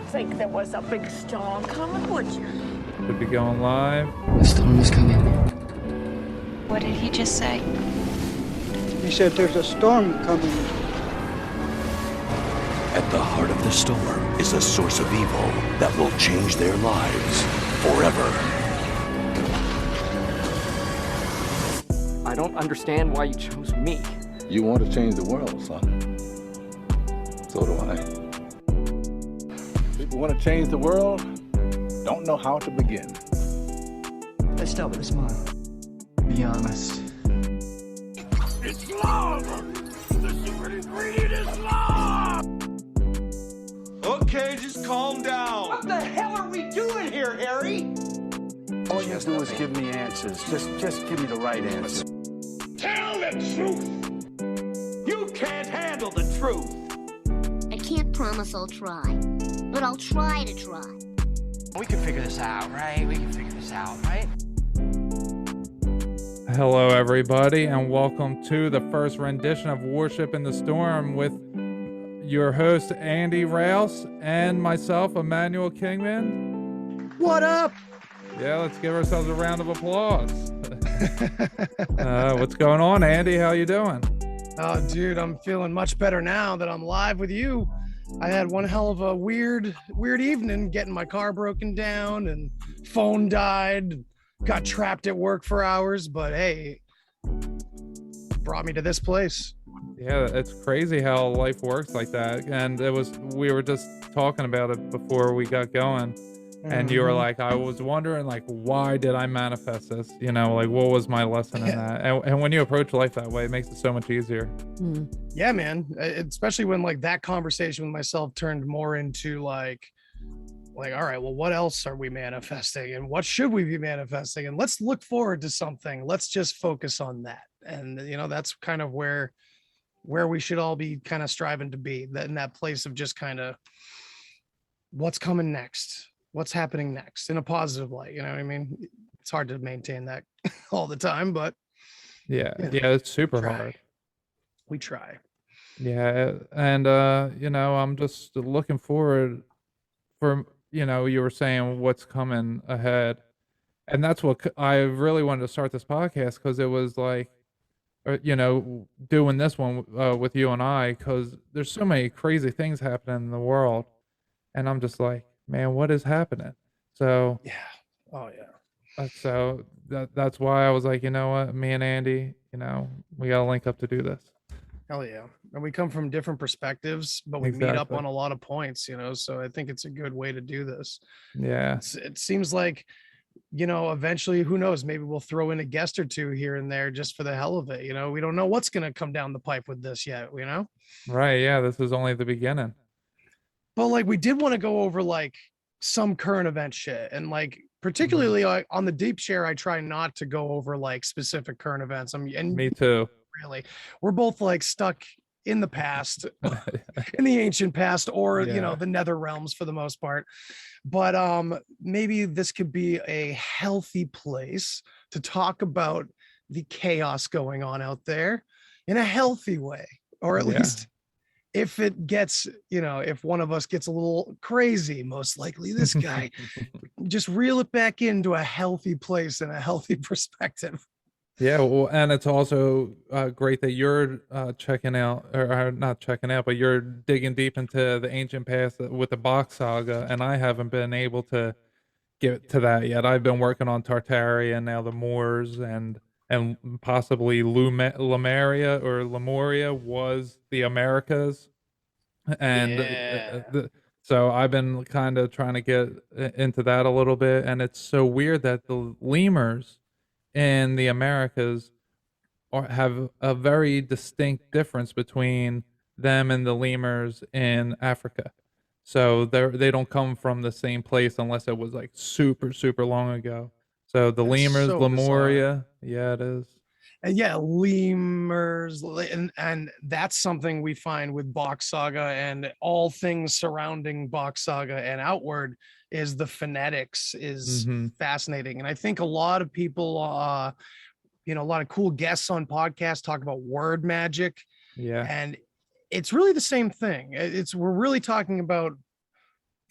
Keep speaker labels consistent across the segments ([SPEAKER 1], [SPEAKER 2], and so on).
[SPEAKER 1] think there was a big storm coming, would you?
[SPEAKER 2] Should be going live.
[SPEAKER 3] The storm is coming.
[SPEAKER 4] What did he just say?
[SPEAKER 5] He said there's a storm coming.
[SPEAKER 6] At the heart of the storm is a source of evil that will change their lives forever.
[SPEAKER 7] I don't understand why you chose me.
[SPEAKER 8] You want to change the world, son. So do I. People want to change the world, don't know how to begin.
[SPEAKER 3] Let's start with a smile. Be honest.
[SPEAKER 6] It's love! The secret ingredient is love!
[SPEAKER 9] Okay, just calm down.
[SPEAKER 10] What the hell are we doing here, Harry?
[SPEAKER 11] All you do is give me answers. Just give me the right answer.
[SPEAKER 6] Tell the truth!
[SPEAKER 10] You can't handle the truth.
[SPEAKER 12] I can't promise I'll try, but I'll try to try.
[SPEAKER 13] We can figure this out, right? We can figure this out, right?
[SPEAKER 2] Hello, everybody, and welcome to the first rendition of Worship in the Storm with your host, Andy Rouse, and myself, Immanuel Kingman.
[SPEAKER 14] What up?
[SPEAKER 2] Yeah, let's give ourselves a round of applause. What's going on, Andy? How you doing?
[SPEAKER 14] Oh, dude, I'm feeling much better now that I'm live with you. I had one hell of a weird evening, getting my car broken down and phone died. Got trapped at work for hours, but hey, brought me to this place.
[SPEAKER 2] Yeah, it's crazy how life works like that. And we were just talking about it before we got going. And you were like, I was wondering, like, why did I manifest this? You know, like, what was my lesson in that? And when you approach life that way, it makes it so much easier.
[SPEAKER 14] Yeah, man. Especially when like that conversation with myself turned more into like, all right, well, what else are we manifesting and what should we be manifesting? And let's look forward to something. Let's just focus on that. And, you know, that's kind of where we should all be kind of striving to be, that in that place of just kind of what's coming next. What's happening next in a positive light, you know what I mean? It's hard to maintain that all the time, but
[SPEAKER 2] yeah, it's super hard.
[SPEAKER 14] We try.
[SPEAKER 2] Yeah, and you know, I'm just looking forward for, you know, you were saying what's coming ahead, and that's what I really wanted to start this podcast, because it was like, you know, doing this one with you and I, because there's so many crazy things happening in the world, and I'm just like, man, what is happening? So
[SPEAKER 14] yeah, oh yeah.
[SPEAKER 2] So that's why I was like, you know what, me and Andy, you know, we gotta link up to do this.
[SPEAKER 14] Hell yeah. And we come from different perspectives, but we meet up on a lot of points, you know, so I think it's a good way to do this.
[SPEAKER 2] Yeah.
[SPEAKER 14] It seems like, you know, eventually, who knows, maybe we'll throw in a guest or two here and there just for the hell of it. You know, we don't know what's going to come down the pipe with this yet, you know?
[SPEAKER 2] Right. Yeah. This is only the beginning.
[SPEAKER 14] But like, we did want to go over like some current event shit, and like particularly like on the deep share, I try not to go over like specific current events. And
[SPEAKER 2] me too.
[SPEAKER 14] Really, we're both like stuck in the past, in the ancient past, or you know, the nether realms for the most part. But maybe this could be a healthy place to talk about the chaos going on out there in a healthy way, or at least if it gets, you know, if one of us gets a little crazy, most likely this guy, just reel it back into a healthy place and a healthy perspective.
[SPEAKER 2] Yeah, well, and it's also great that you're checking out, or not checking out, but you're digging deep into the ancient past with the Bach saga, and I haven't been able to get to that yet. I've been working on Tartaria and now the Moors, and possibly Lemuria or Lemuria was the Americas, and so I've been kind of trying to get into that a little bit, and it's so weird that the lemurs in the Americas have a very distinct difference between them and the lemurs in Africa. So they don't come from the same place unless it was like super, super long ago. So the lemurs,
[SPEAKER 14] so
[SPEAKER 2] Lemuria, yeah, it is.
[SPEAKER 14] And yeah, lemurs, and that's something we find with Bach saga and all things surrounding Bach saga and outward, is the phonetics is fascinating. And I think a lot of people, you know, a lot of cool guests on podcasts talk about word magic.
[SPEAKER 2] Yeah.
[SPEAKER 14] And it's really the same thing. We're really talking about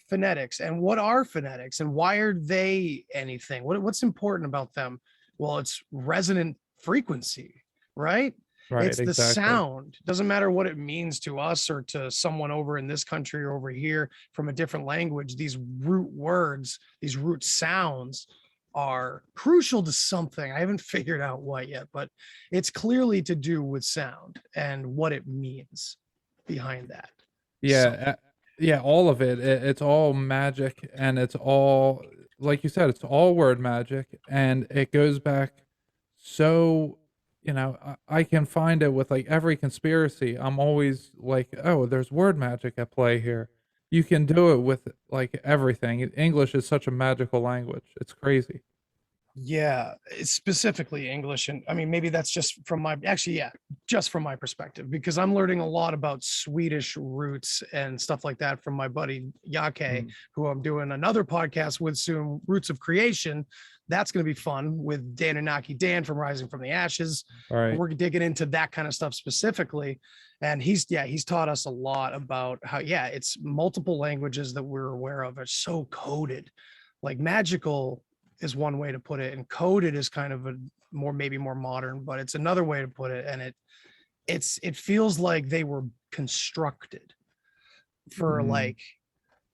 [SPEAKER 14] phonetics, and what are phonetics, and why are they anything? What's important about them? Well, it's resonant frequency, right?
[SPEAKER 2] Right,
[SPEAKER 14] It's the
[SPEAKER 2] exactly.
[SPEAKER 14] sound. Doesn't matter what it means to us or to someone over in this country or over here from a different language. These root words, these root sounds are crucial to something. I haven't figured out what yet, but it's clearly to do with sound and what it means behind that.
[SPEAKER 2] Yeah, yeah, all of it. It's all magic, and it's all, like you said, it's all word magic, and it goes back so, I can find it with like every conspiracy. I'm always like, oh, there's word magic at play here. You can do it with like everything. English is such a magical language. It's crazy.
[SPEAKER 14] Yeah, it's specifically English. And I mean, maybe that's just from my, actually, yeah, just from my perspective, because I'm learning a lot about Swedish roots and stuff like that from my buddy Yake, who I'm doing another podcast with soon, Roots of Creation. That's going to be fun with Dan Inaki Dan from Rising from the Ashes.
[SPEAKER 2] All right.
[SPEAKER 14] We're digging into that kind of stuff specifically. And he's taught us a lot about how, yeah, it's multiple languages that we're aware of are so coded, like magical is one way to put it, and coded is kind of a maybe more modern, but it's another way to put it. And it feels like they were constructed for like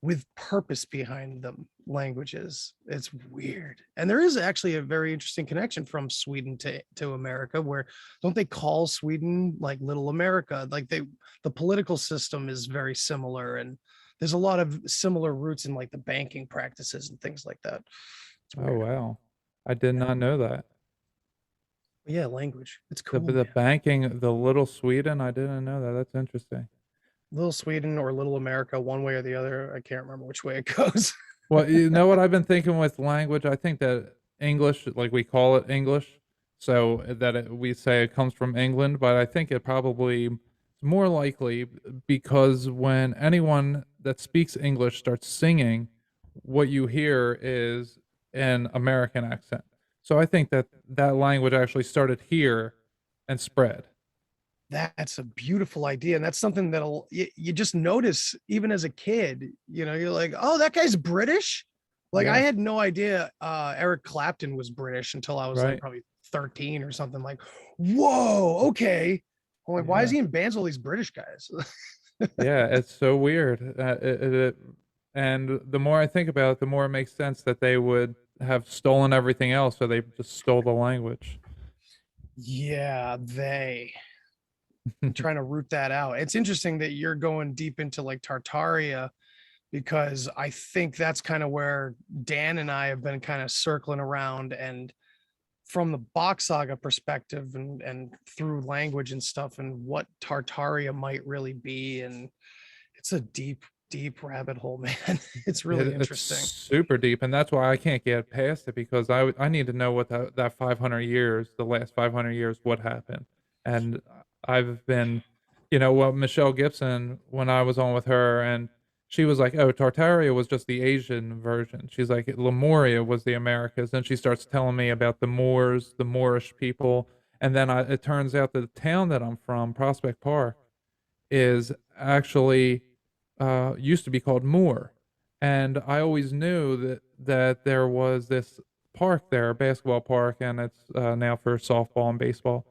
[SPEAKER 14] with purpose behind them languages. It's weird. And there is actually a very interesting connection from Sweden to America, where don't they call Sweden like Little America? Like the political system is very similar, and there's a lot of similar roots in like the banking practices and things like that.
[SPEAKER 2] Oh wow, I did not know that.
[SPEAKER 14] Yeah, language. It's cool.
[SPEAKER 2] The banking, the Little Sweden, I didn't know that. That's interesting.
[SPEAKER 14] Little Sweden or Little America, one way or the other. I can't remember which way it goes.
[SPEAKER 2] Well, you know what I've been thinking with language? I think that English, like we call it English, so that we say it comes from England, but I think it probably is more likely because when anyone that speaks English starts singing, what you hear is an American accent. So I think that that language actually started here and spread.
[SPEAKER 14] That's a beautiful idea. And that's something that'll, you just notice even as a kid, you're like, oh, that guy's British. Like I had no idea Eric Clapton was British until I was like probably 13 or something. Like, whoa, okay. I'm like, why is he in bands with all these British guys?
[SPEAKER 2] Yeah, it's so weird. And the more I think about it, the more it makes sense that they would have stolen everything else, so they just stole the language.
[SPEAKER 14] Yeah, I'm trying to root that out. It's interesting that you're going deep into like Tartaria, because I think that's kind of where Dan and I have been kind of circling around, and from the Bach Saga perspective and through language and stuff, and what Tartaria might really be. And it's a deep rabbit hole, man. It's really interesting.
[SPEAKER 2] It's super deep, and that's why I can't get past it, because I need to know what that 500 years, the last 500 years, what happened. And I've been, Michelle Gibson, when I was on with her, and she was like, oh, Tartaria was just the Asian version. She's like, Lemuria was the Americas. Then she starts telling me about the Moors, the Moorish people. And then it turns out that the town that I'm from, Prospect Park, is actually used to be called Moore. And I always knew that there was this park there, a basketball park, and it's now for softball and baseball,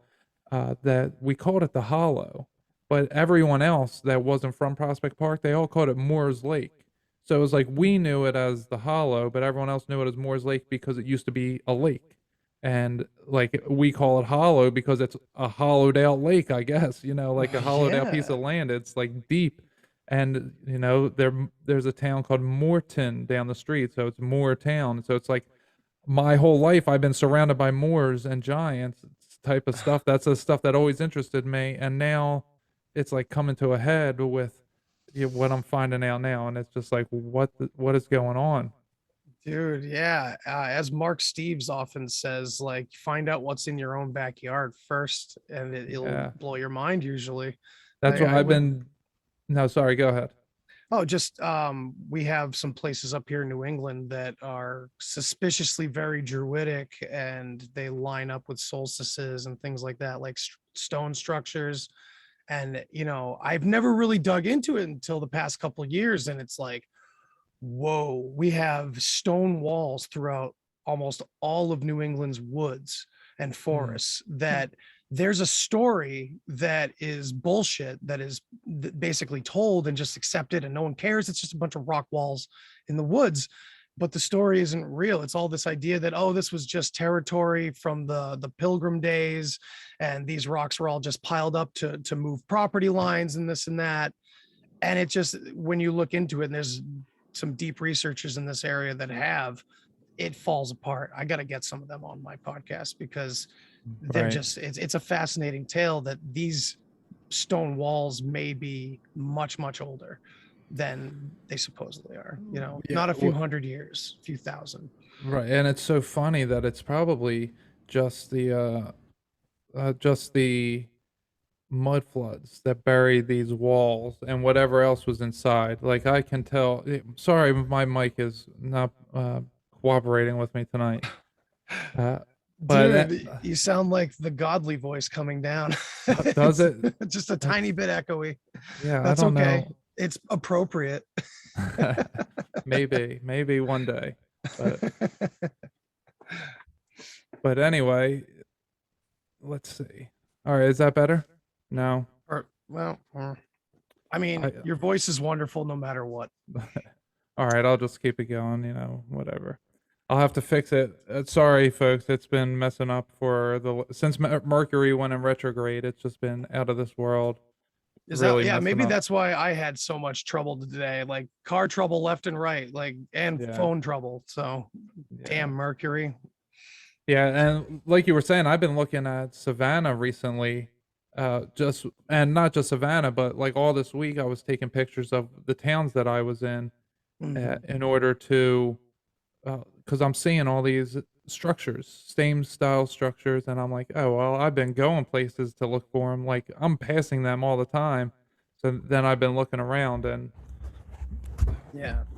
[SPEAKER 2] that we called it the Hollow. But everyone else that wasn't from Prospect Park, they all called it Moore's Lake. So it was like we knew it as the Hollow, but everyone else knew it as Moore's Lake because it used to be a lake. And like we call it Hollow because it's a hollowed out lake, I guess, like a hollowed out piece of land. It's like deep. And there's a town called Moorton down the street, so it's Moore Town. So it's like my whole life I've been surrounded by moors and giants type of stuff. That's the stuff that always interested me, and now it's like coming to a head with what I'm finding out now, and it's just like what is going on,
[SPEAKER 14] dude? Yeah, as Mark Steves often says, like find out what's in your own backyard first, and it'll blow your mind usually.
[SPEAKER 2] That's what I've been. No, sorry, go ahead.
[SPEAKER 14] Oh, just we have some places up here in New England that are suspiciously very druidic, and they line up with solstices and things like that, like stone structures. And I've never really dug into it until the past couple of years, and it's like, whoa, we have stone walls throughout almost all of New England's woods and forests that there's a story that is bullshit that is basically told and just accepted and no one cares. It's just a bunch of rock walls in the woods. But the story isn't real. It's all this idea that, oh, this was just territory from the Pilgrim days, and these rocks were all just piled up to move property lines and this and that. And it just, when you look into it, and there's some deep researchers in this area that have, it falls apart. I got to get some of them on my podcast because they're just, it's a fascinating tale that these stone walls may be much, much older than they supposedly are, you know, not a few hundred years, a few thousand.
[SPEAKER 2] Right. And it's so funny that it's probably just the mud floods that buried these walls and whatever else was inside. Like I can tell, sorry, my mic is not cooperating with me tonight. But
[SPEAKER 14] dude, you sound like the godly voice coming down.
[SPEAKER 2] Does it?
[SPEAKER 14] Just a tiny bit echoey.
[SPEAKER 2] Yeah,
[SPEAKER 14] that's
[SPEAKER 2] I don't
[SPEAKER 14] okay.
[SPEAKER 2] know.
[SPEAKER 14] It's appropriate.
[SPEAKER 2] maybe one day. But anyway, let's see. All right, is that better? No.
[SPEAKER 14] I mean, your voice is wonderful no matter what.
[SPEAKER 2] All right, I'll just keep it going, you know, whatever. I'll have to fix it. Sorry, folks, it's been messing up since Mercury went in retrograde. It's just been out of this world.
[SPEAKER 14] Really maybe that's why I had so much trouble today, like car trouble left and right, like, and phone trouble. So damn Mercury.
[SPEAKER 2] Yeah, and like you were saying, I've been looking at Savannah recently, and not just Savannah, but like all this week I was taking pictures of the towns that I was in order to, because I'm seeing all these structures, same style structures, and I'm like, oh well, I've been going places to look for them, like I'm passing them all the time. So then I've been looking around, and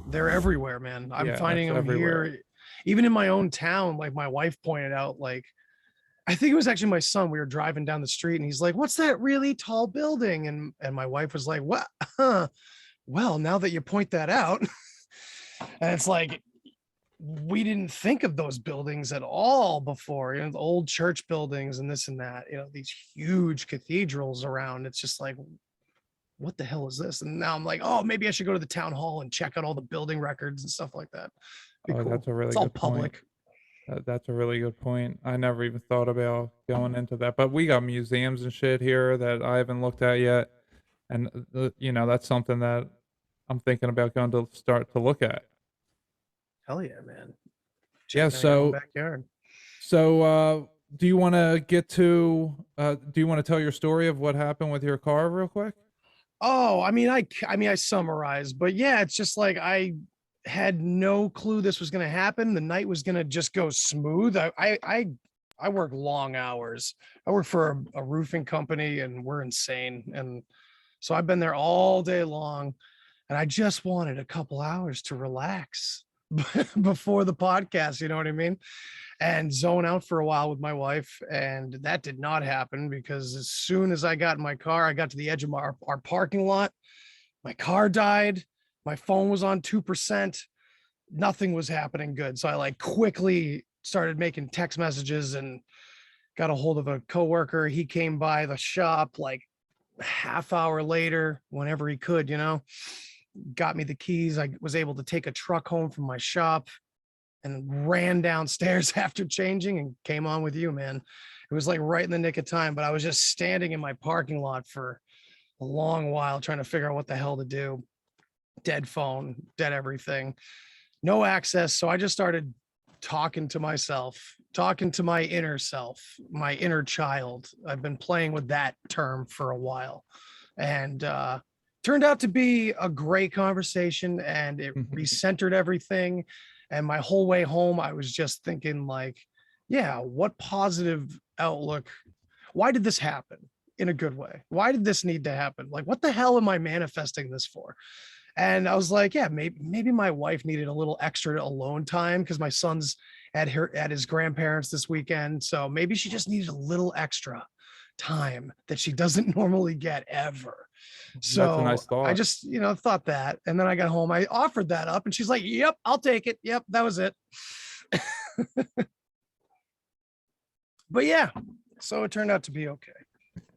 [SPEAKER 14] they're everywhere, man. I'm finding them
[SPEAKER 2] everywhere.
[SPEAKER 14] here, even in my own town. Like my wife pointed out, like I think it was actually my son. We were driving down the street, and he's like, "What's that really tall building?" And my wife was like, "What? Well, now that you point that out," and it's like, we didn't think of those buildings at all before, you know, the old church buildings and this and that, you know, these huge cathedrals around. It's just like, what the hell is this? And now I'm like, oh, maybe I should go to the town hall and check out all the building records and stuff like that.
[SPEAKER 2] Cool. That's a really
[SPEAKER 14] it's all
[SPEAKER 2] good
[SPEAKER 14] public.
[SPEAKER 2] Point. That's a really good point. I never even thought about going into that, but we got museums and shit here that I haven't looked at yet. And, you know, that's something that I'm thinking about going to start to look at.
[SPEAKER 14] Hell yeah, man.
[SPEAKER 2] Yeah, so
[SPEAKER 14] backyard.
[SPEAKER 2] So do you want to tell your story of what happened with your car real quick?
[SPEAKER 14] Oh, I mean I summarized, but yeah, it's just like I had no clue this was going to happen. The night was going to just go smooth. I work long hours. I work for a roofing company, and we're insane. And so I've been there all day long, and I just wanted a couple hours to relax before the podcast, you know what I mean? And zone out for a while with my wife. And that did not happen, because as soon as I got in my car, I got to the edge of our parking lot. My car died. My phone was on 2%. Nothing was happening good. So I like quickly started making text messages and got a hold of a coworker. He came by the shop like a half hour later, whenever he could, you know, got me the keys. I was able to take a truck home from my shop and ran downstairs after changing and came on with you, man. It was like right in the nick of time, but I was just standing in my parking lot for a long while trying to figure out what the hell to do. Dead phone, dead everything, no access. So I just started talking to myself, talking to my inner self, my inner child. I've been playing with that term for a while, and turned out to be a great conversation, and it recentered everything. And my whole way home, I was just thinking like, yeah, what positive outlook? Why did this happen in a good way? Why did this need to happen? Like, what the hell am I manifesting this for? And I was like, yeah, maybe my wife needed a little extra alone time, because my son's at his grandparents this weekend. So maybe she just needed a little extra time that she doesn't normally get ever.
[SPEAKER 2] That's a
[SPEAKER 14] So
[SPEAKER 2] nice
[SPEAKER 14] I
[SPEAKER 2] thought.
[SPEAKER 14] just, thought that. And then I got home, I offered that up and she's like, yep, I'll take it. Yep, that was it. But yeah, so it turned out to be okay.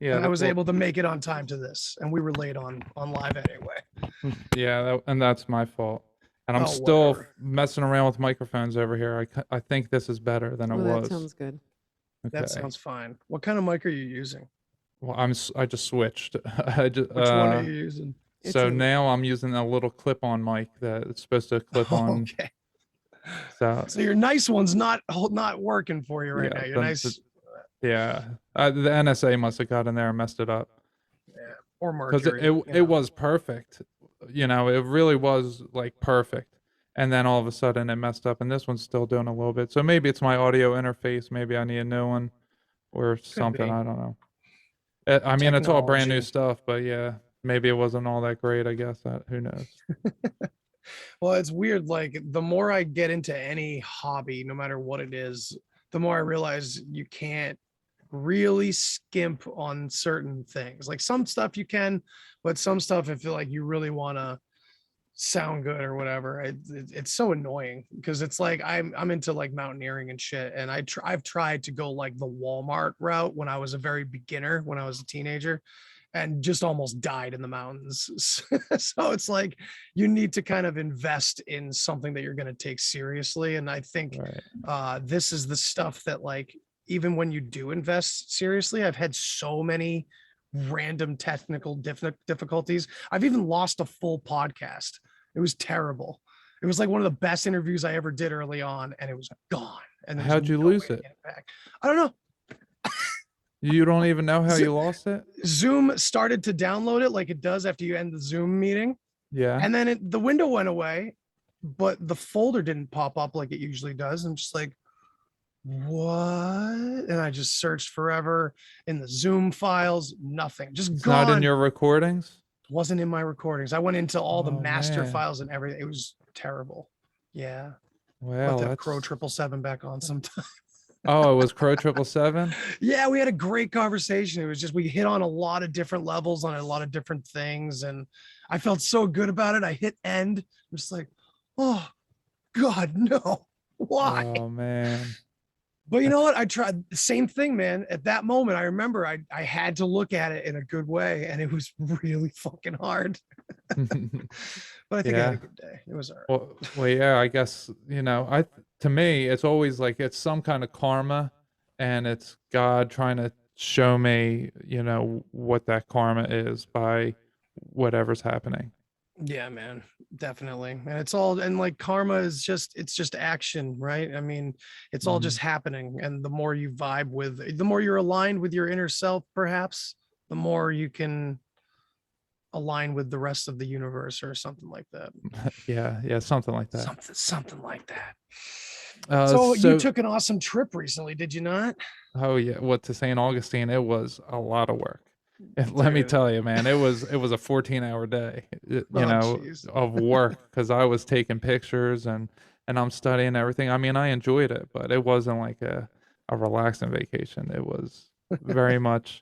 [SPEAKER 2] Yeah,
[SPEAKER 14] And I was
[SPEAKER 2] well,
[SPEAKER 14] able to make it on time to this. And we were late on live anyway.
[SPEAKER 2] yeah, and that's my fault. And I'm
[SPEAKER 14] Oh,
[SPEAKER 2] still
[SPEAKER 14] whatever.
[SPEAKER 2] messing around with microphones over here. I think this is better than it
[SPEAKER 9] Well,
[SPEAKER 2] was.
[SPEAKER 9] that sounds good.
[SPEAKER 2] Okay.
[SPEAKER 14] That sounds fine. What kind of mic are you using?
[SPEAKER 2] Well, I just switched. I just,
[SPEAKER 14] Which one are you using?
[SPEAKER 2] So now I'm using a little clip-on mic that it's supposed to clip on.
[SPEAKER 14] Okay.
[SPEAKER 2] So
[SPEAKER 14] your nice one's not working for you right
[SPEAKER 2] yeah,
[SPEAKER 14] now. Your nice,
[SPEAKER 2] yeah. The NSA must have got in there and messed it up.
[SPEAKER 14] or
[SPEAKER 2] Because
[SPEAKER 14] Mercury.
[SPEAKER 2] it was perfect. It really was like perfect. And then all of a sudden it messed up, and this one's still doing a little bit. So maybe it's my audio interface. Maybe I need a new one or something.
[SPEAKER 14] be.
[SPEAKER 2] I don't know. I mean, it's all brand new
[SPEAKER 14] Technology.
[SPEAKER 2] stuff, but yeah, maybe it wasn't all that great. I guess who knows.
[SPEAKER 14] Well, it's weird. Like the more I get into any hobby, no matter what it is, the more I realize you can't really skimp on certain things. Like some stuff you can, but some stuff I feel like you really want to sound good or whatever. It's so annoying because it's like I'm into like mountaineering and shit, and I've tried to go like the Walmart route when I was a very beginner, when I was a teenager, and just almost died in the mountains. So it's like you need to kind of invest in something that you're going to take seriously, and I think this is the stuff that, like, even when you do invest seriously, I've had so many random technical difficulties. I've even lost a full podcast. It was terrible. It was like one of the best interviews I ever did early on, and it was gone. And there's
[SPEAKER 2] How'd you
[SPEAKER 14] no
[SPEAKER 2] lose
[SPEAKER 14] way to
[SPEAKER 2] it?
[SPEAKER 14] get back. I don't know.
[SPEAKER 2] You don't even know how you lost it?
[SPEAKER 14] Zoom started to download it like it does after you end the Zoom meeting.
[SPEAKER 2] Yeah.
[SPEAKER 14] And then the window went away, but the folder didn't pop up like it usually does. I'm just like, what? And I just searched forever in the Zoom files, nothing, just
[SPEAKER 2] It's
[SPEAKER 14] gone.
[SPEAKER 2] not in your recordings?
[SPEAKER 14] Wasn't in my recordings. I went into all the
[SPEAKER 2] Oh,
[SPEAKER 14] master
[SPEAKER 2] man.
[SPEAKER 14] files and everything. It was terrible. Yeah.
[SPEAKER 2] Well,
[SPEAKER 14] Put that
[SPEAKER 2] that's...
[SPEAKER 14] Crow 777 back on sometime.
[SPEAKER 2] Oh, it was Crow 777?
[SPEAKER 14] Yeah, we had a great conversation. It was just, we hit on a lot of different levels on a lot of different things. And I felt so good about it. I hit end. I'm just like, oh God, no. Why?
[SPEAKER 2] Oh, man.
[SPEAKER 14] But you know what? I tried the same thing, man. At that moment, I remember I had to look at it in a good way, and it was really fucking hard. But I think I had a good day. It was all right.
[SPEAKER 2] Well, yeah, I guess, to me, it's always like it's some kind of karma, and it's God trying to show me, what that karma is by whatever's happening.
[SPEAKER 14] Yeah, man, definitely. And it's all, and like karma is it's just action, right? I mean, it's all just happening. And the more you vibe with, the more you're aligned with your inner self, perhaps, the more you can align with the rest of the universe or something like that.
[SPEAKER 2] Yeah, something like that.
[SPEAKER 14] Something like that.
[SPEAKER 2] So
[SPEAKER 14] You took an awesome trip recently, did you not?
[SPEAKER 2] Oh yeah, to St. Augustine, it was a lot of work. Let me tell you, man, it was a 14-hour day, of work, because I was taking pictures and I'm studying everything. I mean, I enjoyed it, but it wasn't like a relaxing vacation. It was very much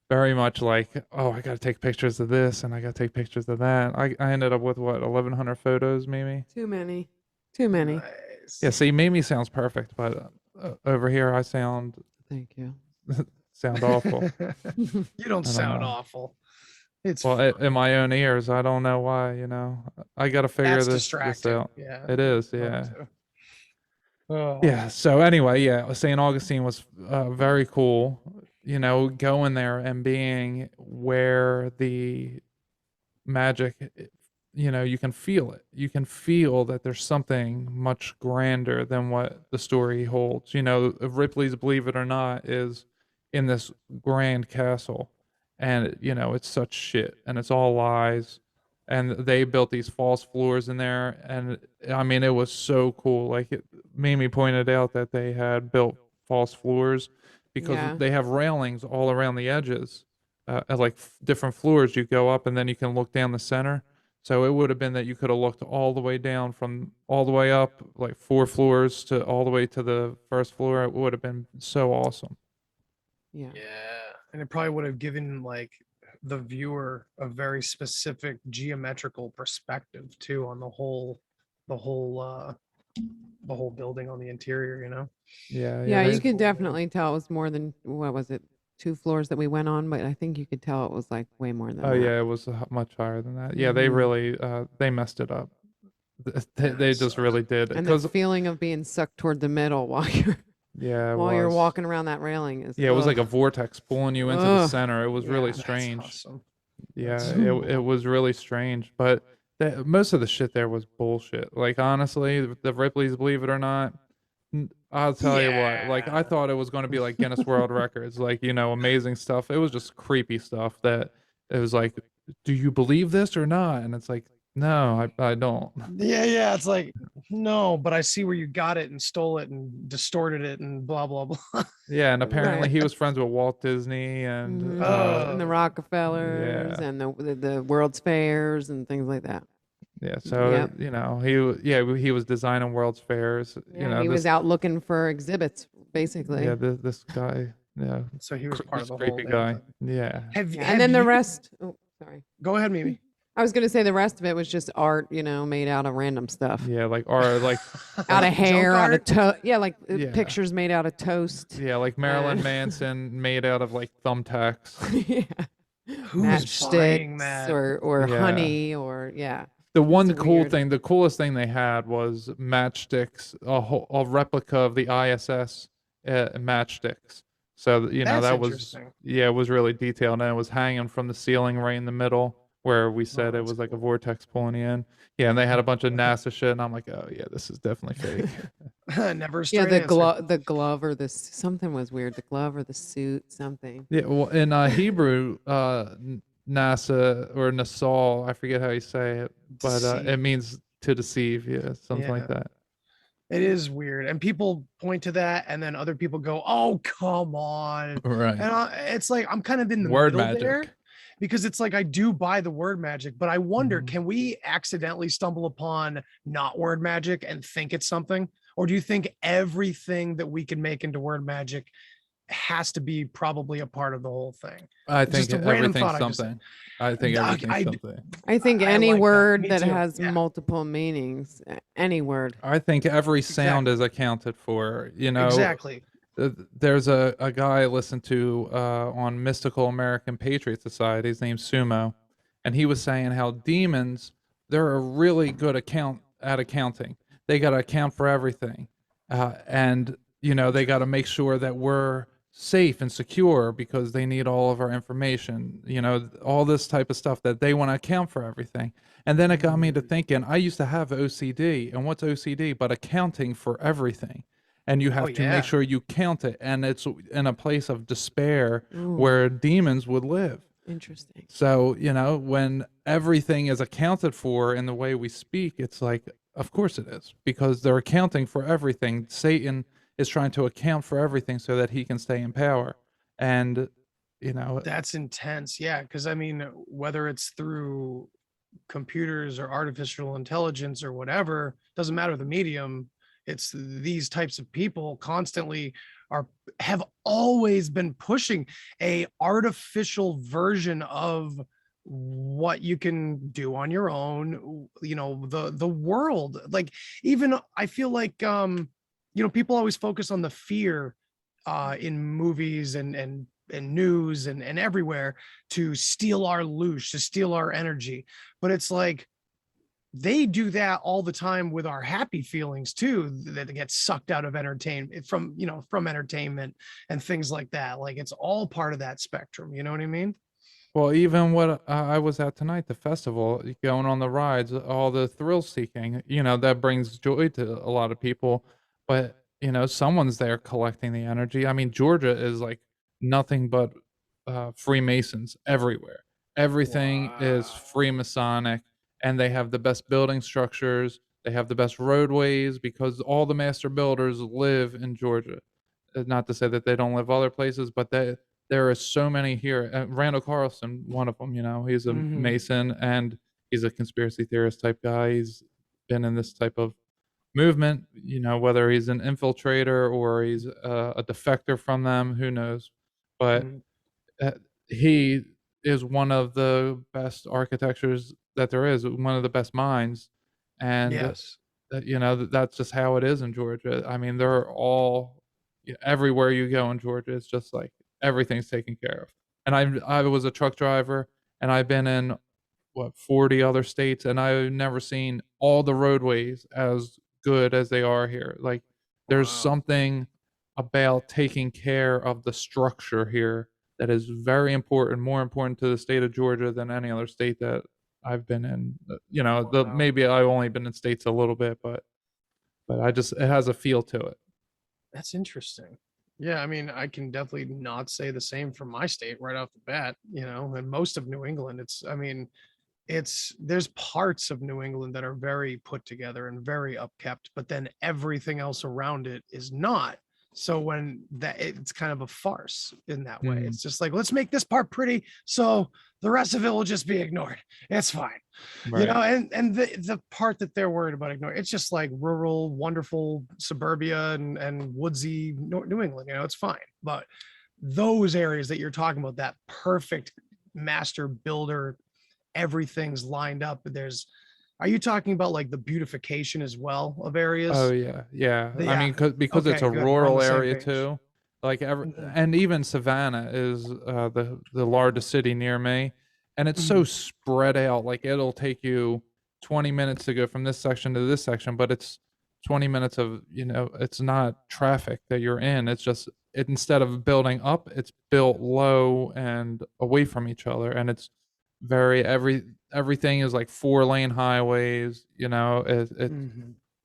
[SPEAKER 2] like, oh, I got to take pictures of this and I got to take pictures of that. I ended up with 1,100 photos, Mimi.
[SPEAKER 9] Too many. Nice.
[SPEAKER 2] Yeah, see, Mimi sounds perfect, but over here I sound.
[SPEAKER 9] Thank you.
[SPEAKER 2] Sound awful.
[SPEAKER 14] You don't sound awful. It's
[SPEAKER 2] in my own ears. I don't know why. I got to figure this out.
[SPEAKER 14] Yeah,
[SPEAKER 2] it is. Yeah.
[SPEAKER 14] Oh.
[SPEAKER 2] Yeah. So anyway, yeah, St. Augustine was very cool. Going there and being where the magic, you can feel it. You can feel that there's something much grander than what the story holds. Ripley's Believe It or Not is in this grand castle, and it's such shit, and it's all lies, and they built these false floors in there, and I mean, it was so cool. Like, Mimi pointed out that they had built false floors because they have railings all around the edges, at like different floors. You go up and then you can look down the center. So it would have been that you could have looked all the way down from all the way up, like 4 floors to all the way to the first floor. It would have been so awesome.
[SPEAKER 9] Yeah.
[SPEAKER 14] And it probably would have given like the viewer a very specific geometrical perspective too on the whole building on the interior, you know.
[SPEAKER 9] Yeah, you could definitely tell it was more than, what was it, 2 floors that we went on, but I think you could tell it was like way more than
[SPEAKER 2] Oh
[SPEAKER 9] that.
[SPEAKER 2] yeah, it was much higher than that. Yeah, they
[SPEAKER 9] Mhm.
[SPEAKER 2] really they messed it up. They just really did.
[SPEAKER 9] And the
[SPEAKER 2] 'Cause
[SPEAKER 9] feeling of being sucked toward the middle while you're
[SPEAKER 2] yeah, it
[SPEAKER 9] while you're
[SPEAKER 2] was.
[SPEAKER 9] walking around that railing is
[SPEAKER 2] Yeah, it was like a
[SPEAKER 9] ugh.
[SPEAKER 2] vortex pulling you into the
[SPEAKER 9] Ugh.
[SPEAKER 2] center. It was really
[SPEAKER 9] Yeah. That's
[SPEAKER 2] strange.
[SPEAKER 14] awesome.
[SPEAKER 2] Yeah,
[SPEAKER 14] That's
[SPEAKER 2] it was really strange, but most of the shit there was bullshit. Like honestly, the Ripley's Believe It or Not, I'll tell you what. Like I thought it was going to be like Guinness World Records, like amazing stuff. It was just creepy stuff that it was like, do you believe this or not? And it's like, no, I don't.
[SPEAKER 14] Yeah, it's like, no, but I see where you got it and stole it and distorted it and blah blah blah.
[SPEAKER 2] Yeah, and apparently
[SPEAKER 9] Right.
[SPEAKER 2] he was friends with Walt Disney and
[SPEAKER 9] And the Rockefellers
[SPEAKER 2] yeah.
[SPEAKER 9] and the World's Fairs and things like that.
[SPEAKER 2] Yeah, so
[SPEAKER 9] Yep.
[SPEAKER 2] he was designing World's Fairs.
[SPEAKER 9] Yeah, he was out looking for exhibits, basically.
[SPEAKER 2] Yeah, this guy. Yeah.
[SPEAKER 14] So he was part of the whole
[SPEAKER 2] creepy
[SPEAKER 14] thing.
[SPEAKER 2] guy. Yeah.
[SPEAKER 9] And then the rest. Oh, sorry.
[SPEAKER 14] Go ahead, Mimi.
[SPEAKER 9] I was gonna say the rest of it was just art, made out of random stuff.
[SPEAKER 2] Yeah, like like
[SPEAKER 9] Out of hair, out of
[SPEAKER 2] Yeah,
[SPEAKER 9] like pictures made out of toast.
[SPEAKER 2] Yeah, like Marilyn Manson made out of like thumbtacks.
[SPEAKER 9] Matchsticks or
[SPEAKER 2] Yeah.
[SPEAKER 9] honey or
[SPEAKER 2] The one
[SPEAKER 9] It's
[SPEAKER 2] cool
[SPEAKER 9] weird.
[SPEAKER 2] thing, the coolest thing they had was matchsticks, a replica of the ISS matchsticks. So
[SPEAKER 14] That's
[SPEAKER 2] that was
[SPEAKER 14] interesting.
[SPEAKER 2] it was really detailed, and it was hanging from the ceiling right in the middle where we said it was like a vortex pulling you in. Yeah, and they had a bunch of NASA shit, and I'm like, oh yeah, this is definitely fake.
[SPEAKER 14] Never a
[SPEAKER 9] Yeah,
[SPEAKER 14] straight
[SPEAKER 9] the
[SPEAKER 14] answer.
[SPEAKER 9] glove or something was weird. The glove or the suit, something.
[SPEAKER 2] Yeah, well, in Hebrew, NASA or Nasal, I forget how you say it, but
[SPEAKER 14] Deceive.
[SPEAKER 2] it means to deceive. Yeah, something like
[SPEAKER 14] Yeah.
[SPEAKER 2] that.
[SPEAKER 14] It is weird, and people point to that, and then other people go, "Oh, come on!"
[SPEAKER 2] Right.
[SPEAKER 14] And it's like I'm kind of in the
[SPEAKER 2] Word
[SPEAKER 14] middle
[SPEAKER 2] magic.
[SPEAKER 14] there, because it's like I do buy the word magic, but I wonder,
[SPEAKER 2] Mm-hmm.
[SPEAKER 14] can we accidentally stumble upon not word magic and think it's something, or do you think everything that we can make into word magic has to be probably a part of the whole thing?
[SPEAKER 2] I
[SPEAKER 14] It's
[SPEAKER 2] think
[SPEAKER 14] just a random
[SPEAKER 2] everything's
[SPEAKER 14] thought I just had.
[SPEAKER 2] something. I think everything's something.
[SPEAKER 9] I think
[SPEAKER 14] I
[SPEAKER 9] any
[SPEAKER 14] like that.
[SPEAKER 9] word
[SPEAKER 14] Me
[SPEAKER 9] that
[SPEAKER 14] too.
[SPEAKER 9] has
[SPEAKER 14] Yeah.
[SPEAKER 9] multiple meanings, any word.
[SPEAKER 2] I think every sound is accounted for.
[SPEAKER 14] Exactly.
[SPEAKER 2] There's a guy I listened to on Mystical American Patriot Society. His name's Sumo, and he was saying how demons, they're a really good at accounting. They got to account for everything, and they got to make sure that we're safe and secure because they need all of our information. All this type of stuff that they want to account for everything. And then it got me to thinking. I used to have OCD, and what's OCD but accounting for everything? And you have to
[SPEAKER 14] yeah.
[SPEAKER 2] make sure you count it, and it's in a place of despair
[SPEAKER 9] Ooh.
[SPEAKER 2] where demons would live.
[SPEAKER 9] Interesting.
[SPEAKER 2] So, when everything is accounted for in the way we speak, it's like, of course it is, because they're accounting for everything. Satan is trying to account for everything so that he can stay in power. And,
[SPEAKER 14] That's intense. Yeah. Because I mean, whether it's through computers or artificial intelligence or whatever, doesn't matter the medium. It's these types of people constantly have always been pushing a artificial version of what you can do on your own, the world. Like, even I feel like people always focus on the fear in movies and news and everywhere to steal our loosh, to steal our energy. But it's like they do that all the time with our happy feelings too, that get sucked out of entertainment from entertainment and things like that. Like, it's all part of that spectrum. You know what I mean?
[SPEAKER 2] well, even what I was at tonight, the festival, going on the rides, all the thrill seeking, that brings joy to a lot of people. But, someone's there collecting the energy. I mean, Georgia is like nothing but Freemasons everywhere. Everything is Freemasonic, and they have the best building structures. They have the best roadways because all the master builders live in Georgia. Not to say that they don't live other places, but there are so many here. Randall Carlson, one of them, he's a
[SPEAKER 14] Mhm.
[SPEAKER 2] Mason and he's a conspiracy theorist type guy. He's been in this type of movement, whether he's an infiltrator or he's a defector from them, who knows. But
[SPEAKER 14] Mhm.
[SPEAKER 2] he is one of the best architectures that there is, one of the best minds, and
[SPEAKER 14] Yes.
[SPEAKER 2] that's just how it is in Georgia. I mean, they're all everywhere you go in Georgia, it's just like everything's taken care of. And I was a truck driver, and I've been in 40 other states, and I've never seen all the roadways as good as they are here. Like, there's something about taking care of the structure here that is very important, more important to the state of Georgia than any other state that I've been in. Maybe I've only been in states a little bit, but it has a feel to it.
[SPEAKER 14] That's interesting. Yeah, I mean, I can definitely not say the same for my state right off the bat, and most of New England. There's parts of New England that are very put together and very upkept, but then everything else around it is not. So it's kind of a farce in that way. It's just like, let's make this part pretty, so the rest of it will just be ignored. It's fine.
[SPEAKER 2] Right.
[SPEAKER 14] And the part that they're worried about ignoring, it's just like rural, wonderful suburbia and woodsy New England, it's fine. But those areas that you're talking about, that perfect master builder, everything's lined up. Are you talking about like the beautification as well of areas?
[SPEAKER 2] Oh yeah, yeah. I mean, because it's
[SPEAKER 14] Okay,
[SPEAKER 2] a
[SPEAKER 14] good. We're on
[SPEAKER 2] rural
[SPEAKER 14] the same
[SPEAKER 2] area
[SPEAKER 14] page.
[SPEAKER 2] too. Like and even Savannah is the largest city near me, and it's so spread out. Like, it'll take you 20 minutes to go from this section to this section, but it's 20 minutes of it's not traffic that you're in. It's just instead of building up, it's built low and away from each other, and it's everything is like 4-lane highways.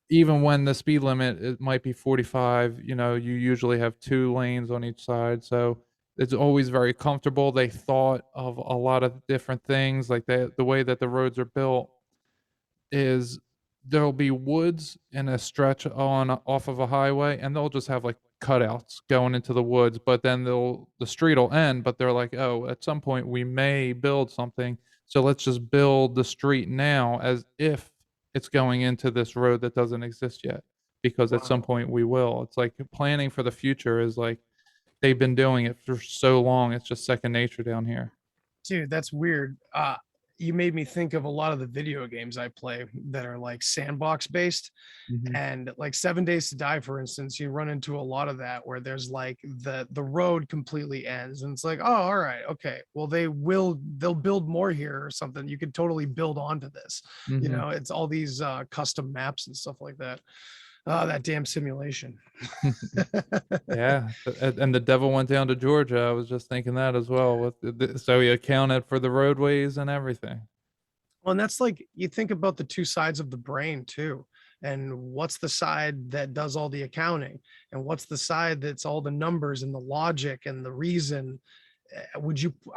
[SPEAKER 2] Even when the speed limit it might be 45, you usually have 2 lanes on each side, so it's always very comfortable. They thought of a lot of different things, like the way that the roads are built is there'll be woods in a stretch off of a highway, and they'll just have like cutouts going into the woods, but then the street will end, but they're like, oh, at some point we may build something, so let's just build the street now as if it's going into this road that doesn't exist yet, because at some point we will. It's like planning for the future is like they've been doing it for so long, it's just second nature down here.
[SPEAKER 14] Dude, that's weird. You made me think of a lot of the video games I play that are like sandbox based. And like 7 Days to Die, for instance, you run into a lot of that where there's like the road completely ends, and it's like, oh, all right, okay, well, they'll build more here or something. You could totally build onto this. It's all these custom maps and stuff like that. That damn simulation.
[SPEAKER 2] Yeah, and the devil went down to Georgia. I was just thinking that as well. So he accounted for the roadways and everything.
[SPEAKER 14] Well, and that's like, you think about the two sides of the brain too. And what's the side that does all the accounting? And what's the side that's all the numbers and the logic and the reason? I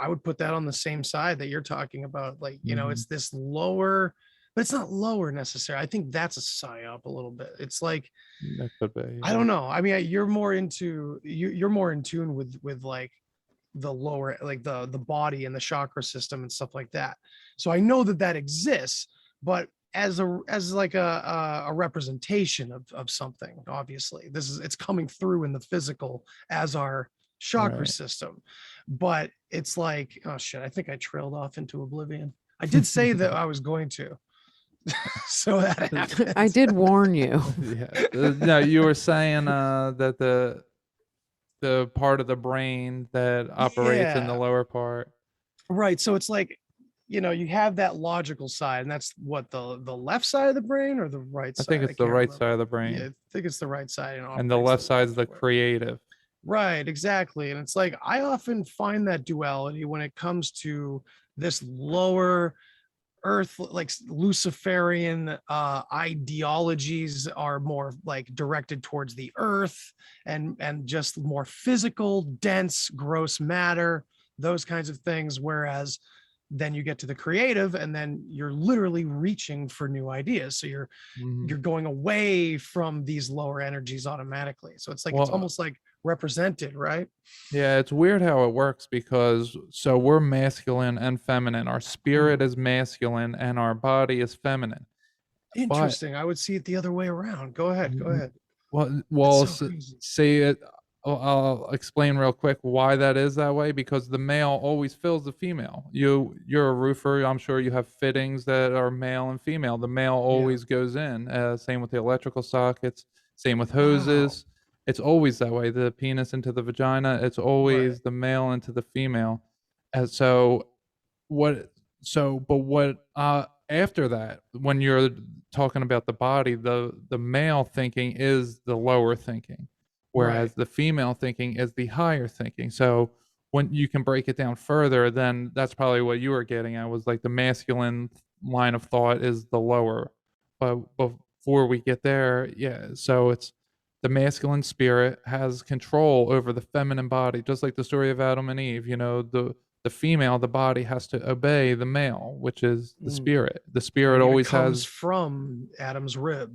[SPEAKER 14] would put that on the same side that you're talking about. Like, it's this lower, but it's not lower necessarily. I think that's a psyop a little bit. It's like,
[SPEAKER 2] That could be.
[SPEAKER 14] I don't know. I mean, you're more in tune with like the lower, like the body and the chakra system and stuff like that. So I know that exists, but as like a representation of something, obviously it's coming through in the physical as our chakra system. But it's like, oh shit, I think I trailed off into oblivion. I did say that I was going to. So that happened.
[SPEAKER 9] I did warn you.
[SPEAKER 2] Yeah. No, you were saying that the part of the brain that operates in the lower part.
[SPEAKER 14] Right. So it's like, you have that logical side, and that's what the left side of the brain or the right side?
[SPEAKER 2] I think it's the right side of the brain.
[SPEAKER 14] Yeah, I think it's the right side.
[SPEAKER 2] And the left side's the creative.
[SPEAKER 14] Right, exactly. And it's like, I often find that duality when it comes to this lower earth, like Luciferian ideologies are more like directed towards the earth and just more physical, dense, gross matter, those kinds of things. Whereas then you get to the creative, and then you're literally reaching for new ideas. So you're going away from these lower energies automatically. So it's like, it's almost like represented, right?
[SPEAKER 2] Yeah, it's weird how it works, because so we're masculine and feminine. Our spirit is masculine and our body is feminine.
[SPEAKER 14] Interesting. I would see it the other way around. Go ahead.
[SPEAKER 2] Well, say it I'll explain real quick why that is that way, because the male always fills the female. You're a roofer. I'm sure you have fittings that are male and female. The male always goes in. Same with the electrical sockets. Same with hoses. It's always that way. The penis into the vagina. It's always the male into the female. And so what? After that, when you're talking about the body, the male thinking is the lower thinking, whereas the female thinking is the higher thinking. So when you can break it down further, then that's probably what you were getting at, was like the masculine line of thought is the lower. But before we get there, so it's the masculine spirit has control over the feminine body, just like the story of Adam and Eve. The female, the body has to obey the male, which is the spirit. The spirit always
[SPEAKER 14] comes
[SPEAKER 2] has
[SPEAKER 14] from Adam's rib,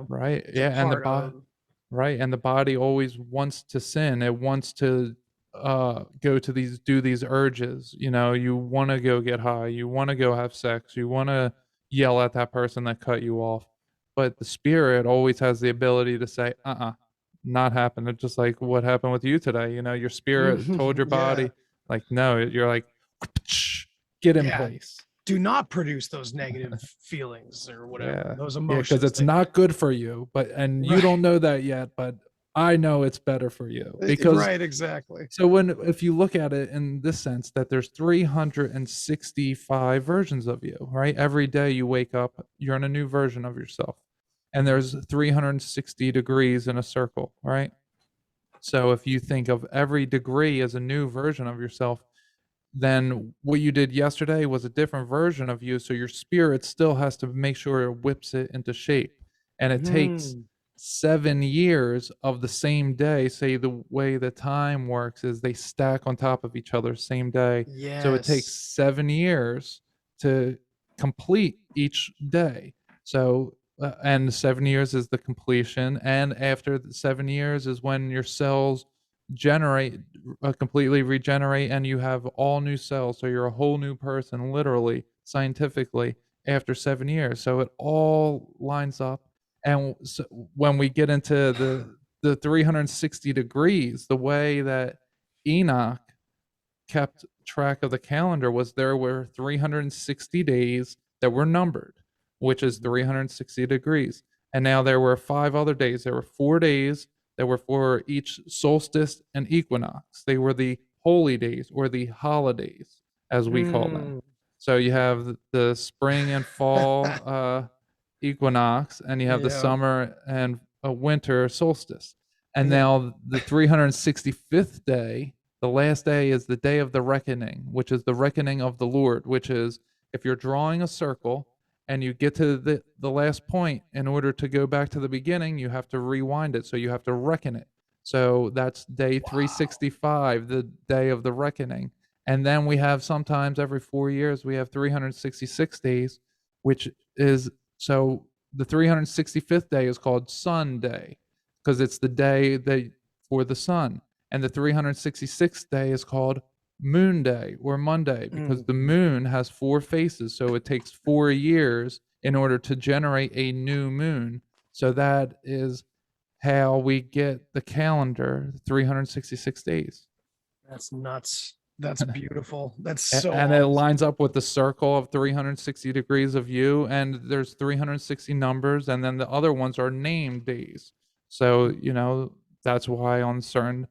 [SPEAKER 2] right.
[SPEAKER 14] It's a
[SPEAKER 2] And the
[SPEAKER 14] part
[SPEAKER 2] body,
[SPEAKER 14] of-
[SPEAKER 2] right, and the body always wants to sin. It wants to go to do these urges. You want to go get high. You want to go have sex. You want to yell at that person that cut you off. But the spirit always has the ability to say, not happening. Just like what happened with you today. Your spirit told your body, like, no. You're like, get in place.
[SPEAKER 14] Do not produce those negative feelings or whatever, those emotions.
[SPEAKER 2] Because it's not good for you. And you don't know that yet, but I know it's better for you. Because
[SPEAKER 14] exactly.
[SPEAKER 2] So if you look at it in this sense, that there's 365 versions of you, right? Every day you wake up, you're in a new version of yourself. And there's 360 degrees in a circle, right? So if you think of every degree as a new version of yourself, then what you did yesterday was a different version of you. So your spirit still has to make sure it whips it into shape. And it takes 7 years of the same day. Say the way the time works is they stack on top of each other same day. So it takes 7 years to complete each day. So and 7 years is the completion. And after the 7 years is when your cells completely regenerate, and you have all new cells. So you're a whole new person, literally, scientifically, after 7 years. So it all lines up. And so when we get into the 360 degrees, the way that Enoch kept track of the calendar was there were 360 days that were numbered, which is 360 degrees. And now there were 5 other days. There were 4 days that were for each solstice and equinox. They were the holy days, or the holidays, as we call them. So you have the spring and fall equinox, and you have the summer and winter solstice. And now the 365th day, the last day, is the day of the reckoning, which is the reckoning of the Lord, which is if you're drawing a circle and you get to the last point, in order to go back to the beginning, you have to rewind it. So you have to reckon it. So that's day 365, the day of the reckoning. And then we have sometimes every 4 years, we have 366 days, which is, so the 365th day is called Sunday, because it's the day for the sun. And the 366th day is called Moon Day, or Monday, because the moon has 4 faces. So it takes 4 years in order to generate a new moon. So that is how we get the calendar, 366 days.
[SPEAKER 14] That's nuts. That's beautiful. That's so
[SPEAKER 2] and it lines up with the circle of 360 degrees of you, and there's 360 numbers, and then the other ones are named days. So that's why on certain,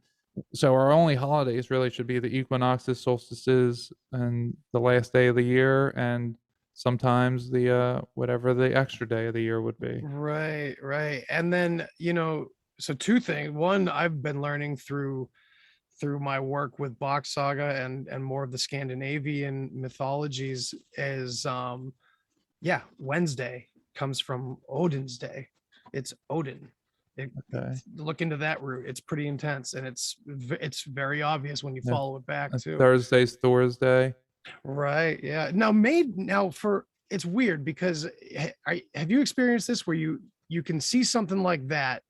[SPEAKER 2] so our only holidays really should be the equinoxes, solstices, and the last day of the year, and sometimes the whatever the extra day of the year would be.
[SPEAKER 14] Right. And then so 2 things. One, I've been learning through my work with Bach Saga and more of the Scandinavian mythologies is Wednesday comes from Odin's day. It's Odin. Look into that root. It's pretty intense, and it's very obvious when you follow it back too.
[SPEAKER 2] Thursday's Thor's day.
[SPEAKER 14] Right. Yeah. Now it's weird because have you experienced this where you can see something like that,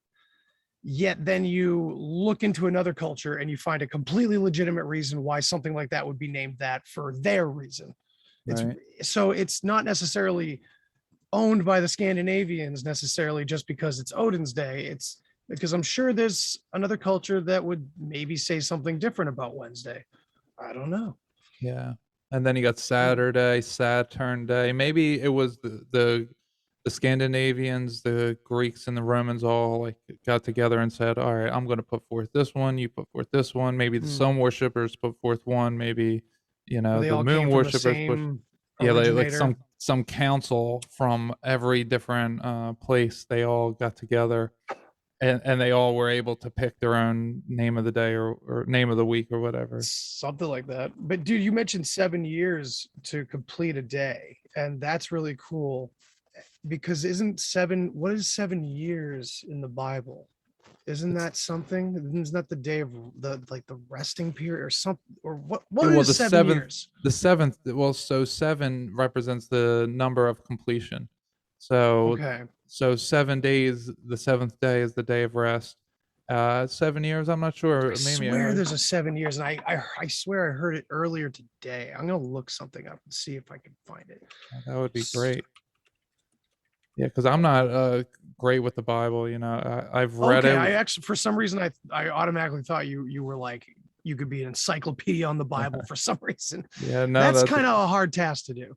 [SPEAKER 14] yet then you look into another culture and you find a completely legitimate reason why something like that would be named that for their reason. So it's not necessarily owned by the Scandinavians necessarily just because it's Odin's day. Because I'm sure there's another culture that would maybe say something different about Wednesday. I don't know.
[SPEAKER 2] Yeah. And then you got Saturday, Saturn Day. Maybe it was the Scandinavians, the Greeks, and the Romans all like got together and said, "All right, I'm going to put forth this one. You put forth this one." Maybe the sun worshippers put forth one. Maybe
[SPEAKER 14] They
[SPEAKER 2] the
[SPEAKER 14] all
[SPEAKER 2] moon
[SPEAKER 14] came from the
[SPEAKER 2] worshippers put.
[SPEAKER 14] same
[SPEAKER 2] Yeah, like
[SPEAKER 14] originator.
[SPEAKER 2] some council from every different place. They all got together, and they all were able to pick their own name of the day or name of the week or whatever.
[SPEAKER 14] Something like that. But dude, you mentioned 7 years to complete a day, and that's really cool because what is 7 years in the Bible? Isn't that something? Isn't that the day of the resting period or something? Or what
[SPEAKER 2] Well,
[SPEAKER 14] is
[SPEAKER 2] the
[SPEAKER 14] 7 years?
[SPEAKER 2] the seventh. Well, so seven represents the number of completion. So
[SPEAKER 14] Okay.
[SPEAKER 2] so 7 days. The seventh day is the day of rest. 7 years. I'm not sure.
[SPEAKER 14] I
[SPEAKER 2] Maybe
[SPEAKER 14] swear there's a 7 years, and I swear I heard it earlier today. I'm gonna look something up and see if I can find it.
[SPEAKER 2] that would be great. Yeah, because I'm not great with the Bible. I've read
[SPEAKER 14] Okay,
[SPEAKER 2] it.
[SPEAKER 14] I actually for some reason I automatically thought you were like you could be an encyclopedia on the Bible for some reason.
[SPEAKER 2] Yeah, no,
[SPEAKER 14] That's kind of a hard task to do.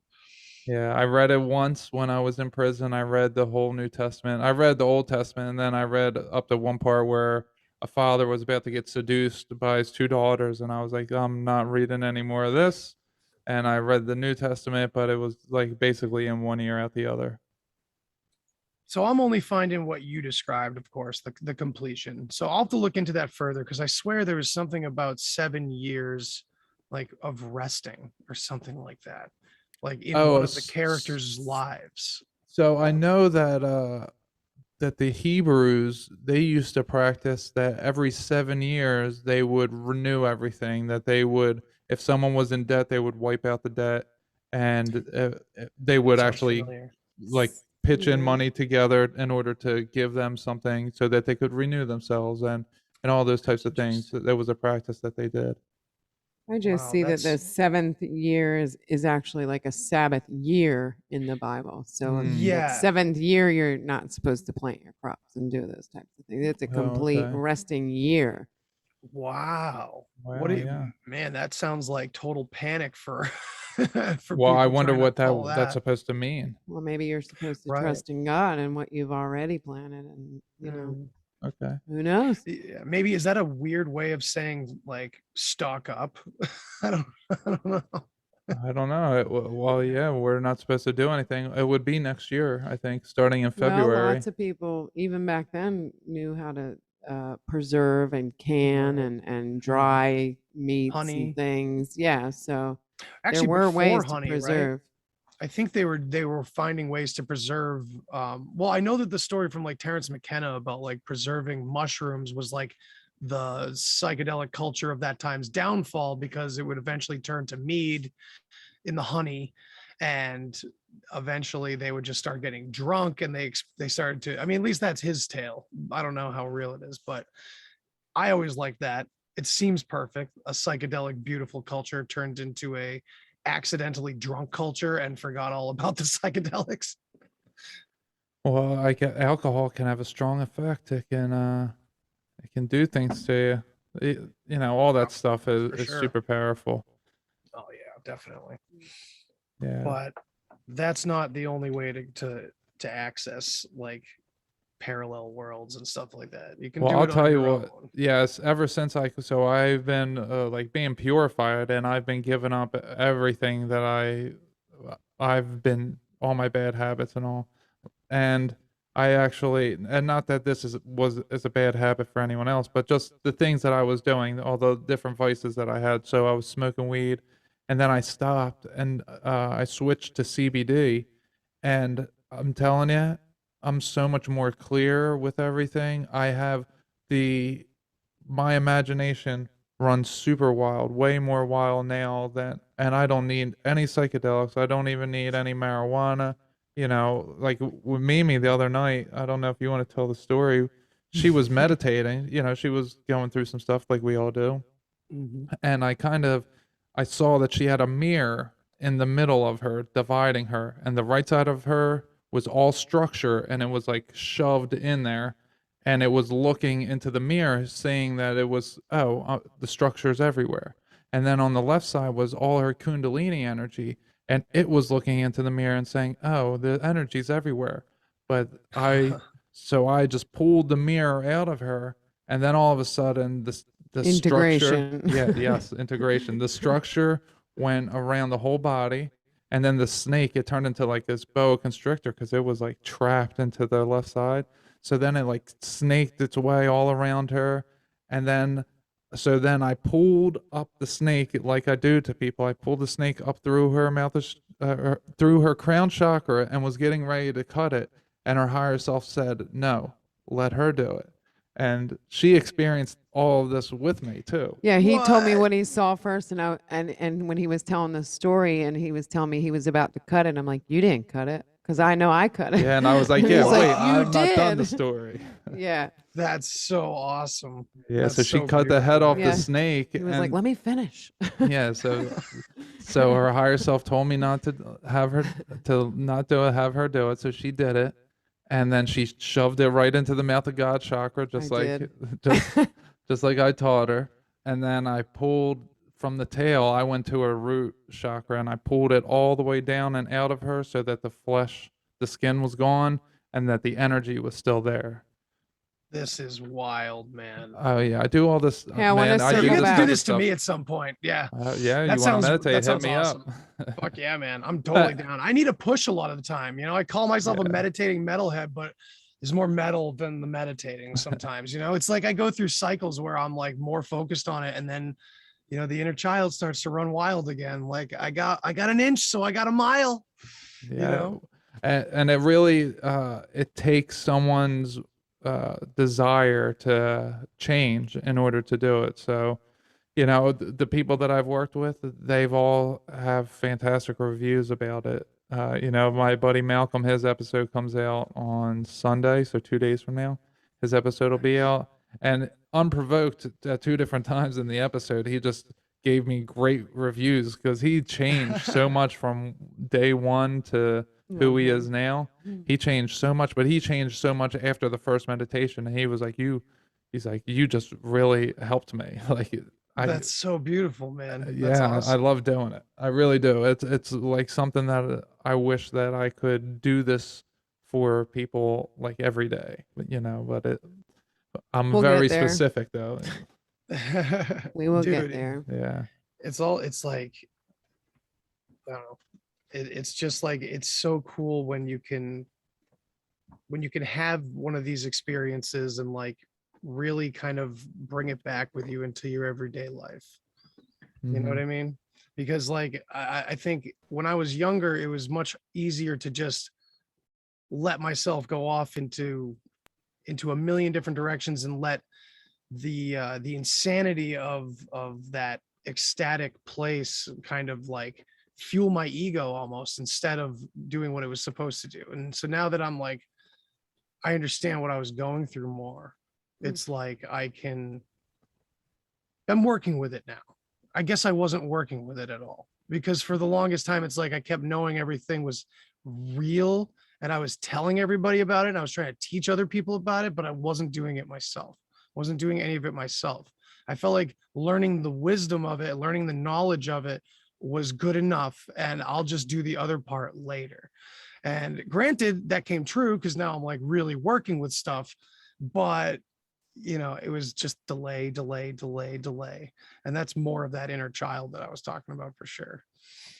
[SPEAKER 2] Yeah, I read it once when I was in prison. I read the whole New Testament. I read the Old Testament, and then I read up to one part where a father was about to get seduced by his two daughters, and I was like, I'm not reading any more of this. And I read the New Testament, but it was like basically in one ear out the other.
[SPEAKER 14] So I'm only finding what you described, of course, the completion. So I'll have to look into that further because I swear there was something about 7 years like of resting or something like that. Like in one of the characters' lives.
[SPEAKER 2] So I know that the Hebrews, they used to practice that every 7 years they would renew everything. That they would, if someone was in debt, they would wipe out the debt, and they would
[SPEAKER 14] Sounds
[SPEAKER 2] actually
[SPEAKER 14] familiar.
[SPEAKER 2] like pitch in
[SPEAKER 9] Yeah.
[SPEAKER 2] money together in order to give them something so that they could renew themselves and all those types of things. That was a practice that they did.
[SPEAKER 9] I just
[SPEAKER 14] Wow,
[SPEAKER 9] see that the
[SPEAKER 14] that's-
[SPEAKER 9] seventh year is actually like a Sabbath year in the Bible. So
[SPEAKER 14] Yeah.
[SPEAKER 9] that seventh year, you're not supposed to plant your crops and do those types of things. It's a complete
[SPEAKER 2] okay.
[SPEAKER 9] resting year.
[SPEAKER 14] Wow.
[SPEAKER 2] Wow,
[SPEAKER 14] What do you,
[SPEAKER 2] yeah.
[SPEAKER 14] man, that sounds like total panic for for
[SPEAKER 2] Well, I
[SPEAKER 14] people
[SPEAKER 2] wonder
[SPEAKER 14] trying to
[SPEAKER 2] what
[SPEAKER 14] follow
[SPEAKER 2] that's supposed to mean.
[SPEAKER 9] Well, maybe you're supposed to
[SPEAKER 14] Right.
[SPEAKER 9] trust in God and what you've already planted, and
[SPEAKER 2] Okay.
[SPEAKER 9] who knows?
[SPEAKER 14] Yeah, maybe is that a weird way of saying like stock up? I don't know.
[SPEAKER 2] I don't know. Well, yeah, we're not supposed to do anything. It would be next year, I think, starting in
[SPEAKER 9] Well,
[SPEAKER 2] February.
[SPEAKER 9] lots of people, even back then, knew how to preserve and can and dry meats
[SPEAKER 14] Honey.
[SPEAKER 9] and things. Yeah, so
[SPEAKER 14] Actually,
[SPEAKER 9] there were
[SPEAKER 14] before
[SPEAKER 9] ways
[SPEAKER 14] honey,
[SPEAKER 9] to
[SPEAKER 14] right?
[SPEAKER 9] preserve.
[SPEAKER 14] I think they were finding ways to preserve. Well, I know that the story from like Terrence McKenna about like preserving mushrooms was like the psychedelic culture of that time's downfall because it would eventually turn to mead in the honey, and eventually they would just start getting drunk and they started to. I mean, at least that's his tale. I don't know how real it is, but I always like that. It seems perfect. A psychedelic, beautiful culture turned into a accidentally drunk culture and forgot all about the psychedelics.
[SPEAKER 2] Well, I get alcohol can have a strong effect. It can do things to you. All that stuff is
[SPEAKER 14] sure.
[SPEAKER 2] super powerful.
[SPEAKER 14] Oh yeah, definitely.
[SPEAKER 2] Yeah.
[SPEAKER 14] But that's not the only way to access like parallel worlds and stuff like that. You can
[SPEAKER 2] Well,
[SPEAKER 14] do
[SPEAKER 2] I'll
[SPEAKER 14] it on
[SPEAKER 2] tell you
[SPEAKER 14] your
[SPEAKER 2] what.
[SPEAKER 14] own.
[SPEAKER 2] Yes, ever since I've been like being purified, and I've been giving up everything that I've been all my bad habits and all. And I actually, and not that this is a bad habit for anyone else, but just the things that I was doing, all the different vices that I had. So I was smoking weed, and then I stopped, and I switched to CBD, and I'm telling you, I'm so much more clear with everything. I have my imagination runs super wild, way more wild now and I don't need any psychedelics. I don't even need any marijuana. Like with Mimi the other night, I don't know if you want to tell the story. She was meditating, she was going through some stuff like we all do. And I saw that she had a mirror in the middle of her, dividing her, and the right side of her was all structure, and it was like shoved in there. and it was looking into the mirror saying that it was, the structure's everywhere. And then on the left side was all her kundalini energy, and it was looking into the mirror and saying, oh, the energy's everywhere. But so I just pulled the mirror out of her, and then all of a sudden the structure,
[SPEAKER 9] Integration.
[SPEAKER 2] integration. The structure went around the whole body, and then the snake, it turned into like this boa constrictor because it was like trapped into the left side. So then it like snaked its way all around her, and then I pulled up the snake like I do to people. I pulled the snake up through her mouth, through her crown chakra, and was getting ready to cut it. And her higher self said, "No, let her do it." And she experienced all of this with me too.
[SPEAKER 9] Yeah, he told me what he saw first, and when he was telling the story, and he was telling me he was about to cut it, I'm like, you didn't cut it, because I know I cut it.
[SPEAKER 2] Yeah, and I was like,
[SPEAKER 9] He's
[SPEAKER 2] yeah,
[SPEAKER 9] like,
[SPEAKER 2] wait,
[SPEAKER 9] "You
[SPEAKER 2] I'm not done the
[SPEAKER 9] did."
[SPEAKER 2] story.
[SPEAKER 9] Yeah.
[SPEAKER 14] That's so awesome.
[SPEAKER 2] Yeah,
[SPEAKER 14] That's
[SPEAKER 2] so she
[SPEAKER 14] so
[SPEAKER 2] cut the head
[SPEAKER 14] beautiful.
[SPEAKER 2] off
[SPEAKER 9] Yeah.
[SPEAKER 2] the snake.
[SPEAKER 9] He was like, let me finish.
[SPEAKER 2] Yeah, so her higher self told me not to have her have her do it, so she did it, and then she shoved it right into the mouth of God chakra, just
[SPEAKER 9] I
[SPEAKER 2] like
[SPEAKER 9] did.
[SPEAKER 2] just like I taught her. And then I pulled from the tail. I went to her root chakra and I pulled it all the way down and out of her, so that the skin was gone, and that the energy was still there.
[SPEAKER 14] This is wild, man.
[SPEAKER 2] Oh yeah, I do all this.
[SPEAKER 9] Yeah, I wanna
[SPEAKER 2] man,
[SPEAKER 9] circle
[SPEAKER 14] You have to
[SPEAKER 9] back.
[SPEAKER 14] do
[SPEAKER 2] type of
[SPEAKER 14] this to
[SPEAKER 2] stuff.
[SPEAKER 14] me at some point. Yeah.
[SPEAKER 2] Yeah,
[SPEAKER 14] That
[SPEAKER 2] you want
[SPEAKER 14] sounds-
[SPEAKER 2] to meditate?
[SPEAKER 14] that
[SPEAKER 2] Hit
[SPEAKER 14] sounds
[SPEAKER 2] me
[SPEAKER 14] awesome.
[SPEAKER 2] up.
[SPEAKER 14] Fuck yeah, man. I'm totally down. I need a push a lot of the time. You know, I call myself a meditating metalhead, but there's more metal than the meditating sometimes. You know, it's like I go through cycles where I'm like more focused on it, and then, you know, the inner child starts to run wild again. Like I got an inch, so I got a mile.
[SPEAKER 2] Yeah.
[SPEAKER 14] You know?
[SPEAKER 2] And it really it takes someone's desire to change in order to do it. So, you know, the people that I've worked with, they've all have fantastic reviews about it. You know, my buddy Malcolm, his episode comes out on Sunday, so 2 days from now, his episode will be out. And unprovoked, at 2 different times in the episode, he just gave me great reviews because he changed so much from day one to who he is now. He changed so much, but he changed so much after the first meditation. And he was like, he's like, you just really helped me. Like,
[SPEAKER 14] That's so beautiful, man. That's
[SPEAKER 2] yeah, I
[SPEAKER 14] awesome.
[SPEAKER 2] love doing it. I really do. It's like something that I wish that I could do this for people like every day. But you know, I'm
[SPEAKER 9] We'll
[SPEAKER 2] very
[SPEAKER 9] get there.
[SPEAKER 2] specific though.
[SPEAKER 9] We will get
[SPEAKER 14] Dude,
[SPEAKER 9] there.
[SPEAKER 2] Yeah.
[SPEAKER 14] It's like, I don't know. It's just like, it's so cool when you can have one of these experiences and like really kind of bring it back with you into your everyday life. You know what I mean? Because like, I think when I was younger, it was much easier to just let myself go off into a million different directions and let the insanity of that ecstatic place kind of like fuel my ego almost, instead of doing what it was supposed to do. And so now that I'm like, I understand what I was going through more, it's like I'm working with it now. I guess I wasn't working with it at all, because for the longest time, it's like I kept knowing everything was real and I was telling everybody about it. And I was trying to teach other people about it, but I wasn't doing it myself. Wasn't doing any of it myself. I felt like learning the wisdom of it, learning the knowledge of it was good enough, and I'll just do the other part later. And granted, that came true because now I'm like really working with stuff, but you know, it was just delay. And that's more of that inner child that I was talking about for sure.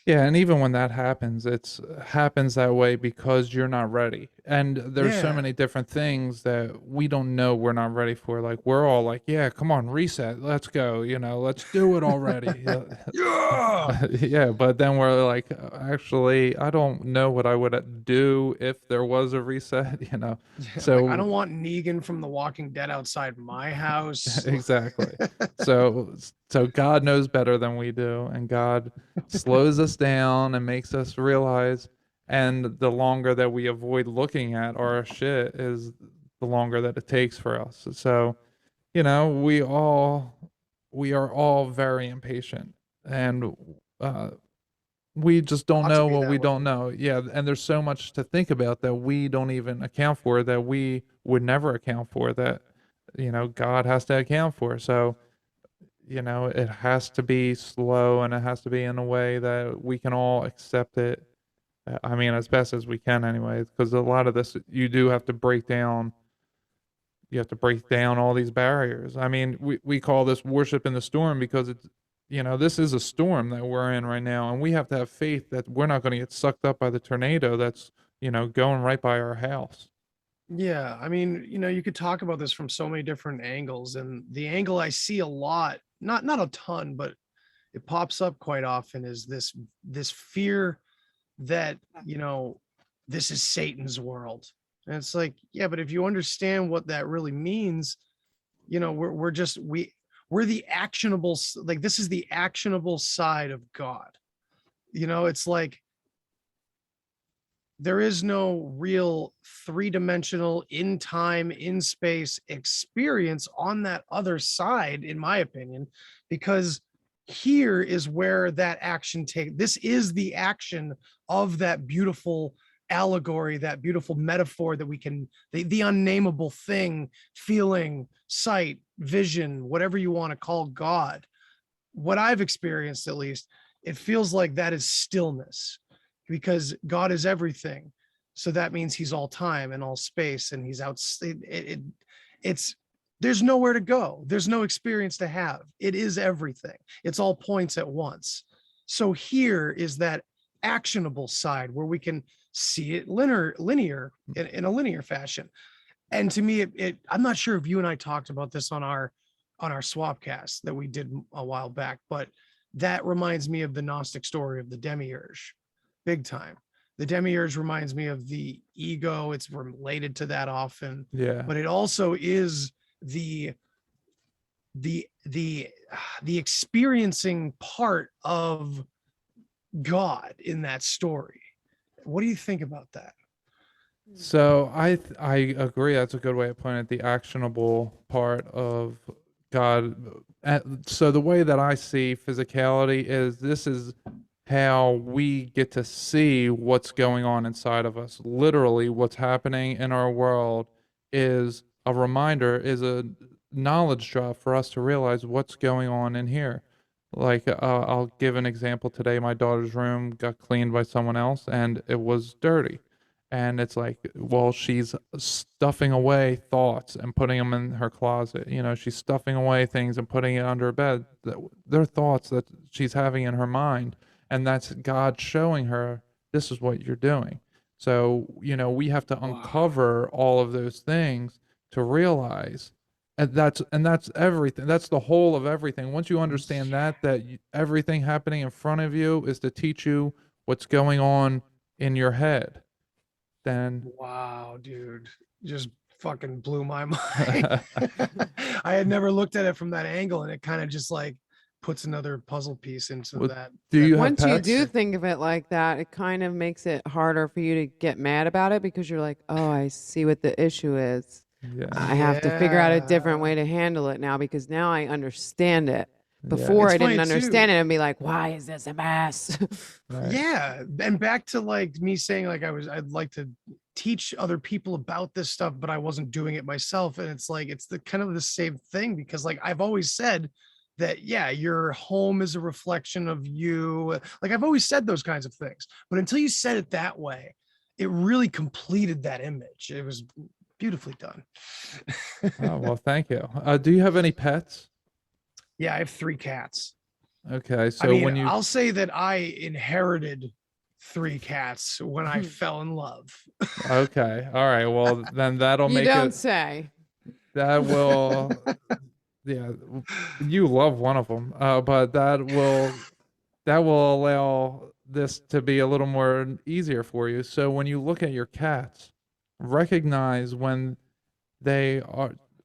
[SPEAKER 2] Yeah, and even when that happens, it happens that way because you're not ready. And there's so
[SPEAKER 14] Yeah.
[SPEAKER 2] many different things that we don't know we're not ready for. Like we're all like, yeah, come on, reset, let's go, you know, let's do it already.
[SPEAKER 14] Yeah.
[SPEAKER 2] Yeah, but then we're like, actually, I don't know what I would do if there was a reset, you know. So
[SPEAKER 14] Like, I don't want Negan from The Walking Dead outside my house.
[SPEAKER 2] exactly. So God knows better than we do, and God slows us down and makes us realize, and the longer that we avoid looking at our shit is the longer that it takes for us. So, you know, we are all very impatient, and we just don't
[SPEAKER 14] Ought to
[SPEAKER 2] know
[SPEAKER 14] be
[SPEAKER 2] what
[SPEAKER 14] that
[SPEAKER 2] we
[SPEAKER 14] way.
[SPEAKER 2] don't know. Yeah, and there's so much to think about that we don't even account for, that we would never account for, that God has to account for. So it has to be slow, and it has to be in a way that we can all accept it. I mean, as best as we can, anyway, because a lot of this you do have to break down. You have to break down all these barriers. I mean, we call this worship in the storm because this is a storm that we're in right now, and we have to have faith that we're not going to get sucked up by the tornado that's going right by our house.
[SPEAKER 14] Yeah, I mean, you could talk about this from so many different angles, and the angle I see a lot, not a ton, but it pops up quite often, is this fear that, this is Satan's world. And it's like, yeah, but if you understand what that really means, we're the actionable, like, this is the actionable side of God. It's like there is no real three-dimensional, in time, in space experience on that other side, in my opinion, because here is where that action this is the action of that beautiful allegory, that beautiful metaphor that we can, the unnameable thing, feeling, sight, vision, whatever you want to call God. What I've experienced, at least, it feels like that is stillness, because God is everything. So that means he's all time and all space, and he's out. It's there's nowhere to go. There's no experience to have. It is everything. It's all points at once. So here is that actionable side where we can see it linear in a linear fashion. And to me, I'm not sure if you and I talked about this on our swapcast that we did a while back, but that reminds me of the Gnostic story of the demiurge, big time. The demiurge reminds me of the ego. It's related to that often.
[SPEAKER 2] Yeah.
[SPEAKER 14] But it also is the experiencing part of God in that story. What do you think about that?
[SPEAKER 2] So I agree. That's a good way of putting it. The actionable part of God. So the way that I see physicality is, this is how we get to see what's going on inside of us. Literally, what's happening in our world is a reminder, is a knowledge drop for us to realize what's going on in here. Like, I'll give an example today. My daughter's room got cleaned by someone else, and it was dirty. And it's like, well, she's stuffing away thoughts and putting them in her closet. She's stuffing away things and putting it under her bed. They're thoughts that she's having in her mind. And that's God showing her, this is what you're doing. So, we have to uncover all of those things to realize. And that's everything. That's the whole of everything. Once you understand everything happening in front of you is to teach you what's going on in your head. Then
[SPEAKER 14] wow, dude, just fucking blew my mind. I had never looked at it from that angle, and it kind of just like puts another puzzle piece into that.
[SPEAKER 9] Once you do think of it like that, it kind of makes it harder for you to get mad about it, because you're like, oh, I see what the issue is.
[SPEAKER 2] Yeah.
[SPEAKER 9] I have to figure out a different way to handle it now, because now I understand it. Before, I didn't understand it and be like, why is this a mess?
[SPEAKER 2] Right.
[SPEAKER 14] Yeah. And back to like me saying, like, I'd like to teach other people about this stuff, but I wasn't doing it myself. And it's like, it's the kind of the same thing, because like I've always said that, yeah, your home is a reflection of you. Like, I've always said those kinds of things, but until you said it that way, it really completed that image. It was beautifully done.
[SPEAKER 2] Oh, well, thank you. Do you have any pets?
[SPEAKER 14] Yeah, I have 3 cats.
[SPEAKER 2] Okay, so
[SPEAKER 14] I mean,
[SPEAKER 2] when you
[SPEAKER 14] I'll say that I inherited 3 cats when I fell in love.
[SPEAKER 2] Okay, all right. Well, then that'll
[SPEAKER 9] You
[SPEAKER 2] make
[SPEAKER 9] don't
[SPEAKER 2] it.
[SPEAKER 9] say.
[SPEAKER 2] That will. Yeah, you love one of them, but that will allow this to be a little more easier for you. So when you look at your cats, recognize when they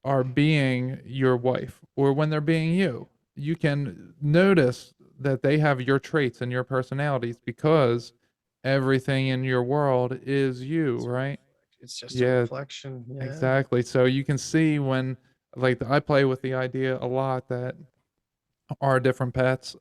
[SPEAKER 2] are being your wife, or when they're being you. You can notice that they have your traits and your personalities, because everything in your world is you, right?
[SPEAKER 14] It's just a reflection. Yeah.
[SPEAKER 2] Exactly. So you can see when, like, I play with the idea a lot that our different pets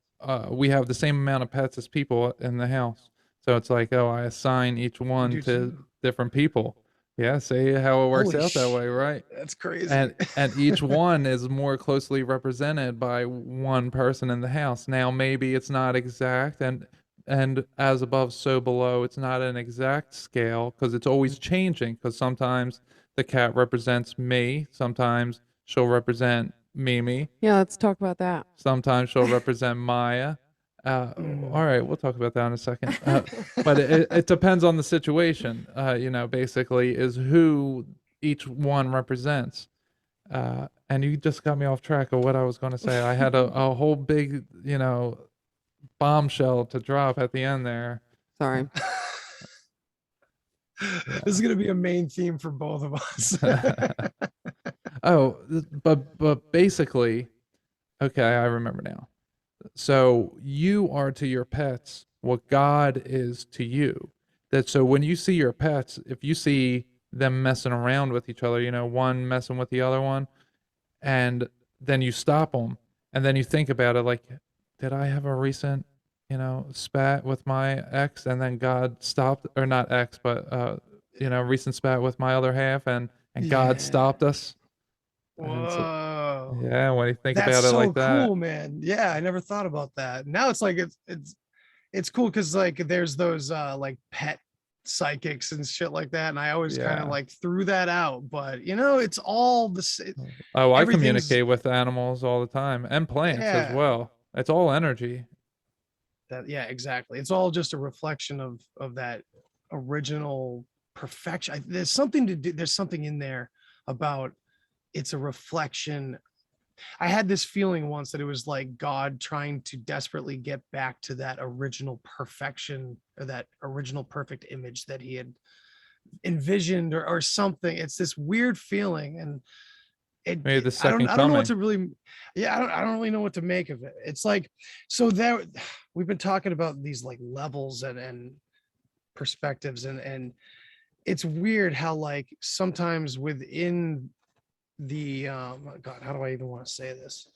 [SPEAKER 2] we have the same amount of pets as people in the house. So it's like, oh, I assign each one
[SPEAKER 14] do
[SPEAKER 2] to
[SPEAKER 14] too.
[SPEAKER 2] different people. Yeah, see how it works
[SPEAKER 14] Holy
[SPEAKER 2] out that way, right?
[SPEAKER 14] That's crazy.
[SPEAKER 2] And each one is more closely represented by one person in the house. Now maybe it's not exact, and as above so below, it's not an exact scale because it's always changing, because sometimes the cat represents me, sometimes she'll represent Mimi,
[SPEAKER 9] Yeah, let's talk about that.
[SPEAKER 2] sometimes she'll represent Maya.
[SPEAKER 14] Mm.
[SPEAKER 2] All right, we'll talk about that in a second. But it depends on the situation. You know, basically, is who each one represents. And you just got me off track of what I was going to say. I had a whole big, you know, bombshell to drop at the end there.
[SPEAKER 9] Sorry.
[SPEAKER 14] This is gonna be a main theme for both of us.
[SPEAKER 2] Oh, but basically, okay, I remember now. So you are to your pets what God is to you. That so when you see your pets, if you see them messing around with each other, you know, one messing with the other one, and then you stop them, and then you think about it like, did I have a recent, you know, spat with my ex, and then God stopped, or not ex, but you know, recent spat with my other half, and God
[SPEAKER 14] Yeah.
[SPEAKER 2] stopped us. And so,
[SPEAKER 14] Whoa.
[SPEAKER 2] yeah, when you think
[SPEAKER 14] That's
[SPEAKER 2] about it
[SPEAKER 14] so
[SPEAKER 2] like that.
[SPEAKER 14] cool, man. Yeah, I never thought about that. Now it's like it's cool because like there's those like pet psychics and shit like that, and I always kind
[SPEAKER 2] Yeah.
[SPEAKER 14] of like threw that out. But you know, it's all the same.
[SPEAKER 2] Oh, I
[SPEAKER 14] Everything's-
[SPEAKER 2] communicate with animals all the time and plants as
[SPEAKER 14] Yeah.
[SPEAKER 2] well. It's all energy.
[SPEAKER 14] That yeah, exactly. It's all just a reflection of that original perfection. There's something to do. There's something in there about it's a reflection. I had this feeling once that it was like God trying to desperately get back to that original perfection, or that original perfect image that he had envisioned, or something. It's this weird feeling, and
[SPEAKER 2] Maybe the
[SPEAKER 14] I don't
[SPEAKER 2] second
[SPEAKER 14] know
[SPEAKER 2] coming.
[SPEAKER 14] what to really, yeah, I don't really know what to make of it. It's like, so there we've been talking about these like levels and perspectives, and it's weird how like sometimes within the God, how do I even want to say this?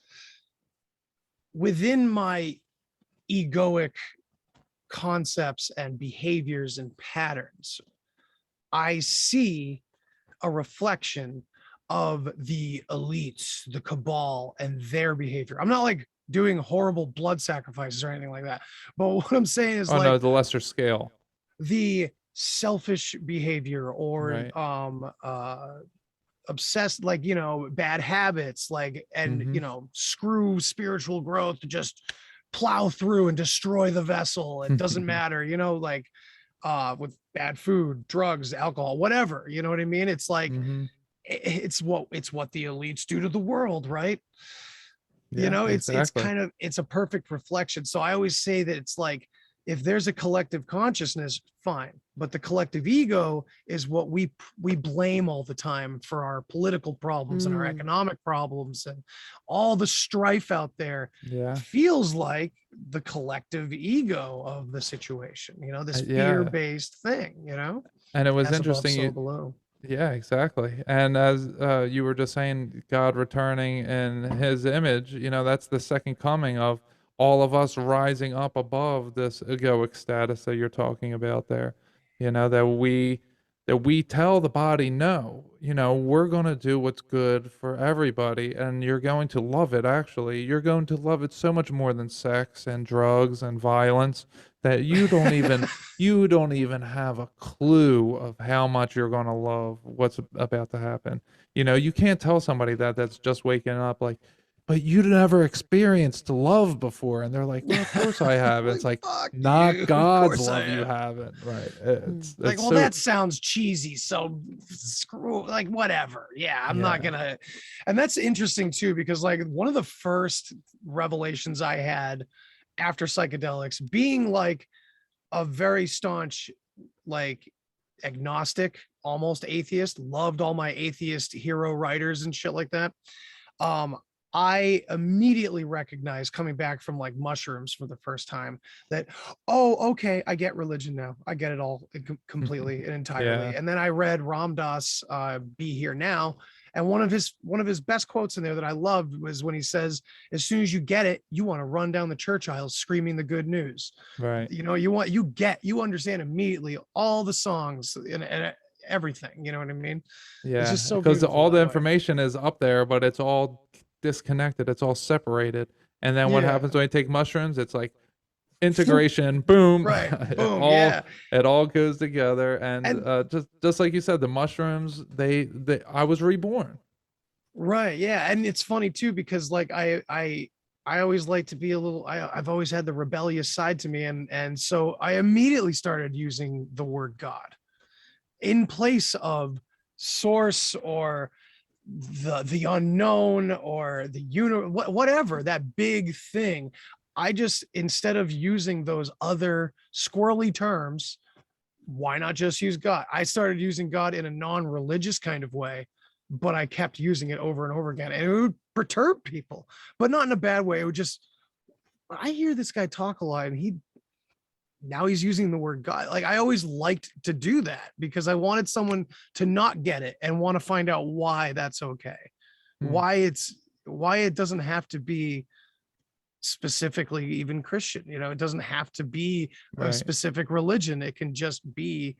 [SPEAKER 14] Within my egoic concepts and behaviors and patterns, I see a reflection of the elites, the cabal, and their behavior. I'm not like doing horrible blood sacrifices or anything like that, but what I'm saying is
[SPEAKER 2] Oh
[SPEAKER 14] like
[SPEAKER 2] no, the lesser scale.
[SPEAKER 14] the selfish behavior, or
[SPEAKER 2] Right.
[SPEAKER 14] obsessed, like, you know, bad habits, like, and you know, screw spiritual growth to just plow through and destroy the vessel. It doesn't matter, you know, like with bad food, drugs, alcohol, whatever, you know what I mean? It's like it's what the elites do to the world, right? You
[SPEAKER 2] Yeah,
[SPEAKER 14] know, it's
[SPEAKER 2] exactly.
[SPEAKER 14] kind of, it's a perfect reflection. So I always say that it's like, if there's a collective consciousness, fine, but the collective ego is what we blame all the time for our political problems and our economic problems and all the strife out there.
[SPEAKER 2] Yeah.
[SPEAKER 14] Feels like the collective ego of the situation, you know, this
[SPEAKER 2] Yeah.
[SPEAKER 14] fear-based thing, you know.
[SPEAKER 2] And it was
[SPEAKER 14] As above,
[SPEAKER 2] interesting.
[SPEAKER 14] so below.
[SPEAKER 2] Yeah, exactly. And as you were just saying, God returning in his image, you know, that's the second coming of all of us rising up above this egoic status that you're talking about there. You know, that we tell the body, no, you know, we're going to do what's good for everybody, and you're going to love it. Actually, you're going to love it so much more than sex and drugs and violence, that you don't even have a clue of how much you're going to love what's about to happen. You know, you can't tell somebody that's just waking up like, but you never experienced love before, and they're like, well, of course I have. It's like, not
[SPEAKER 14] you. Of
[SPEAKER 2] God's
[SPEAKER 14] course I
[SPEAKER 2] love you
[SPEAKER 14] have.
[SPEAKER 2] haven't, right? It's
[SPEAKER 14] Like, well,
[SPEAKER 2] so,
[SPEAKER 14] that sounds cheesy, so screw, like, whatever. Yeah, I'm not gonna. And that's interesting too, because like one of the first revelations I had after psychedelics, being like a very staunch, like, agnostic, almost atheist, loved all my atheist hero writers and shit like that. I immediately recognized, coming back from like mushrooms for the first time, that, oh, okay, I get religion now. I get it all completely and entirely.
[SPEAKER 2] Yeah.
[SPEAKER 14] And then I read Ram Dass, Be Here Now, And one of his best quotes in there that I loved was when he says, as soon as you get it, you want to run down the church aisles screaming the good news.
[SPEAKER 2] Right.
[SPEAKER 14] You know, you understand immediately all the songs and everything. You know what I mean? It's
[SPEAKER 2] Yeah,
[SPEAKER 14] just so
[SPEAKER 2] because
[SPEAKER 14] beautiful
[SPEAKER 2] all the
[SPEAKER 14] that way.
[SPEAKER 2] information is up there, but it's all disconnected. It's all separated. And then what
[SPEAKER 14] Yeah.
[SPEAKER 2] happens when you take mushrooms? It's like integration, boom.
[SPEAKER 14] Right.
[SPEAKER 2] It
[SPEAKER 14] Boom.
[SPEAKER 2] all
[SPEAKER 14] Yeah.
[SPEAKER 2] it all goes together. And
[SPEAKER 14] And
[SPEAKER 2] just like you said, the mushrooms, they I was reborn.
[SPEAKER 14] right. Yeah. And it's funny too, because like I always like to be a little, I've always had the rebellious side to me. And so I immediately started using the word God in place of source or the unknown or the whatever, that big thing. I just, instead of using those other squirrely terms, why not just use God? I started using God in a non-religious kind of way, but I kept using it over and over again, and it would perturb people, but not in a bad way. It would just, I hear this guy talk a lot, and now he's using the word God. Like, I always liked to do that because I wanted someone to not get it and want to find out why that's okay. Why it doesn't have to be specifically even Christian. You know, it doesn't have to be a
[SPEAKER 2] Right.
[SPEAKER 14] specific religion. It can just be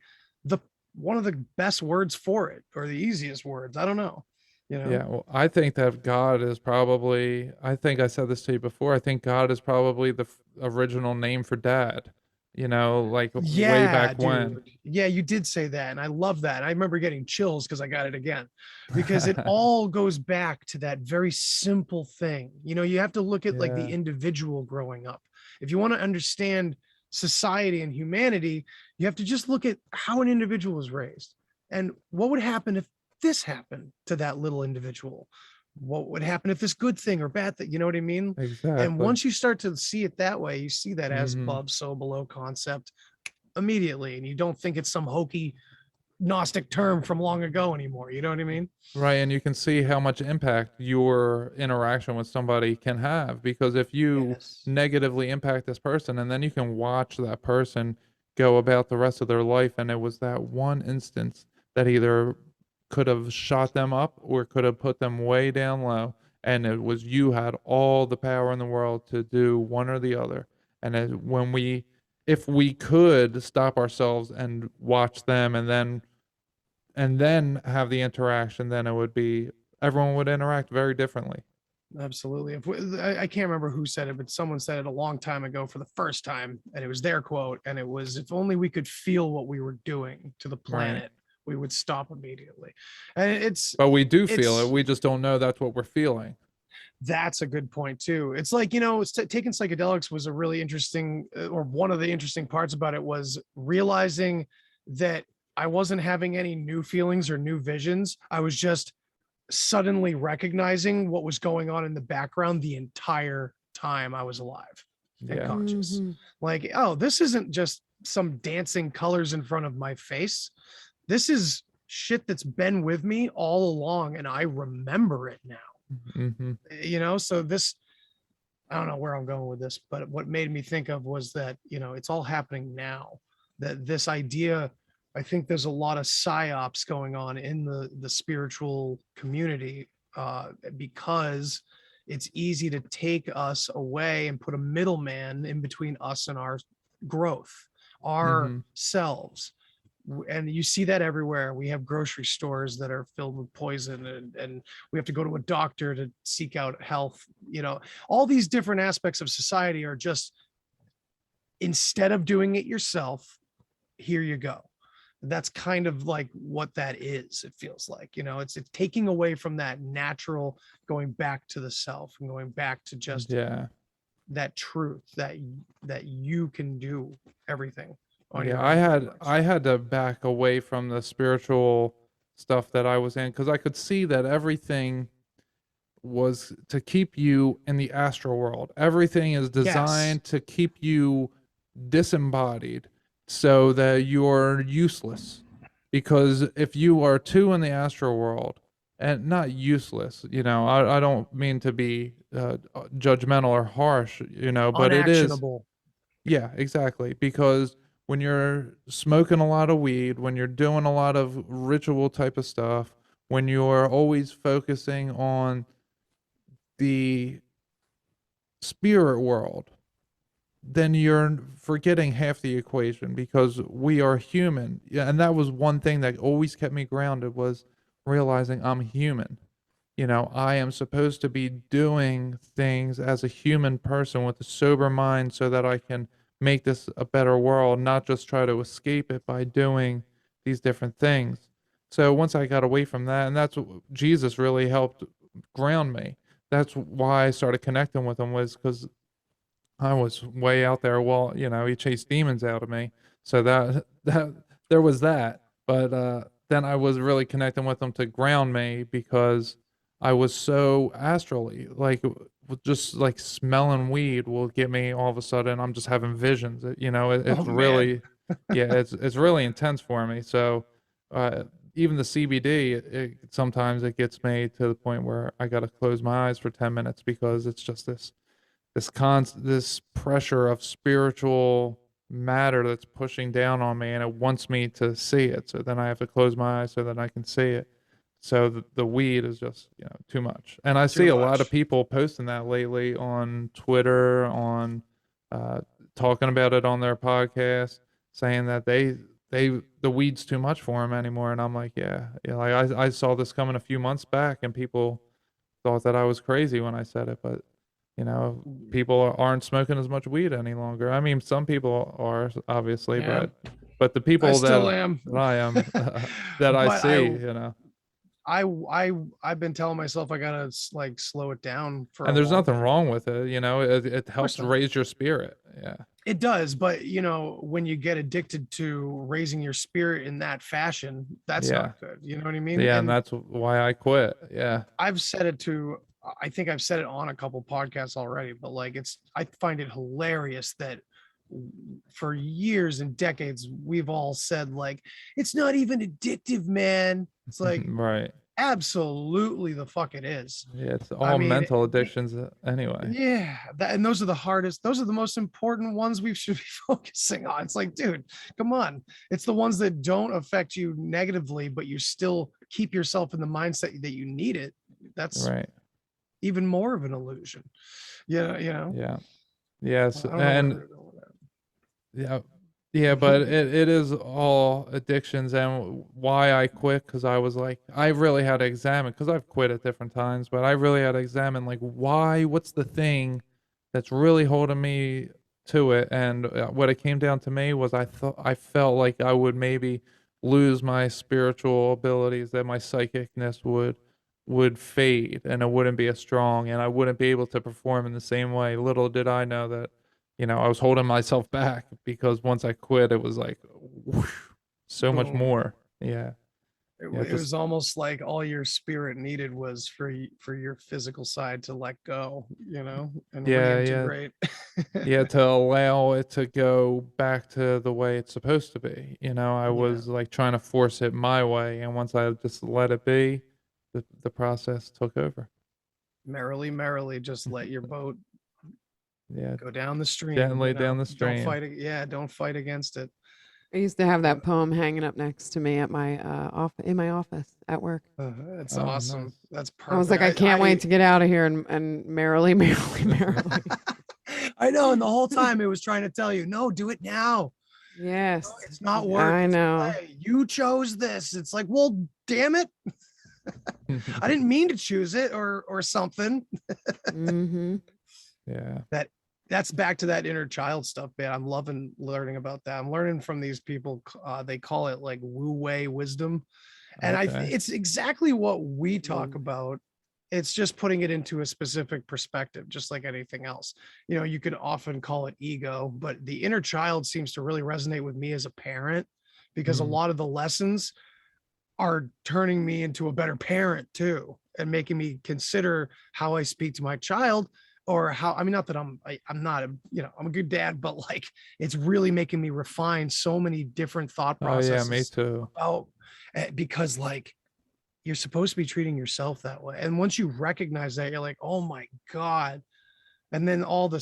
[SPEAKER 14] one of the best words for it, or the easiest words. I don't know. You know?
[SPEAKER 2] Yeah, well, I think that God is probably, I think I said this to you before, I think God is probably the original name for dad, like way
[SPEAKER 14] Yeah,
[SPEAKER 2] back when.
[SPEAKER 14] dude. Yeah, you did say that, and I love that. I remember getting chills because I got it again, because it all goes back to that very simple thing. You know, you have to look at like the
[SPEAKER 2] Yeah.
[SPEAKER 14] individual growing up. If you want to understand society and humanity, you have to just look at how an individual was raised and what would happen if this happened to that little individual. What would happen if this good thing or bad thing, you know what I mean?
[SPEAKER 2] Exactly.
[SPEAKER 14] And once you start to see it that way, you see that as
[SPEAKER 2] Mhm.
[SPEAKER 14] above, so below concept immediately. And you don't think it's some hokey Gnostic term from long ago anymore. You know what I mean?
[SPEAKER 2] Right, and you can see how much impact your interaction with somebody can have, because if you
[SPEAKER 14] Yes.
[SPEAKER 2] negatively impact this person, and then you can watch that person go about the rest of their life, and it was that one instance that either could have shot them up or could have put them way down low, and it was you had all the power in the world to do one or the other. And if we could stop ourselves and watch them, and then have the interaction, then everyone would interact very differently.
[SPEAKER 14] Absolutely. I can't remember who said it, but someone said it a long time ago for the first time, and it was their quote. And it was, if only we could feel what we were doing to the planet, we would stop immediately. And
[SPEAKER 2] But we do feel it. We just don't know that's what we're feeling.
[SPEAKER 14] that's a good point too. It's like, you know, taking psychedelics was a really interesting, or one of the interesting parts about it was realizing that I wasn't having any new feelings or new visions. I was just suddenly recognizing what was going on in the background the entire time I was alive and
[SPEAKER 2] Yeah.
[SPEAKER 14] conscious.
[SPEAKER 9] Mhm.
[SPEAKER 14] Like, oh, this isn't just some dancing colors in front of my face. This is shit that's been with me all along, and I remember it now.
[SPEAKER 2] Mm-hmm.
[SPEAKER 14] You know, so this, I don't know where I'm going with this, but what made me think of was that, you know, it's all happening now. That this idea, I think there's a lot of psyops going on in the spiritual community, because it's easy to take us away and put a middleman in between us and our growth,
[SPEAKER 2] Mhm.
[SPEAKER 14] ourselves. And you see that everywhere. We have grocery stores that are filled with poison, and we have to go to a doctor to seek out health. You know, all these different aspects of society are just, instead of doing it yourself, here you go. That's kind of like what that is. It feels like, you know, it's taking away from that natural, going back to the self and going back to just
[SPEAKER 2] Yeah.
[SPEAKER 14] that truth that you can do everything on your
[SPEAKER 2] Yeah,
[SPEAKER 14] own.
[SPEAKER 2] I had to back away from the spiritual stuff that I was in, because I could see that everything was to keep you in the astral world. Everything is designed to keep you disembodied so that you're useless. Because if you are too in the astral world, and not useless, I don't mean to be judgmental or harsh, but it is.
[SPEAKER 14] Unactionable.
[SPEAKER 2] Yeah, exactly. Because when you're smoking a lot of weed, when you're doing a lot of ritual type of stuff, when you're always focusing on the spirit world, then you're forgetting half the equation because we are human. Yeah, and that was one thing that always kept me grounded was realizing I'm human. I am supposed to be doing things as a human person with a sober mind so that I can make this a better world, not just try to escape it by doing these different things. So once I got away from that, and that's what Jesus really helped ground me. That's why I started connecting with him, was because I was way out there. Well, he chased demons out of me. So that there was that. But then I was really connecting with him to ground me because I was so astrally, like just like smelling weed will get me all of a sudden. I'm just having visions. It's
[SPEAKER 14] Oh, man.
[SPEAKER 2] really, yeah, it's really intense for me. So uh, even the CBD, sometimes it gets me to the point where I got to close my eyes for 10 minutes because it's just this pressure of spiritual matter that's pushing down on me, and it wants me to see it. So then I have to close my eyes so that I can see it. So the weed is just too much. And I see a lot of people posting that lately on Twitter, on talking about it on their podcast, saying that the weed's too much for them anymore. And I'm like, yeah, like I saw this coming a few months back, and people thought that I was crazy when I said it, but people aren't smoking as much weed any longer. I mean, some people are obviously,
[SPEAKER 14] Yeah.
[SPEAKER 2] but the people
[SPEAKER 14] I
[SPEAKER 2] that
[SPEAKER 14] still am.
[SPEAKER 2] that I am, that I
[SPEAKER 14] But
[SPEAKER 2] see,
[SPEAKER 14] I've been telling myself I gotta like slow it down for
[SPEAKER 2] and
[SPEAKER 14] a
[SPEAKER 2] there's
[SPEAKER 14] long
[SPEAKER 2] nothing
[SPEAKER 14] time.
[SPEAKER 2] wrong with it. It helps
[SPEAKER 14] not.
[SPEAKER 2] raise your spirit. Yeah.
[SPEAKER 14] It does, but when you get addicted to raising your spirit in that fashion, that's
[SPEAKER 2] Yeah.
[SPEAKER 14] not good. You know what I mean?
[SPEAKER 2] Yeah, and that's why I quit. Yeah.
[SPEAKER 14] I've said it I think I've said it on a couple podcasts already, but like I find it hilarious that for years and decades we've all said like it's not even addictive, man. It's like
[SPEAKER 2] Right.
[SPEAKER 14] absolutely the fuck it is.
[SPEAKER 2] Yeah, it's
[SPEAKER 14] I
[SPEAKER 2] all
[SPEAKER 14] mean,
[SPEAKER 2] mental addictions anyway.
[SPEAKER 14] yeah, and those are the hardest, those are the most important ones we should be focusing on. It's like, dude, come on. It's the ones that don't affect you negatively, but you still keep yourself in the mindset that you need it. That's
[SPEAKER 2] Right.
[SPEAKER 14] even more of an illusion. Yeah.
[SPEAKER 2] Yeah. Yes.
[SPEAKER 14] I don't know where
[SPEAKER 2] And
[SPEAKER 14] we're going with that.
[SPEAKER 2] yeah. Yeah, but it is all addictions, and why I quit, because I was like, I really had to examine, because I've quit at different times, but I really had to examine like what's the thing that's really holding me to it. And what it came down to me was I felt like I would maybe lose my spiritual abilities, that my psychicness would fade, and it wouldn't be as strong, and I wouldn't be able to perform in the same way. Little did I know that I was holding myself back, because once I quit, it was like whoosh, so much
[SPEAKER 14] Boom.
[SPEAKER 2] more. Yeah.
[SPEAKER 14] It,
[SPEAKER 2] Yeah,
[SPEAKER 14] it was almost like all your spirit needed was for your physical side to let go, and
[SPEAKER 2] Yeah,
[SPEAKER 14] reintegrate.
[SPEAKER 2] yeah, to allow it to go back to the way it's supposed to be. I was like trying to force it my way, and once I just let it be, the process took over.
[SPEAKER 14] Merrily, just let your boat
[SPEAKER 2] Yeah,
[SPEAKER 14] go down the stream.
[SPEAKER 2] gently down the stream.
[SPEAKER 14] Don't fight against it.
[SPEAKER 9] I used to have that poem hanging up next to me at my in my office at work.
[SPEAKER 14] That's
[SPEAKER 2] Oh,
[SPEAKER 14] awesome.
[SPEAKER 2] nice.
[SPEAKER 14] That's perfect.
[SPEAKER 9] I was like, I can't wait to get out of here and merrily.
[SPEAKER 14] I know, and the whole time it was trying to tell you, no, do it now.
[SPEAKER 9] Yes,
[SPEAKER 14] No, it's not work.
[SPEAKER 9] I know.
[SPEAKER 14] You chose this. It's like, well, damn it. I didn't mean to choose it or something.
[SPEAKER 9] Mm-hmm.
[SPEAKER 2] Yeah.
[SPEAKER 14] That's back to that inner child stuff, man. I'm loving learning about that. I'm learning from these people. They call it like Wu Wei wisdom. And
[SPEAKER 2] Okay.
[SPEAKER 14] it's exactly what we talk about. It's just putting it into a specific perspective, just like anything else. You could often call it ego, but the inner child seems to really resonate with me as a parent, because a lot of the lessons are turning me into a better parent too, and making me consider how I speak to my child, or how, I mean, not that I'm not I'm a good dad, but like it's really making me refine so many different thought
[SPEAKER 2] Oh yeah,
[SPEAKER 14] processes.
[SPEAKER 2] me too.
[SPEAKER 14] Because like you're supposed to be treating yourself that way. And once you recognize that, you're like, oh my God. And then all the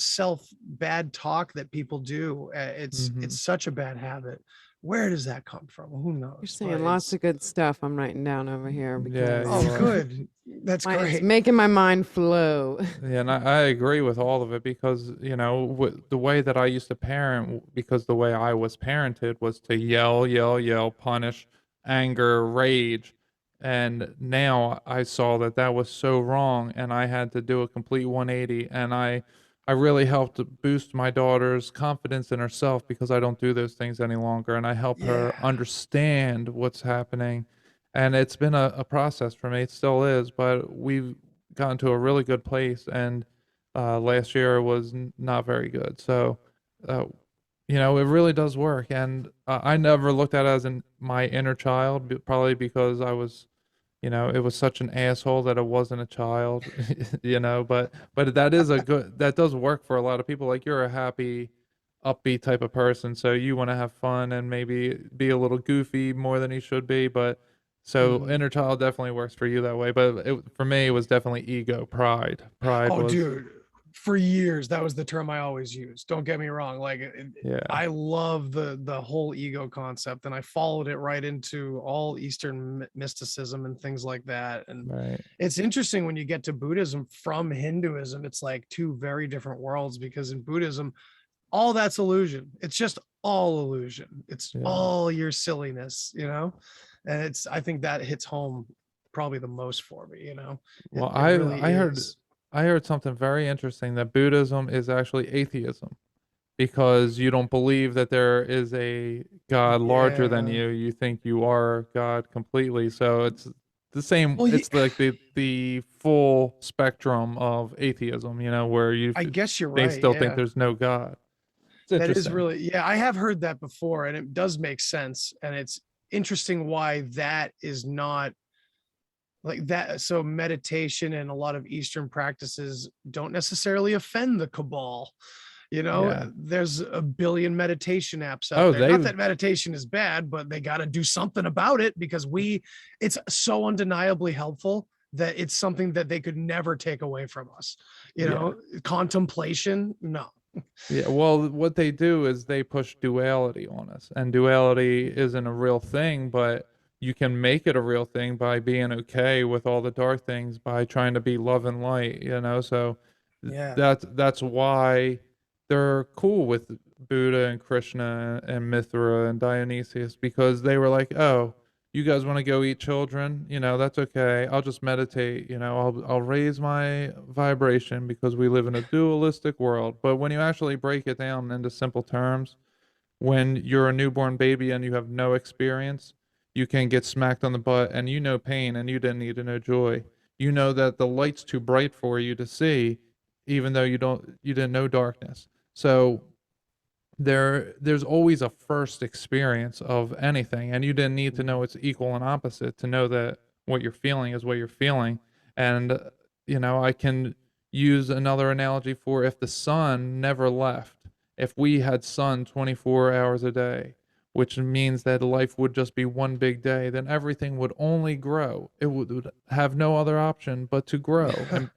[SPEAKER 14] bad talk that people do, it's such a bad habit. Where does that come from? Who knows?
[SPEAKER 9] You're saying lots of good stuff I'm writing down over here
[SPEAKER 2] Yeah,
[SPEAKER 9] because
[SPEAKER 2] you
[SPEAKER 14] Oh,
[SPEAKER 2] are.
[SPEAKER 14] good. That's
[SPEAKER 9] it's
[SPEAKER 14] great.
[SPEAKER 9] making my mind flow.
[SPEAKER 2] Yeah, and I agree with all of it because, the way that I used to parent, because the way I was parented was to yell, yell, yell, punish, anger, rage. And now I saw that that was so wrong and I had to do a complete 180. And I really helped to boost my daughter's confidence in herself because I don't do those things any longer. And I help her
[SPEAKER 14] Yeah.
[SPEAKER 2] understand what's happening. And it's been a process for me. It still is, but we've gotten to a really good place. And last year was not very good. So, uh, it really does work. And I never looked at it as my inner child, probably because I was, it was such an asshole that it wasn't a child, but that does work for a lot of people. Like you're a happy, upbeat type of person, so you want to have fun and maybe be a little goofy more than you should be. But so
[SPEAKER 14] Mhm.
[SPEAKER 2] inner child definitely works for you that way. But for me, it was definitely ego, pride. Pride
[SPEAKER 14] Oh,
[SPEAKER 2] was,
[SPEAKER 14] dude, for years that was the term I always used. Don't get me wrong. Like
[SPEAKER 2] yeah,
[SPEAKER 14] I love the whole ego concept, and I followed it right into all Eastern mysticism and things like that. And
[SPEAKER 2] right,
[SPEAKER 14] it's interesting when you get to Buddhism from Hinduism, it's like two very different worlds because in Buddhism, all that's illusion. It's just all illusion. It's
[SPEAKER 2] yeah.
[SPEAKER 14] all your silliness, And I think that hits home probably the most for me,
[SPEAKER 2] Well,
[SPEAKER 14] It really is.
[SPEAKER 2] I heard something very interesting that Buddhism is actually atheism because you don't believe that there is a God larger than
[SPEAKER 14] Yeah.
[SPEAKER 2] you. You think you are God completely. So it's the same.
[SPEAKER 14] Well,
[SPEAKER 2] It's like the full spectrum of atheism. Where
[SPEAKER 14] I guess you're
[SPEAKER 2] they
[SPEAKER 14] right.
[SPEAKER 2] still think
[SPEAKER 14] Yeah.
[SPEAKER 2] there's no God. It's
[SPEAKER 14] That is
[SPEAKER 2] interesting.
[SPEAKER 14] really, yeah, I have heard that before and it does make sense. And it's interesting why that is not like that. So meditation and a lot of Eastern practices don't necessarily offend the cabal.
[SPEAKER 2] Yeah.
[SPEAKER 14] There's a billion meditation apps out
[SPEAKER 2] Oh,
[SPEAKER 14] there. Not that meditation is bad, but they got to do something about it because it's so undeniably helpful that it's something that they could never take away from us.
[SPEAKER 2] Yeah.
[SPEAKER 14] Contemplation, no.
[SPEAKER 2] Yeah, well, what they do is they push duality on us, and duality isn't a real thing, but you can make it a real thing by being okay with all the dark things, by trying to be love and light. So
[SPEAKER 14] Yeah.
[SPEAKER 2] that's why they're cool with Buddha and Krishna and Mithra and Dionysius because they were like, oh, you guys want to go eat children? That's okay. I'll just meditate. I'll raise my vibration because we live in a dualistic world. But when you actually break it down into simple terms, when you're a newborn baby and you have no experience, you can get smacked on the butt and you know pain and you didn't need to know joy. You know that the light's too bright for you to see, even though you didn't know darkness. So there's always a first experience of anything, and you didn't need to know it's equal and opposite to know that what you're feeling is what you're feeling. And I can use another analogy for if the sun never left, if we had sun 24 hours a day, which means that life would just be one big day, then everything would only grow. It would have no other option but to grow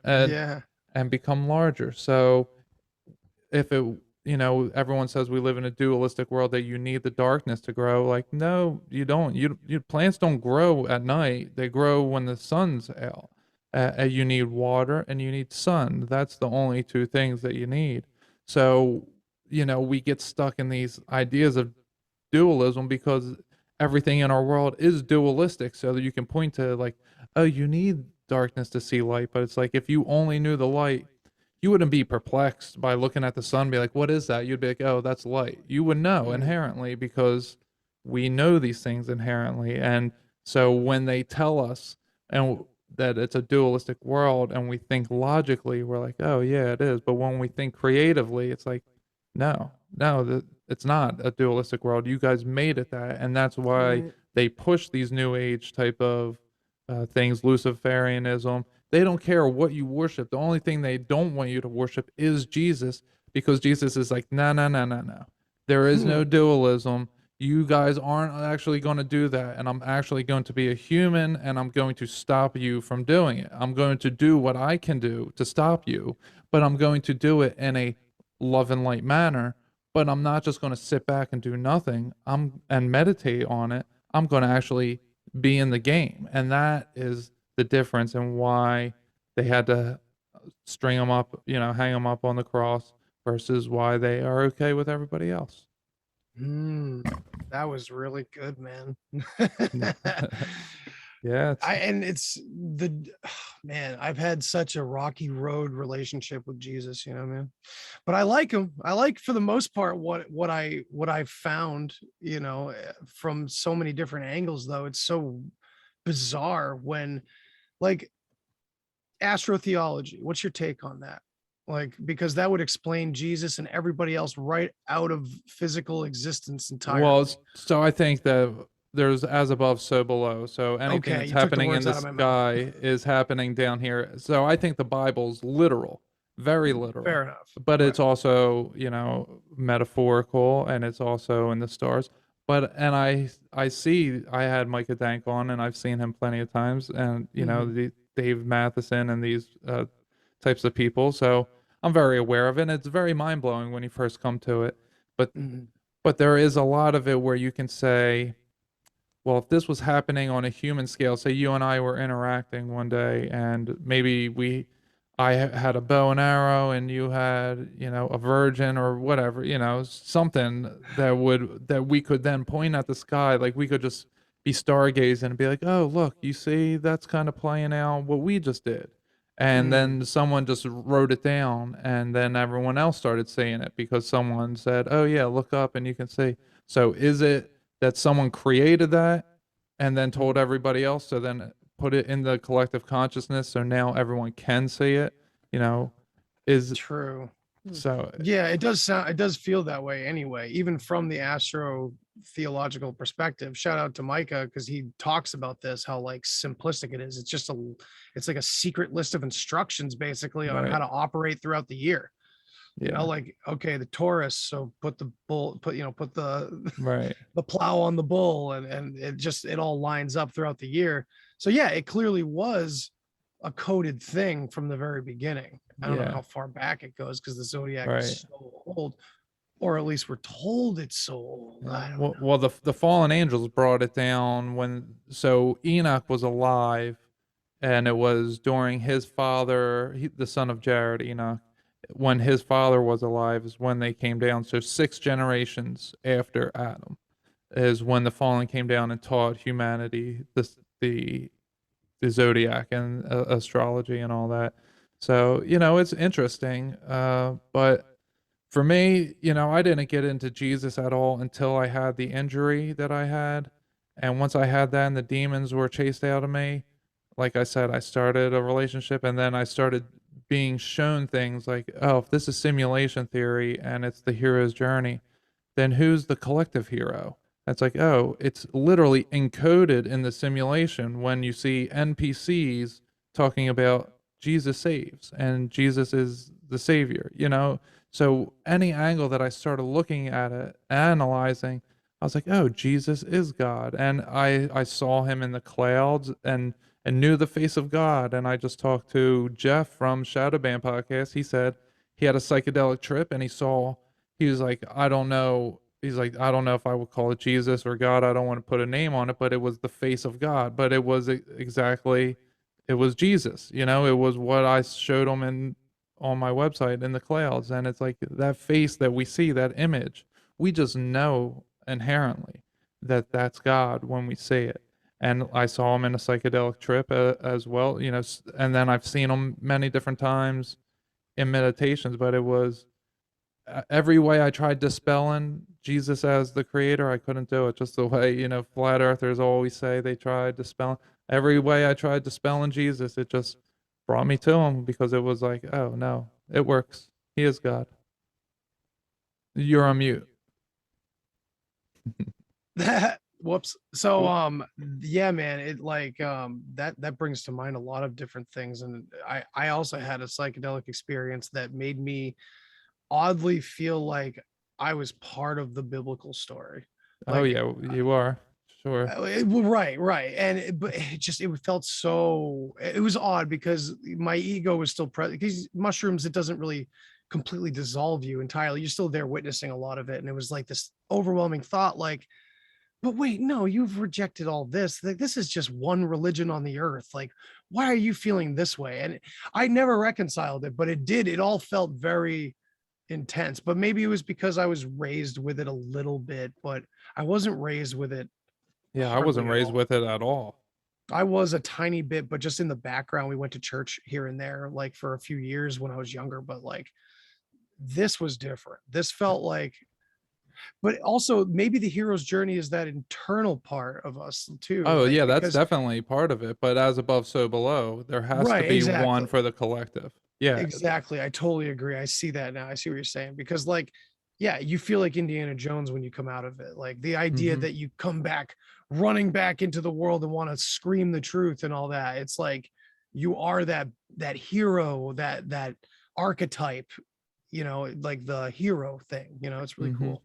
[SPEAKER 14] Yeah.
[SPEAKER 2] and become larger. So if it everyone says we live in a dualistic world that you need the darkness to grow, like no, you don't. You plants don't grow at night, they grow when the sun's out. You need water and you need sun. That's the only two things that you need. So we get stuck in these ideas of dualism because everything in our world is dualistic, so that you can point to like, oh, you need darkness to see light, but it's like if you only knew the light, you wouldn't be perplexed by looking at the sun and be like, what is that? You'd be like, oh, that's light. You would know inherently because we know these things inherently. And so when they tell us and that it's a dualistic world and we think logically, we're like, oh, yeah, it is. But when we think creatively, it's like, no, it's not a dualistic world. You guys made it that. And that's why
[SPEAKER 9] Right.
[SPEAKER 2] they push these new age type of things, Luciferianism. They don't care what you worship. The only thing they don't want you to worship is Jesus because Jesus is like, no, no, no, no, no. There is no dualism. You guys aren't actually going to do that. And I'm actually going to be a human and I'm going to stop you from doing it. I'm going to do what I can do to stop you, but I'm going to do it in a love and light manner but I'm not just going to sit back and do nothing. And meditate on it. I'm going to actually be in the game. And that is the difference in why they had to string them up, hang them up on the cross versus why they are okay with everybody else.
[SPEAKER 14] That was really good, man.
[SPEAKER 2] Yeah.
[SPEAKER 14] And it's man, I've had such a rocky road relationship with Jesus, man. But I like him. I like, for the most part, what I found, from so many different angles, though. It's so bizarre when, like, astrotheology. What's your take on that? Like, because that would explain Jesus and everybody else right out of physical existence entirely.
[SPEAKER 2] Well, so I think that there's as above, so below. So anything
[SPEAKER 14] Okay,
[SPEAKER 2] that's
[SPEAKER 14] you took the
[SPEAKER 2] happening in
[SPEAKER 14] words
[SPEAKER 2] the
[SPEAKER 14] out of my mouth.
[SPEAKER 2] sky is happening down here. So I think the Bible's literal, very literal.
[SPEAKER 14] Fair enough.
[SPEAKER 2] But it's also, metaphorical, and it's also in the stars. And I see, I had Micah Dank on, and I've seen him plenty of times, and the Dave Matheson and these types of people. So I'm very aware of it. And it's very mind blowing when you first come to it. But there is a lot of it where you can say, well, if this was happening on a human scale, say you and I were interacting one day, and maybe I had a bow and arrow, and you had, a virgin or whatever, something that we could then point at the sky, like we could just be stargazing and be like, oh, look, you see, that's kind of playing out what we just did. And then someone just wrote it down, and then everyone else started seeing it because someone said, oh yeah, look up and you can see. So is it that someone created that and then told everybody else, so then put it in the collective consciousness, so now everyone can see it, is
[SPEAKER 14] true.
[SPEAKER 2] So
[SPEAKER 14] yeah, it does feel that way anyway, even from the astro theological perspective. Shout out to Micah, because he talks about this, how like simplistic it is. It's like a secret list of instructions basically on how to operate throughout the year. Like, okay, the Taurus, so put the the plow on the bull, and it all lines up throughout the year. So yeah, it clearly was a coded thing from the very beginning. I don't know how far back it goes, because the zodiac is so old, or at least we're told it's so old.
[SPEAKER 2] Well, the fallen angels brought it down so Enoch was alive, and it was during his father, the son of Jared, Enoch, when his father was alive is when they came down. So 6 generations after Adam is when the fallen came down and taught humanity the zodiac and astrology and all that. So, it's interesting. But for me, I didn't get into Jesus at all until I had the injury that I had. And once I had that and the demons were chased out of me, like I said, I started a relationship, and then I started being shown things like, oh, if this is simulation theory and it's the hero's journey, then who's the collective hero? It's like, oh, it's literally encoded in the simulation when you see NPCs talking about Jesus saves and Jesus is the savior, So any angle that I started looking at it, analyzing, I was like, oh, Jesus is God. And I saw him in the clouds and knew the face of God. And I just talked to Jeff from Shadow Band Podcast. He said he had a psychedelic trip, and he was like, I don't know. He's like, I don't know if I would call it Jesus or God. I don't want to put a name on it, but it was the face of God. But it was it was Jesus. It was what I showed him on my website in the clouds. And it's like that face that we see, that image, we just know inherently that that's God when we see it. And I saw him in a psychedelic trip as well, and then I've seen him many different times in meditations, but it was every way I tried dispelling Jesus as the creator, I couldn't do it. Just the way, flat earthers always say they tried dispelling. Every way I tried dispelling Jesus, it just brought me to him, because it was like, oh no, it works. He is God. You're on mute.
[SPEAKER 14] Whoops. So yeah, man, it like that brings to mind a lot of different things. And I also had a psychedelic experience that made me oddly feel like I was part of the biblical story.
[SPEAKER 2] Oh yeah, you are. Sure.
[SPEAKER 14] Right. And but it felt so, it was odd, because my ego was still present, because mushrooms, it doesn't really completely dissolve you entirely. You're still there witnessing a lot of it. And it was like this overwhelming thought, like, but wait, no, you've rejected all this. Like, this is just one religion on the earth. Like, why are you feeling this way? And I never reconciled it, but it did. It all felt very intense. But maybe it was because I was raised with it a little bit, but I wasn't raised with it
[SPEAKER 2] Yeah, I
[SPEAKER 14] hardly
[SPEAKER 2] wasn't
[SPEAKER 14] at
[SPEAKER 2] raised
[SPEAKER 14] all.
[SPEAKER 2] with it at all.
[SPEAKER 14] I was a tiny bit, but just in the background. We went to church here and there, like for a few years when I was younger. But like, this was different. This felt like, but also maybe the hero's journey is that internal part of us too,
[SPEAKER 2] Oh,
[SPEAKER 14] like
[SPEAKER 2] yeah, that's
[SPEAKER 14] because
[SPEAKER 2] definitely part of it, but as above, so below. There has to
[SPEAKER 14] right,
[SPEAKER 2] be one
[SPEAKER 14] exactly.
[SPEAKER 2] for the collective. Yeah.
[SPEAKER 14] Exactly. I totally agree. I see that now. I see what you're saying because like, yeah, you feel like Indiana Jones when you come out of it. Like the idea
[SPEAKER 2] Mhm.
[SPEAKER 14] that you come back running back into the world and want to scream the truth and all that. It's like you are that hero, that archetype, like the hero thing, it's really
[SPEAKER 2] Mhm.
[SPEAKER 14] cool.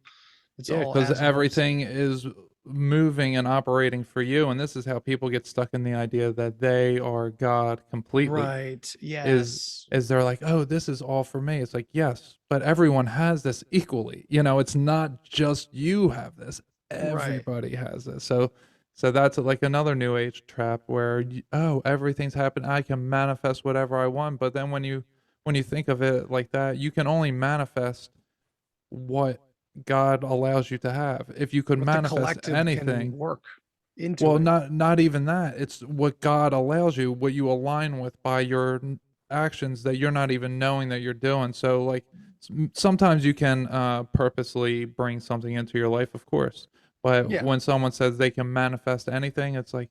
[SPEAKER 14] It's
[SPEAKER 2] Yeah,
[SPEAKER 14] all
[SPEAKER 2] because
[SPEAKER 14] as above, so
[SPEAKER 2] everything is moving and operating for you, and this is how people get stuck in the idea that they are God completely.
[SPEAKER 14] right.
[SPEAKER 2] Is
[SPEAKER 14] Yes.
[SPEAKER 2] is they're like, "Oh, this is all for me." It's like, "Yes, but everyone has this equally." It's not just you have this.
[SPEAKER 14] Right.
[SPEAKER 2] Everybody has this. So that's like another new age trap where oh, everything's happened. I can manifest whatever I want, but then when you think of it like that, you can only manifest what God allows you to have. If you could
[SPEAKER 14] What the
[SPEAKER 2] manifest
[SPEAKER 14] collective can
[SPEAKER 2] anything,
[SPEAKER 14] work into
[SPEAKER 2] well,
[SPEAKER 14] it.
[SPEAKER 2] not even that. It's what God allows you, what you align with by your actions that you're not even knowing that you're doing. So, like, sometimes you can purposely bring something into your life, of course. But
[SPEAKER 14] Yeah.
[SPEAKER 2] when someone says they can manifest anything, it's like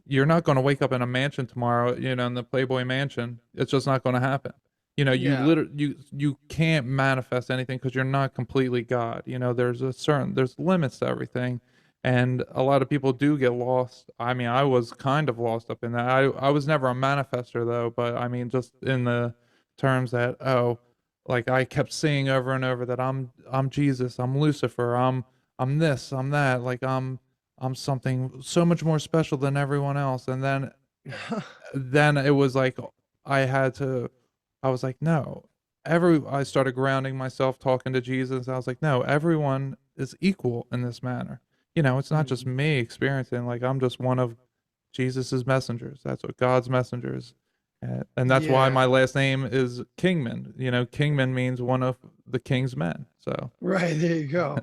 [SPEAKER 2] you're not going to wake up in a mansion tomorrow, in the Playboy mansion. It's just not going to happen. You
[SPEAKER 14] Yeah.
[SPEAKER 2] literally you can't manifest anything because you're not completely God. There's limits to everything, and a lot of people do get lost. I mean, I was kind of lost up in that. I was never a manifester though, but I mean, just in the terms that like I kept saying over and over that I'm Jesus, I'm Lucifer, I'm this, I'm that, like I'm something so much more special than everyone else. And then it was like I was like, no. I started grounding myself, talking to Jesus. I was like, no, everyone is equal in this manner. It's not just
[SPEAKER 14] Mhm.
[SPEAKER 2] me experiencing, like I'm just one of Jesus's messengers. That's what God's messengers. And that's why
[SPEAKER 14] Yeah.
[SPEAKER 2] my last name is Kingman. Kingman means one of the king's men. So
[SPEAKER 14] Right. There you go.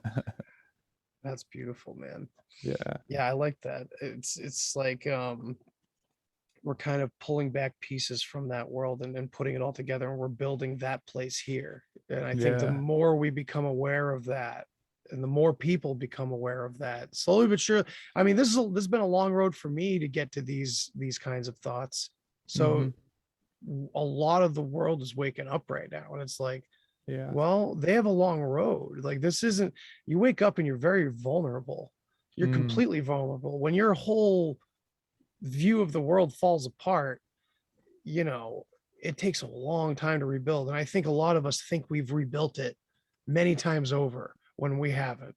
[SPEAKER 14] That's beautiful, man.
[SPEAKER 2] yeah.
[SPEAKER 14] Yeah, I like that. It's like we're kind of pulling back pieces from that world and putting it all together, and we're building that place here. And I think the
[SPEAKER 2] Yeah.
[SPEAKER 14] more we become aware of that, and the more people become aware of that, slowly but sure. I mean, this has been a long road for me to get to these kinds of thoughts. So
[SPEAKER 2] Hmm.
[SPEAKER 14] a lot of the world is waking up right now, and it's like,
[SPEAKER 2] Yeah.
[SPEAKER 14] well, they have a long road. Like this isn't, you wake up and you're very vulnerable. You're
[SPEAKER 2] Mm.
[SPEAKER 14] completely vulnerable. When your whole view of the world falls apart, you know, it takes a long time to rebuild. And I think a lot of us think we've rebuilt it many times over when we haven't,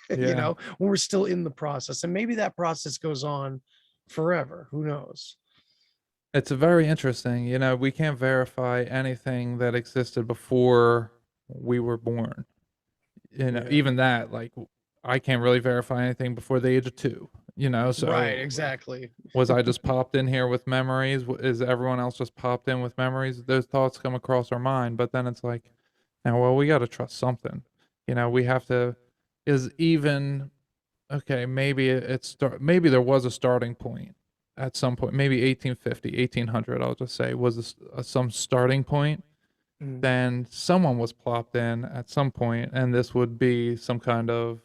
[SPEAKER 2] Yeah.
[SPEAKER 14] when we're still in the process. And maybe that process goes on forever. Who knows?
[SPEAKER 2] It's very interesting. We can't verify anything that existed before we were born.
[SPEAKER 14] Yeah.
[SPEAKER 2] Even that, like, I can't really verify anything before the age of 2,
[SPEAKER 14] Right.
[SPEAKER 2] so
[SPEAKER 14] Exactly.
[SPEAKER 2] was I just popped in here with memories? Is everyone else just popped in with memories? Those thoughts come across our mind, but then it's like, now, well, we got to trust something. We have to, is even, okay, maybe maybe there was a starting point at some point, maybe 1850, 1800, I'll just say, was some starting point.
[SPEAKER 14] Mm.
[SPEAKER 2] Then someone was plopped in at some point, and this would be some kind of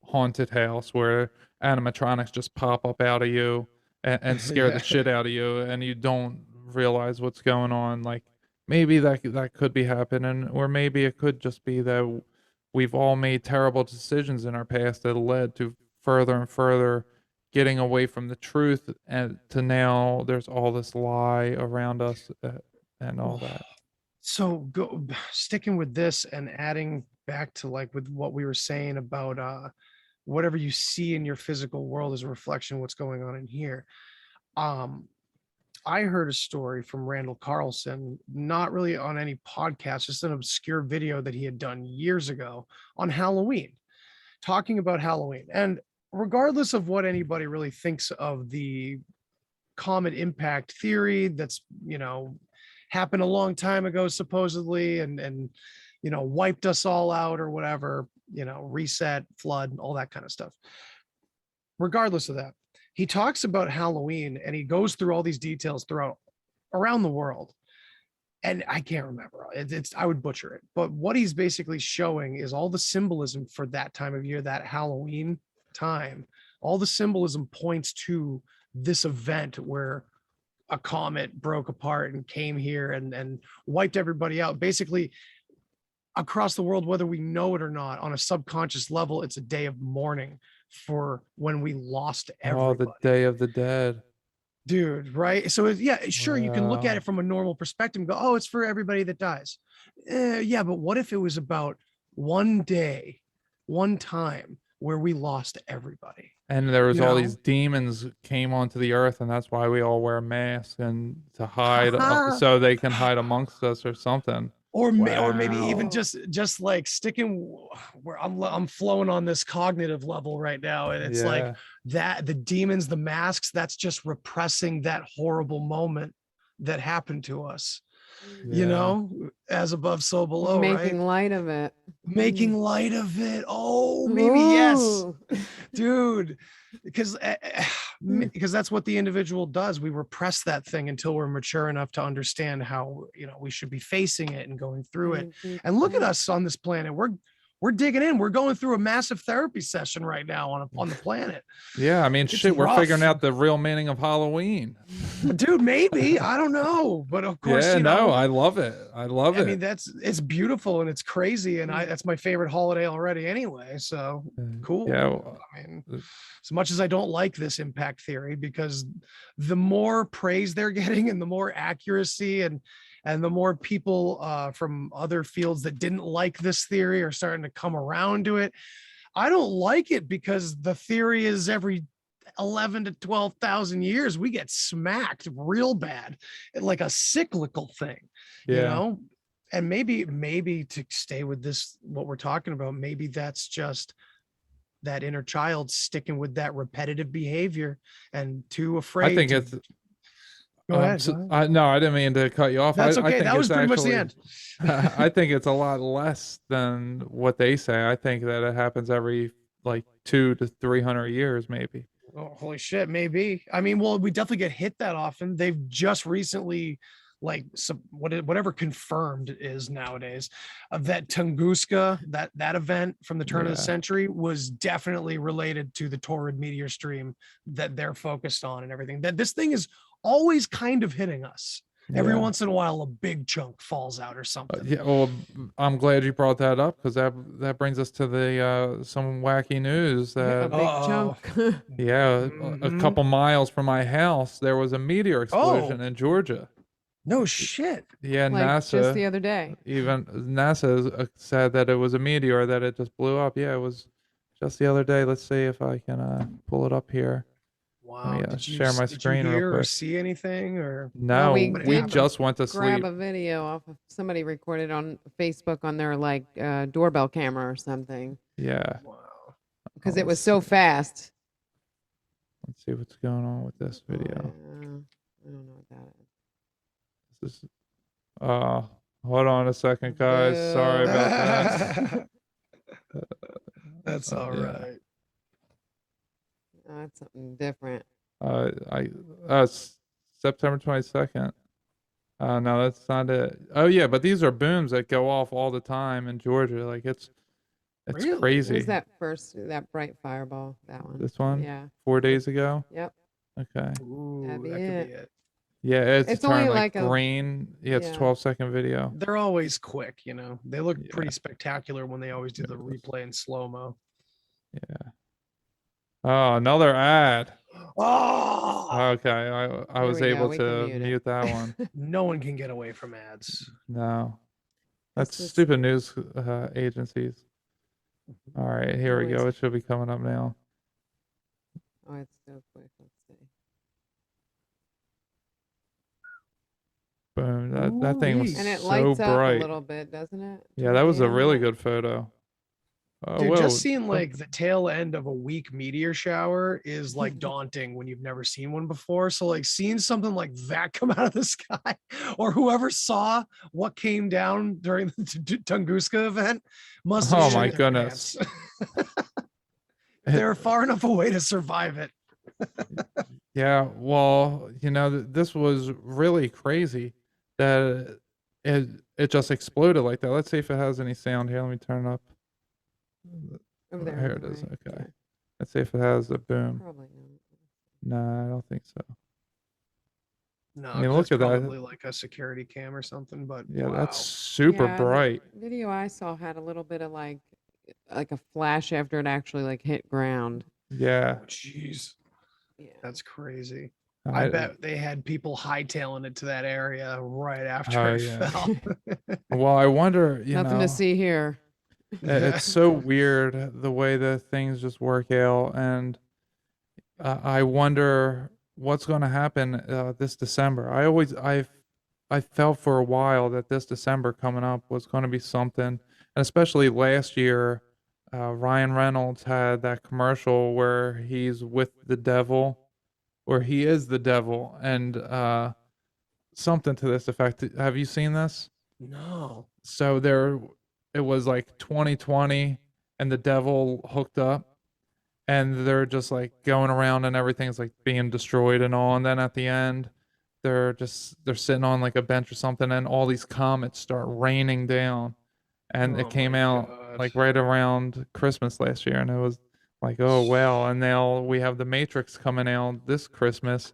[SPEAKER 2] haunted house where animatronics just pop up out of you and scare the
[SPEAKER 14] Yeah.
[SPEAKER 2] shit out of you, and you don't realize what's going on. Like maybe that could be happening, or maybe it could just be that we've all made terrible decisions in our past that led to further and further getting away from the truth, and to now there's all this lie around us, and all that.
[SPEAKER 14] So sticking with this and adding back to like with what we were saying about whatever you see in your physical world is a reflection of what's going on in here. Um I heard a story from Randall Carlson, not really on any podcast, just an obscure video that he had done years ago on Halloween, talking about Halloween. And regardless of what anybody really thinks of the comet impact theory that's, happened a long time ago, supposedly, and wiped us all out or whatever, reset, flood, all that kind of stuff. Regardless of that, he talks about Halloween and he goes through all these details around the world. And I can't remember. I would butcher it. But what he's basically showing is all the symbolism for that time of year, that Halloween time. All the symbolism points to this event where a comet broke apart and came here and wiped everybody out. Basically, across the world, whether we know it or not, on a subconscious level, it's a day of mourning for when we lost everybody.
[SPEAKER 2] Oh, the Day of the Dead.
[SPEAKER 14] Dude, right? So sure, you can look at it from a normal perspective and go, oh, it's for everybody that dies. Yeah, but what if it was about one day, one time where we lost everybody?
[SPEAKER 2] And there was all these demons came onto the earth, and that's why we all wear masks and to hide, so they can hide amongst us or something.
[SPEAKER 14] Or maybe even just like sticking where I'm flowing on this cognitive level right now, and it's like that the demons, the masks, that's just repressing that horrible moment that happened to us. As above, so below.
[SPEAKER 9] Making light of it.
[SPEAKER 14] Making light of it. Oh, maybe yes, dude. Because that's what the individual does. We repress that thing until we're mature enough to understand how we should be facing it and going through it. And look at us on this planet. We're digging in. We're going through a massive therapy session right now on the planet.
[SPEAKER 2] Yeah, I mean, shit, we're figuring out the real meaning of Halloween.
[SPEAKER 14] Dude, maybe. I don't know. But of course,
[SPEAKER 2] I love it. I love it.
[SPEAKER 14] I mean, it's beautiful and it's crazy. And that's my favorite holiday already anyway. So cool.
[SPEAKER 2] Yeah.
[SPEAKER 14] I mean, as much as I don't like this impact theory, because the more praise they're getting and the more accuracy and the more people from other fields that didn't like this theory are starting to come around to it. I don't like it because the theory is every 11 to 12,000 years, we get smacked real bad, like a cyclical thing, and maybe to stay with this, what we're talking about, maybe that's just that inner child sticking with that repetitive behavior and too afraid.
[SPEAKER 2] I think it's,
[SPEAKER 14] Go ahead.
[SPEAKER 2] no, I didn't mean to cut you off.
[SPEAKER 14] That's
[SPEAKER 2] I
[SPEAKER 14] okay.
[SPEAKER 2] think
[SPEAKER 14] That was pretty much the
[SPEAKER 2] actually,
[SPEAKER 14] end.
[SPEAKER 2] I think it's a lot less than what they say. I think that it happens every like 200 to 300 years, maybe.
[SPEAKER 14] Oh, holy shit, maybe. I mean, well, we definitely get hit that often. They've just recently, like, whatever confirmed is nowadays, that Tunguska, that event from the turn of the century was definitely related to the Taurid meteor stream that they're focused on and everything. That this thing is always kind of hitting us. Every once in a while, a big chunk falls out or something.
[SPEAKER 2] Yeah, well, I'm glad you brought that up because that brings us to the some wacky news that
[SPEAKER 9] A big chunk.
[SPEAKER 2] a couple miles from my house there was a meteor explosion in Georgia.
[SPEAKER 14] No shit.
[SPEAKER 2] Yeah,
[SPEAKER 9] Like
[SPEAKER 2] NASA
[SPEAKER 9] just the other day.
[SPEAKER 2] even NASA said that it was a meteor that it just blew up. Yeah, it was just the other day. Let's see if I can pull it up here.
[SPEAKER 14] Wow.
[SPEAKER 2] Let me share my screen real
[SPEAKER 14] hear
[SPEAKER 2] quick.
[SPEAKER 14] or see anything or
[SPEAKER 2] No,
[SPEAKER 9] we
[SPEAKER 2] we just went to sleep.
[SPEAKER 9] Grab a video off of somebody recorded on Facebook on their like doorbell camera or something.
[SPEAKER 2] Yeah.
[SPEAKER 14] Wow.
[SPEAKER 9] Because it was so fast.
[SPEAKER 2] Let's see what's going on with this video.
[SPEAKER 9] I don't know what that is.
[SPEAKER 2] This is hold on a second, guys. Sorry about that.
[SPEAKER 14] That's all right.
[SPEAKER 9] Oh, that's something different.
[SPEAKER 2] September 22nd. No, that's not it. Oh yeah, but these are booms that go off all the time in Georgia. Like it's
[SPEAKER 14] Really?
[SPEAKER 2] crazy.
[SPEAKER 9] What was that bright fireball? That one.
[SPEAKER 2] This one?
[SPEAKER 9] Yeah.
[SPEAKER 2] 4 days ago?
[SPEAKER 9] Yep.
[SPEAKER 2] Okay.
[SPEAKER 14] Ooh,
[SPEAKER 9] That'd be
[SPEAKER 14] that could
[SPEAKER 9] it.
[SPEAKER 14] be it.
[SPEAKER 2] Yeah, it's
[SPEAKER 9] only
[SPEAKER 2] turned
[SPEAKER 9] like a-
[SPEAKER 2] green. Yeah, it's
[SPEAKER 9] yeah.
[SPEAKER 2] 12-second video.
[SPEAKER 14] They're always quick, They look pretty spectacular when they always do the replay in slow-mo.
[SPEAKER 2] Yeah. Oh, another ad.
[SPEAKER 14] Oh,
[SPEAKER 2] Okay, I was
[SPEAKER 9] we go,
[SPEAKER 2] able
[SPEAKER 9] we can
[SPEAKER 2] to
[SPEAKER 9] mute it.
[SPEAKER 2] mute that one.
[SPEAKER 14] no one can get away from ads.
[SPEAKER 2] No.
[SPEAKER 9] This
[SPEAKER 2] That's
[SPEAKER 9] is-
[SPEAKER 2] stupid news agencies. All right, here we go.
[SPEAKER 9] Always.
[SPEAKER 2] It should be coming up now.
[SPEAKER 9] Oh, it's so quick. Let's see.
[SPEAKER 2] Boom. That thing was
[SPEAKER 14] Ooh-wee.
[SPEAKER 9] And it
[SPEAKER 2] so
[SPEAKER 9] lights up a
[SPEAKER 2] bright.
[SPEAKER 9] little bit, doesn't it?
[SPEAKER 2] Yeah, that was a
[SPEAKER 9] Damn
[SPEAKER 2] really
[SPEAKER 9] it.
[SPEAKER 2] good photo. Oh,
[SPEAKER 14] Dude,
[SPEAKER 2] whoa.
[SPEAKER 14] just seeing
[SPEAKER 2] Oh,
[SPEAKER 14] like the tail end of a weak meteor shower is like daunting when you've never seen one before. So like seeing something like that come out of the sky, or whoever saw what came down during the Tunguska event must have
[SPEAKER 2] oh
[SPEAKER 14] shit
[SPEAKER 2] my
[SPEAKER 14] their
[SPEAKER 2] goodness.
[SPEAKER 14] pants. They were far enough away to survive it.
[SPEAKER 2] Yeah, well, this was really crazy that it just exploded like that. Let's see if it has any sound here. Let me turn it up.
[SPEAKER 9] Over there.
[SPEAKER 2] Here
[SPEAKER 9] on
[SPEAKER 2] it
[SPEAKER 9] the
[SPEAKER 2] is.
[SPEAKER 9] right.
[SPEAKER 2] Okay.
[SPEAKER 9] Yeah,
[SPEAKER 2] Let's see if it has a boom.
[SPEAKER 9] probably
[SPEAKER 2] No, I don't think so.
[SPEAKER 14] No,
[SPEAKER 2] I mean,
[SPEAKER 14] 'cause
[SPEAKER 2] look
[SPEAKER 14] that's
[SPEAKER 2] at that.
[SPEAKER 14] probably like a security cam or something, but
[SPEAKER 2] Yeah,
[SPEAKER 14] wow.
[SPEAKER 2] that's super
[SPEAKER 9] Yeah,
[SPEAKER 2] bright.
[SPEAKER 9] the video I saw had a little bit of like a flash after it actually like hit ground.
[SPEAKER 2] Yeah.
[SPEAKER 14] Oh, jeez.
[SPEAKER 9] Yeah.
[SPEAKER 14] That's crazy. I bet they had people hightailing it to that area right after
[SPEAKER 2] Oh
[SPEAKER 14] it
[SPEAKER 2] yeah.
[SPEAKER 14] fell.
[SPEAKER 2] Well, I wonder,
[SPEAKER 9] Nothing to see here.
[SPEAKER 2] it's so weird the way that things just work out, and I wonder what's going to happen this December. I felt for a while that this December coming up was going to be something, and especially last year, Ryan Reynolds had that commercial where he's with the devil, or he is the devil, and something to this effect. Have you seen this?
[SPEAKER 14] No.
[SPEAKER 2] So it was like 2020, and the devil hooked up, and they're just like going around, and everything's like being destroyed and all. And then at the end, they're sitting on like a bench or something, and all these comets start raining down. And it
[SPEAKER 14] Oh
[SPEAKER 2] came
[SPEAKER 14] my
[SPEAKER 2] out
[SPEAKER 14] God.
[SPEAKER 2] like right around Christmas last year, and it was like, oh well. And now we have the Matrix coming out this Christmas,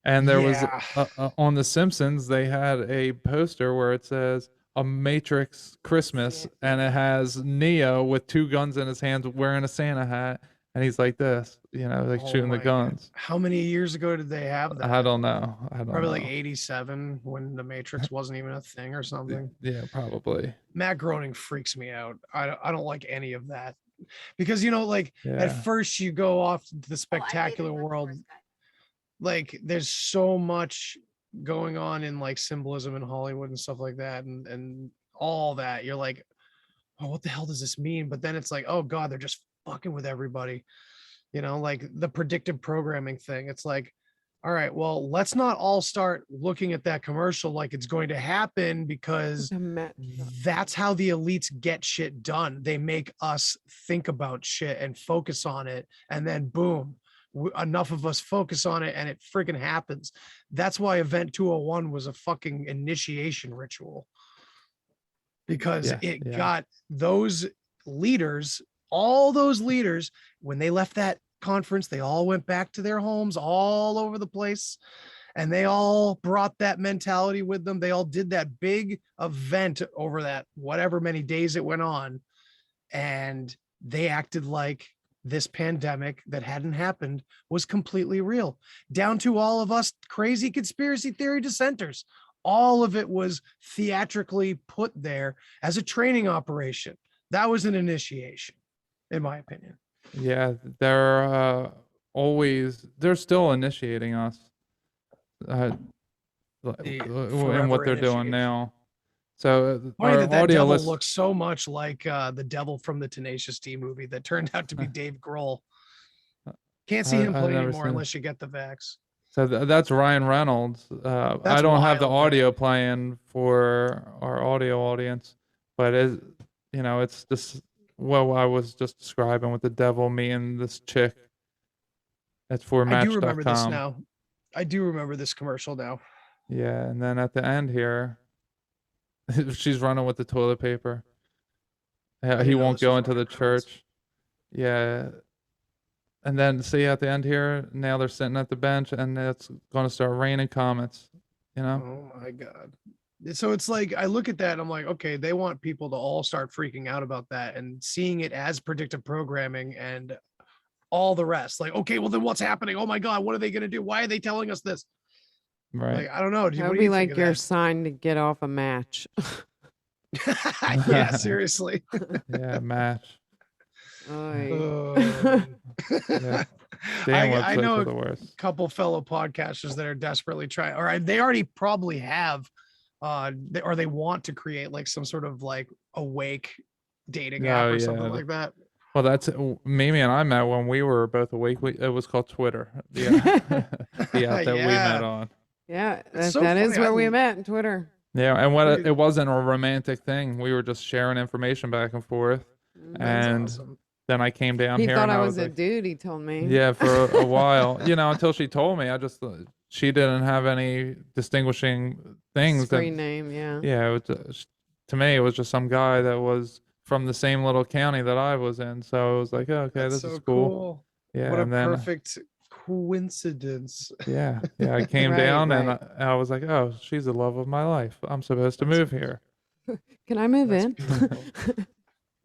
[SPEAKER 2] and there was
[SPEAKER 14] Yeah.
[SPEAKER 2] on The Simpsons, they had a poster where it says a Matrix Christmas, and it has Neo with two guns in his hands wearing a Santa hat, and he's like this, like
[SPEAKER 14] Oh
[SPEAKER 2] shooting the
[SPEAKER 14] my God.
[SPEAKER 2] guns.
[SPEAKER 14] How many years ago did they have that?
[SPEAKER 2] I don't know.
[SPEAKER 14] Probably like 87 when the Matrix wasn't even a thing or something.
[SPEAKER 2] Yeah, probably.
[SPEAKER 14] Matt Groening freaks me out. I don't like any of that because like
[SPEAKER 2] Yeah.
[SPEAKER 14] at first you go off to the spectacular world, like there's so much going on in like symbolism in Hollywood and stuff like that, and all that. You're like, oh, what the hell does this mean? But then it's like, oh God, they're just fucking with everybody. Like the predictive programming thing. It's like, all right, well, let's not all start looking at that commercial like it's going to happen, because that's how the elites get shit done. They make us think about shit and focus on it, and then boom, enough of us focus on it and it freaking happens. That's why Event 201 was a fucking initiation ritual, because it got those leaders, all those leaders, when they left that conference, they all went back to their homes all over the place, and they all brought that mentality with them. They all did that big event over that whatever many days it went on, and they acted like this pandemic that hadn't happened was completely real, down to all of us crazy conspiracy theory dissenters. All of it was theatrically put there as a training operation. That was an initiation, in my opinion.
[SPEAKER 2] Yeah, they're still initiating us in what they're doing now. So
[SPEAKER 14] Funny
[SPEAKER 2] our
[SPEAKER 14] that
[SPEAKER 2] audio
[SPEAKER 14] devil
[SPEAKER 2] list,
[SPEAKER 14] looks so much like the devil from the Tenacious D movie that turned out to be Dave Grohl. Can't see him
[SPEAKER 2] I've
[SPEAKER 14] play
[SPEAKER 2] never
[SPEAKER 14] anymore
[SPEAKER 2] seen it.
[SPEAKER 14] unless you get the vax.
[SPEAKER 2] So that's Ryan Reynolds. I
[SPEAKER 14] That's
[SPEAKER 2] don't have the
[SPEAKER 14] wild, man.
[SPEAKER 2] audio playing for our audio audience, but it's just what I was just describing with the devil meeting this chick. It's for
[SPEAKER 14] I do remember this
[SPEAKER 2] Match.com.
[SPEAKER 14] now. I do remember this commercial now.
[SPEAKER 2] Yeah, and then at the end here, she's running with the toilet paper. Yeah, he
[SPEAKER 14] know
[SPEAKER 2] won't
[SPEAKER 14] this
[SPEAKER 2] go
[SPEAKER 14] was
[SPEAKER 2] into the
[SPEAKER 14] Ryan Reynolds.
[SPEAKER 2] church. Yeah. And then see at the end here, now they're sitting at the bench, and it's going to start raining comets,
[SPEAKER 14] Oh my God. So it's like, I look at that and I'm like, okay, they want people to all start freaking out about that and seeing it as predictive programming and all the rest. Like, okay, well then what's happening? Oh my God, what are they going to do? Why are they telling us this?
[SPEAKER 2] Right.
[SPEAKER 14] Like, I don't know.
[SPEAKER 9] That
[SPEAKER 14] What
[SPEAKER 9] would
[SPEAKER 14] do
[SPEAKER 9] be
[SPEAKER 14] you think
[SPEAKER 9] like
[SPEAKER 14] of
[SPEAKER 9] your
[SPEAKER 14] that?
[SPEAKER 9] sign to get off a match.
[SPEAKER 14] Yeah, seriously.
[SPEAKER 2] Yeah, Match.
[SPEAKER 14] Oh.
[SPEAKER 2] Yeah. Damn
[SPEAKER 14] I
[SPEAKER 2] websites
[SPEAKER 14] know
[SPEAKER 2] are the worst.
[SPEAKER 14] a couple fellow podcasters that are desperately trying, or they already probably have or they want to create like some sort of like awake dating
[SPEAKER 2] Oh,
[SPEAKER 14] app or
[SPEAKER 2] yeah.
[SPEAKER 14] something like that.
[SPEAKER 2] Well, that's Mimi and I met when we were both awake. It was called Twitter. The the app that we met
[SPEAKER 14] Yeah.
[SPEAKER 2] on.
[SPEAKER 9] Yeah,
[SPEAKER 14] It's so
[SPEAKER 9] that is
[SPEAKER 14] funny.
[SPEAKER 9] where we met in Twitter.
[SPEAKER 2] Yeah, and what
[SPEAKER 14] Pretty-
[SPEAKER 2] it wasn't a romantic thing. We were just sharing information back and forth.
[SPEAKER 14] That's
[SPEAKER 2] And
[SPEAKER 14] awesome.
[SPEAKER 2] then I came down
[SPEAKER 9] He
[SPEAKER 2] here
[SPEAKER 9] thought
[SPEAKER 2] and
[SPEAKER 9] I
[SPEAKER 2] I
[SPEAKER 9] was
[SPEAKER 2] was
[SPEAKER 9] a
[SPEAKER 2] like,
[SPEAKER 9] dude. He told me.
[SPEAKER 2] yeah, for a while, until she told me. I just she didn't have any distinguishing things.
[SPEAKER 9] Screen name, yeah.
[SPEAKER 2] Yeah, it was, to me, it was just some guy that was from the same little county that I was in. So it was like, oh, okay,
[SPEAKER 14] That's
[SPEAKER 2] this is
[SPEAKER 14] so
[SPEAKER 2] cool.
[SPEAKER 14] cool.
[SPEAKER 2] Yeah,
[SPEAKER 14] What a
[SPEAKER 2] and then
[SPEAKER 14] perfect coincidence.
[SPEAKER 2] yeah, I came
[SPEAKER 9] Right,
[SPEAKER 2] down and
[SPEAKER 9] right.
[SPEAKER 2] I was like, oh, she's the love of my life. I'm supposed to move here.
[SPEAKER 9] Can I move
[SPEAKER 14] That's
[SPEAKER 9] in?
[SPEAKER 14] beautiful.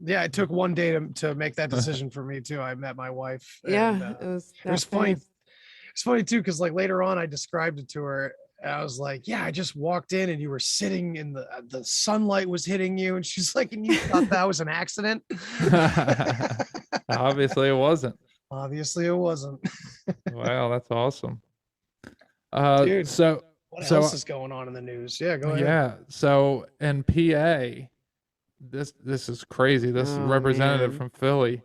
[SPEAKER 14] Yeah, it took one day to make that decision for me too. I met my wife.
[SPEAKER 9] Yeah,
[SPEAKER 14] and,
[SPEAKER 9] it was
[SPEAKER 14] it was
[SPEAKER 9] that
[SPEAKER 14] funny.
[SPEAKER 9] fast.
[SPEAKER 14] It's funny too, because like later on, I described it to her. And I was like, "Yeah, I just walked in and you were sitting in the sunlight was hitting you," and she's like, "And you thought that was an accident?"
[SPEAKER 2] Obviously, it wasn't.
[SPEAKER 14] Obviously, it wasn't.
[SPEAKER 2] Wow, that's awesome.
[SPEAKER 14] Dude,
[SPEAKER 2] So
[SPEAKER 14] what
[SPEAKER 2] so
[SPEAKER 14] else is going on in the news? Yeah, go ahead.
[SPEAKER 2] yeah, so in PA, this is crazy. This
[SPEAKER 9] Oh,
[SPEAKER 2] representative
[SPEAKER 9] man.
[SPEAKER 2] from Philly,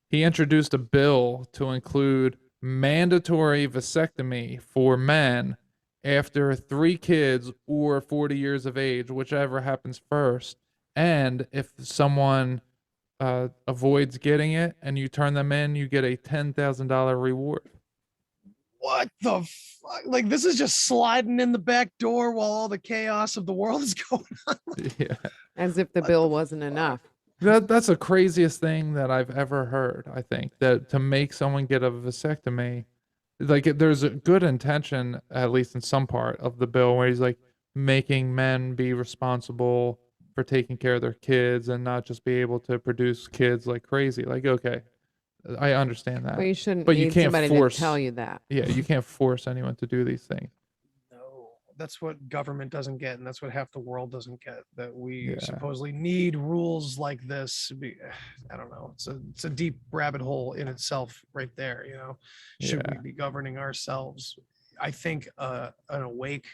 [SPEAKER 2] he introduced a bill to include mandatory vasectomy for men after 3 kids or 40 years of age, whichever happens first. And if someone avoids getting it and you turn them in, you get a $10,000 reward.
[SPEAKER 14] What the fuck? Like, this is just sliding in the back door while all the chaos of the world is going on.
[SPEAKER 2] Yeah.
[SPEAKER 9] As if the bill wasn't enough.
[SPEAKER 2] That's the craziest thing that I've ever heard. I think that to make someone get a vasectomy, like there's a good intention, at least in some part of the bill, where he's like making men be responsible for taking care of their kids and not just be able to produce kids like crazy. Like, okay, I understand that.
[SPEAKER 9] But you shouldn't
[SPEAKER 2] But you
[SPEAKER 9] need
[SPEAKER 2] can't
[SPEAKER 9] somebody
[SPEAKER 2] force-
[SPEAKER 9] to tell you that.
[SPEAKER 2] Yeah, you can't force anyone to do these things.
[SPEAKER 14] No, that's what government doesn't get, and that's what half the world doesn't get. That we
[SPEAKER 2] Yeah.
[SPEAKER 14] supposedly need rules like this. I don't know. It's a deep rabbit hole in itself, right there. Should
[SPEAKER 2] Yeah.
[SPEAKER 14] we be governing ourselves? I think an awake,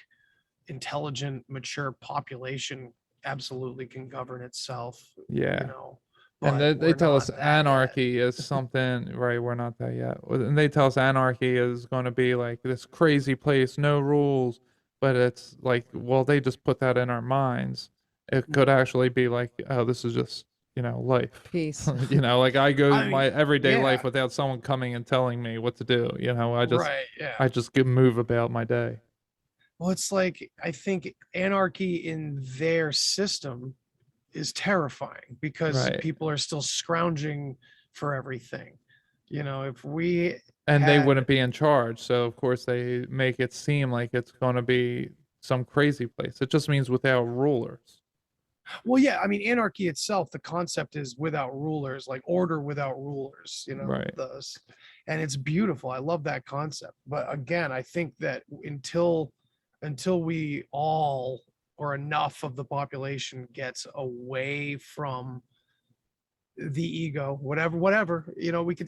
[SPEAKER 14] intelligent, mature population absolutely can govern itself.
[SPEAKER 2] Yeah.
[SPEAKER 14] but
[SPEAKER 2] And they
[SPEAKER 14] we're
[SPEAKER 2] tell us
[SPEAKER 14] not that yet.
[SPEAKER 2] anarchy is something, right? We're not there yet. And they tell us anarchy is going to be like this crazy place, no rules. But it's like, well, they just put that in our minds. It could actually be like, oh, this is just, life.
[SPEAKER 9] Peace.
[SPEAKER 2] Like I go
[SPEAKER 14] I mean,
[SPEAKER 2] my everyday life
[SPEAKER 14] yeah.
[SPEAKER 2] without someone coming and telling me what to do.
[SPEAKER 14] Right, yeah.
[SPEAKER 2] I just move about my day.
[SPEAKER 14] Well, it's like, I think anarchy in their system is terrifying because
[SPEAKER 2] Right.
[SPEAKER 14] people are still scrounging for everything. If we
[SPEAKER 2] And they
[SPEAKER 14] had-
[SPEAKER 2] wouldn't be in charge. So of course they make it seem like it's going to be some crazy place. It just means without rulers.
[SPEAKER 14] Well, yeah, I mean, anarchy itself, the concept is without rulers, like order without rulers,
[SPEAKER 2] Right.
[SPEAKER 14] and it's beautiful. I love that concept. But again, I think that until we all or enough of the population gets away from the ego, whatever,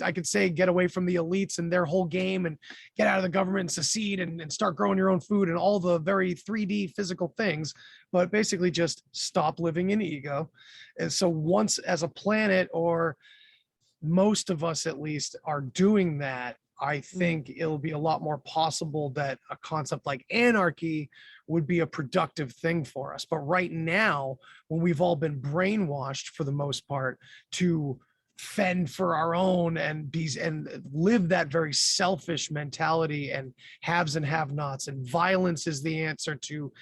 [SPEAKER 14] I could say get away from the elites and their whole game and get out of the government and secede and start growing your own food and all the very 3D physical things, but basically just stop living in ego. And so once as a planet, or most of us at least, are doing that, I think it'll be a lot more possible that a concept like anarchy would be a productive thing for us. But right now, when we've all been brainwashed for the most part to fend for our own and live that very selfish mentality and haves and have-nots, and violence is the answer to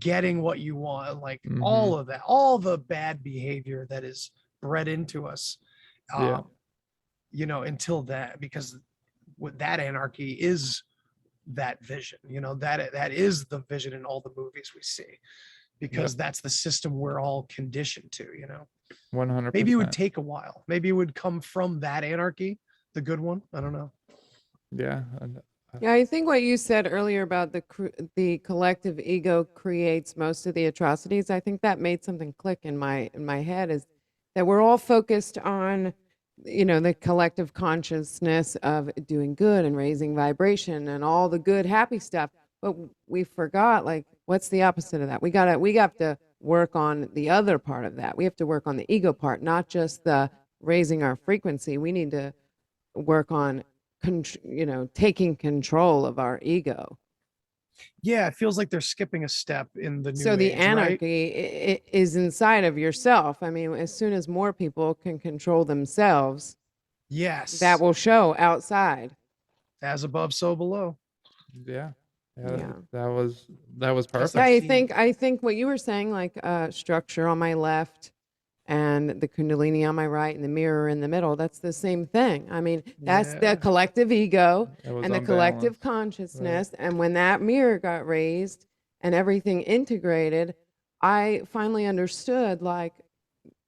[SPEAKER 14] getting what you want, like all of that, all the bad behavior that is bred into us.
[SPEAKER 2] Yeah.
[SPEAKER 14] Until that, because with that anarchy is that vision, that is the vision in all the movies we see, because that's the system we're all conditioned to.
[SPEAKER 2] 100%.
[SPEAKER 14] Maybe it would take a while. Maybe it would come from that anarchy, the good one. I don't know.
[SPEAKER 2] Yeah.
[SPEAKER 9] Yeah, I think what you said earlier about the collective ego creates most of the atrocities. I think that made something click in my head, is that we're all focused on the collective consciousness of doing good and raising vibration and all the good happy stuff, but we forgot, like, what's the opposite of that? We have to work on the other part of that. We have to work on the ego part, not just the raising our frequency. We need to work on, taking control of our ego.
[SPEAKER 14] Yeah, it feels like they're skipping a step in the new
[SPEAKER 9] So the
[SPEAKER 14] age, right?
[SPEAKER 9] anarchy is inside of yourself. I mean, as soon as more people can control themselves,
[SPEAKER 14] Yes.
[SPEAKER 9] that will show outside.
[SPEAKER 14] As above, so below.
[SPEAKER 2] Yeah.
[SPEAKER 9] Yeah.
[SPEAKER 2] That was perfect.
[SPEAKER 9] Yeah, I think what you were saying, like structure on my left and the kundalini on my right and the mirror in the middle, that's the same thing. I mean, that's
[SPEAKER 14] Yeah.
[SPEAKER 9] the collective ego
[SPEAKER 2] It was
[SPEAKER 9] and the collective
[SPEAKER 2] unbalanced.
[SPEAKER 9] consciousness. And when that mirror got raised and everything integrated, I finally understood, like,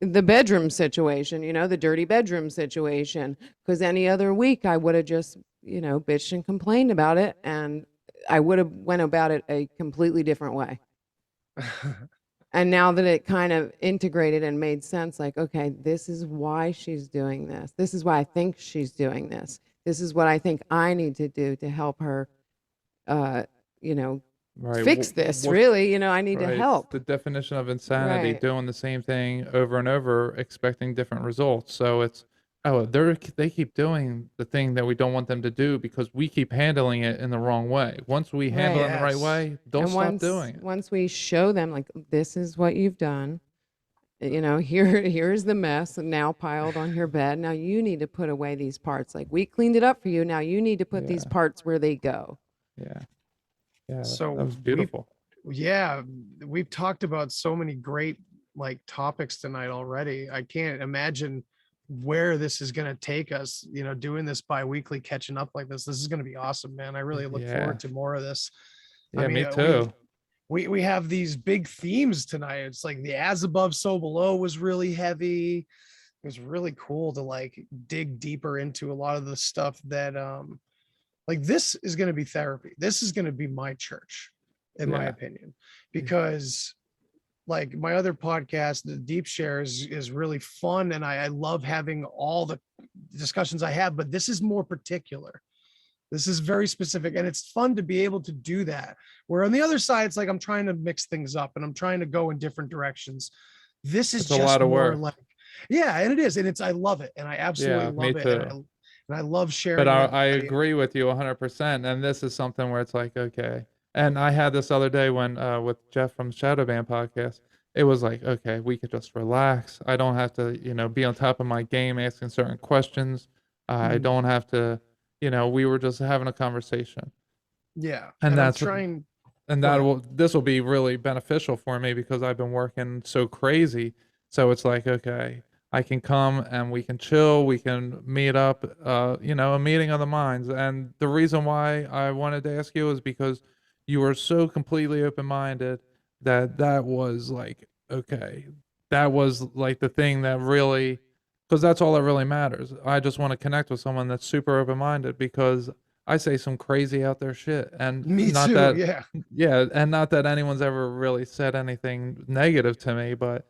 [SPEAKER 9] the bedroom situation, the dirty bedroom situation, because any other week I would have just, bitched and complained about it, and I would have went about it a completely different way. And now that it kind of integrated and made sense, like, okay, this is why she's doing this. This is why I think she's doing this. This is what I think I need to do to help her,
[SPEAKER 2] Right.
[SPEAKER 9] fix this.
[SPEAKER 2] What-
[SPEAKER 9] Really, I need to
[SPEAKER 2] Right.
[SPEAKER 9] help.
[SPEAKER 2] The definition of insanity,
[SPEAKER 9] Right.
[SPEAKER 2] doing the same thing over and over, expecting different results. So it's, they keep doing the thing that we don't want them to do because we keep handling it in the wrong way. Once we handle it in the right
[SPEAKER 14] Yes.
[SPEAKER 2] way, they'll
[SPEAKER 9] And
[SPEAKER 2] stop doing it.
[SPEAKER 9] once we show them, like, this is what you've done, here's the mess now piled on your bed. Now you need to put away these parts. Like, we cleaned it up for you. Now you need to put these
[SPEAKER 2] Yeah.
[SPEAKER 9] parts where they go.
[SPEAKER 2] Yeah. Yeah.
[SPEAKER 14] So
[SPEAKER 2] that was beautiful.
[SPEAKER 14] Yeah, we've talked about so many great like topics tonight already. I can't imagine where this is going to take us, doing this bi-weekly, catching up like this. This is going to be awesome, man. I really look
[SPEAKER 2] Yeah.
[SPEAKER 14] forward to more of this.
[SPEAKER 2] Yeah, me
[SPEAKER 14] we-
[SPEAKER 2] too.
[SPEAKER 14] we have these big themes tonight. It's like the as above, so below was really heavy. It was really cool to like dig deeper into a lot of the stuff that like this is going to be therapy. This is going to be my church, in my
[SPEAKER 2] Yeah.
[SPEAKER 14] opinion, because like my other podcast, the Deep Share is really fun. And I love having all the discussions I have, but this is more particular. This is very specific, and it's fun to be able to do that. Where on the other side, it's like I'm trying to mix things up and I'm trying to go in different directions. This is
[SPEAKER 2] It's a
[SPEAKER 14] just
[SPEAKER 2] lot of
[SPEAKER 14] more
[SPEAKER 2] work.
[SPEAKER 14] like, yeah, and it is, and I love it, and I absolutely
[SPEAKER 2] Yeah, me
[SPEAKER 14] love it,
[SPEAKER 2] too.
[SPEAKER 14] and I love sharing.
[SPEAKER 2] But
[SPEAKER 14] with
[SPEAKER 2] I
[SPEAKER 14] everybody.
[SPEAKER 2] agree with you 100%. And this is something where it's like, okay. And I had this other day when with Jeff from Shadow Band podcast. It was like, okay, we could just relax. I don't have to, be on top of my game asking certain questions. I
[SPEAKER 14] Mhm.
[SPEAKER 2] don't have to, we were just having a conversation.
[SPEAKER 14] Yeah,
[SPEAKER 2] And
[SPEAKER 14] I'm
[SPEAKER 2] that's
[SPEAKER 14] trying.
[SPEAKER 2] and this will be really beneficial for me because I've been working so crazy. So it's like, okay, I can come and we can chill, we can meet up, a meeting of the minds. And the reason why I wanted to ask you is because you were so completely open-minded that was like, okay, that was like the thing that really, because that's all that really matters. I just want to connect with someone that's super open-minded because I say some crazy out there shit, and
[SPEAKER 14] Me
[SPEAKER 2] not
[SPEAKER 14] too.
[SPEAKER 2] that,
[SPEAKER 14] Yeah.
[SPEAKER 2] yeah, and not that anyone's ever really said anything negative to me, but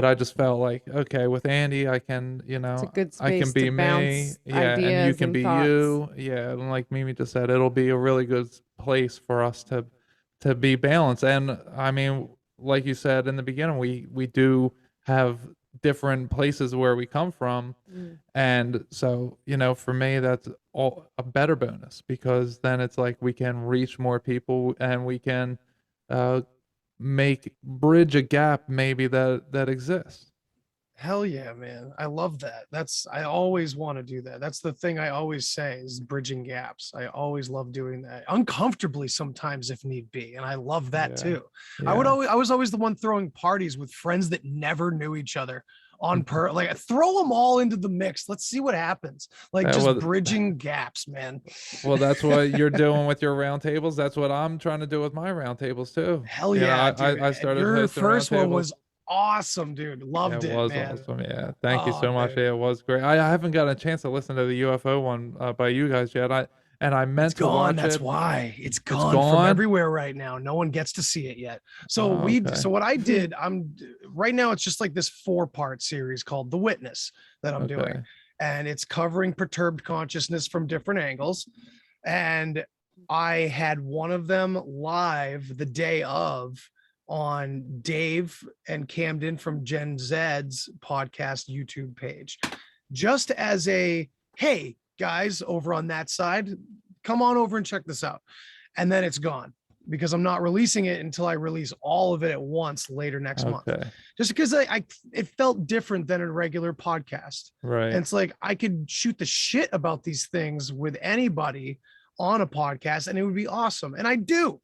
[SPEAKER 2] I just felt like, okay, with Andy, I can,
[SPEAKER 9] It's a good
[SPEAKER 2] I can
[SPEAKER 9] space
[SPEAKER 2] be
[SPEAKER 9] to
[SPEAKER 2] me,
[SPEAKER 9] bounce
[SPEAKER 2] yeah, and you
[SPEAKER 9] ideas
[SPEAKER 2] can
[SPEAKER 9] and
[SPEAKER 2] be
[SPEAKER 9] thoughts.
[SPEAKER 2] you, yeah, and like Mimi just said, it'll be a really good place for us to be balanced. And I mean, like you said in the beginning, we do have different places where we come from, and so for me, that's all a better bonus because then it's like we can reach more people and we can uh, bridge a gap maybe that exists.
[SPEAKER 14] Hell yeah, man. I love that. I always want to do that. That's the thing I always say is bridging gaps. I always love doing that uncomfortably sometimes if need be. And I love that
[SPEAKER 2] Yeah.
[SPEAKER 14] too.
[SPEAKER 2] Yeah.
[SPEAKER 14] I was always the one throwing parties with friends that never knew each other on like throw them all into the mix. Let's see what happens. Like
[SPEAKER 2] Yeah,
[SPEAKER 14] just
[SPEAKER 2] well,
[SPEAKER 14] bridging gaps, man.
[SPEAKER 2] Well, that's what you're doing with your roundtables. That's what I'm trying to do with my roundtables too.
[SPEAKER 14] Hell
[SPEAKER 2] You know,
[SPEAKER 14] yeah,
[SPEAKER 2] I
[SPEAKER 14] dude.
[SPEAKER 2] started
[SPEAKER 14] Your
[SPEAKER 2] hosting
[SPEAKER 14] first one
[SPEAKER 2] roundtables.
[SPEAKER 14] was awesome, dude. Loved
[SPEAKER 2] It
[SPEAKER 14] it,
[SPEAKER 2] was
[SPEAKER 14] man.
[SPEAKER 2] awesome. Yeah. Thank you
[SPEAKER 14] Oh,
[SPEAKER 2] so much.
[SPEAKER 14] dude.
[SPEAKER 2] Yeah, it was great. I haven't got a chance to listen to the UFO one by you guys yet. I meant
[SPEAKER 14] It's
[SPEAKER 2] to
[SPEAKER 14] gone.
[SPEAKER 2] watch
[SPEAKER 14] That's
[SPEAKER 2] it.
[SPEAKER 14] why it's
[SPEAKER 2] It's
[SPEAKER 14] gone, from
[SPEAKER 2] gone?
[SPEAKER 14] everywhere right now. No one gets to see it yet. So
[SPEAKER 2] Oh, okay.
[SPEAKER 14] so what I did, right now it's just like this 4-part series called The Witness that I'm
[SPEAKER 2] Okay.
[SPEAKER 14] doing. And it's covering perturbed consciousness from different angles. And I had one of them live the day of on Dave and Camden from Gen Z's podcast YouTube page, just as a, hey guys, over on that side, come on over and check this out. And then it's gone because I'm not releasing it until I release all of it at once later next month. Just because it felt different than a regular podcast.
[SPEAKER 2] Right.
[SPEAKER 14] And it's like, I could shoot the shit about these things with anybody on a podcast and it would be awesome. And I do,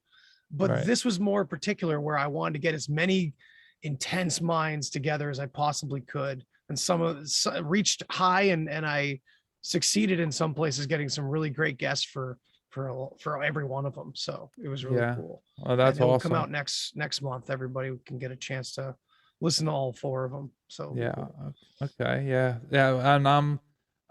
[SPEAKER 14] but this was more particular where I wanted to get as many intense minds together as I possibly could. And some reached high and I succeeded in some places getting some really great guests for every one of them. So it was really cool.
[SPEAKER 2] Oh, that's
[SPEAKER 14] awesome.
[SPEAKER 2] awesome.
[SPEAKER 14] Come out next month. Everybody can get a chance to listen to all 4 of them. So
[SPEAKER 2] Yeah.
[SPEAKER 14] cool.
[SPEAKER 2] Okay. Yeah. Yeah.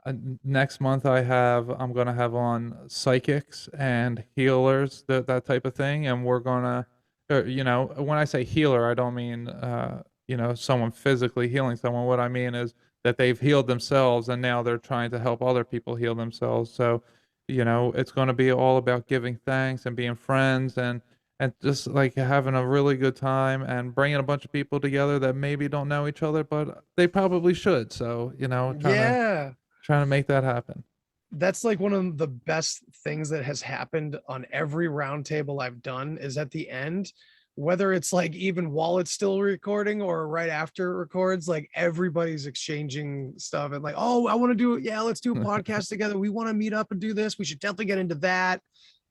[SPEAKER 2] And next month I'm gonna have on psychics and healers, that type of thing, and we're gonna, when I say healer, I don't mean someone physically healing someone. What I mean is that they've healed themselves and now they're trying to help other people heal themselves. So, it's going to be all about giving thanks and being friends and just like having a really good time and bringing a bunch of people together that maybe don't know each other, but they probably should. So, trying to make that happen.
[SPEAKER 14] That's like one of the best things that has happened on every roundtable I've done is at the end, whether it's like even while it's still recording or right after it records, like everybody's exchanging stuff and like, oh, I want to do it. Yeah, let's do a podcast together. We want to meet up and do this. We should definitely get into that.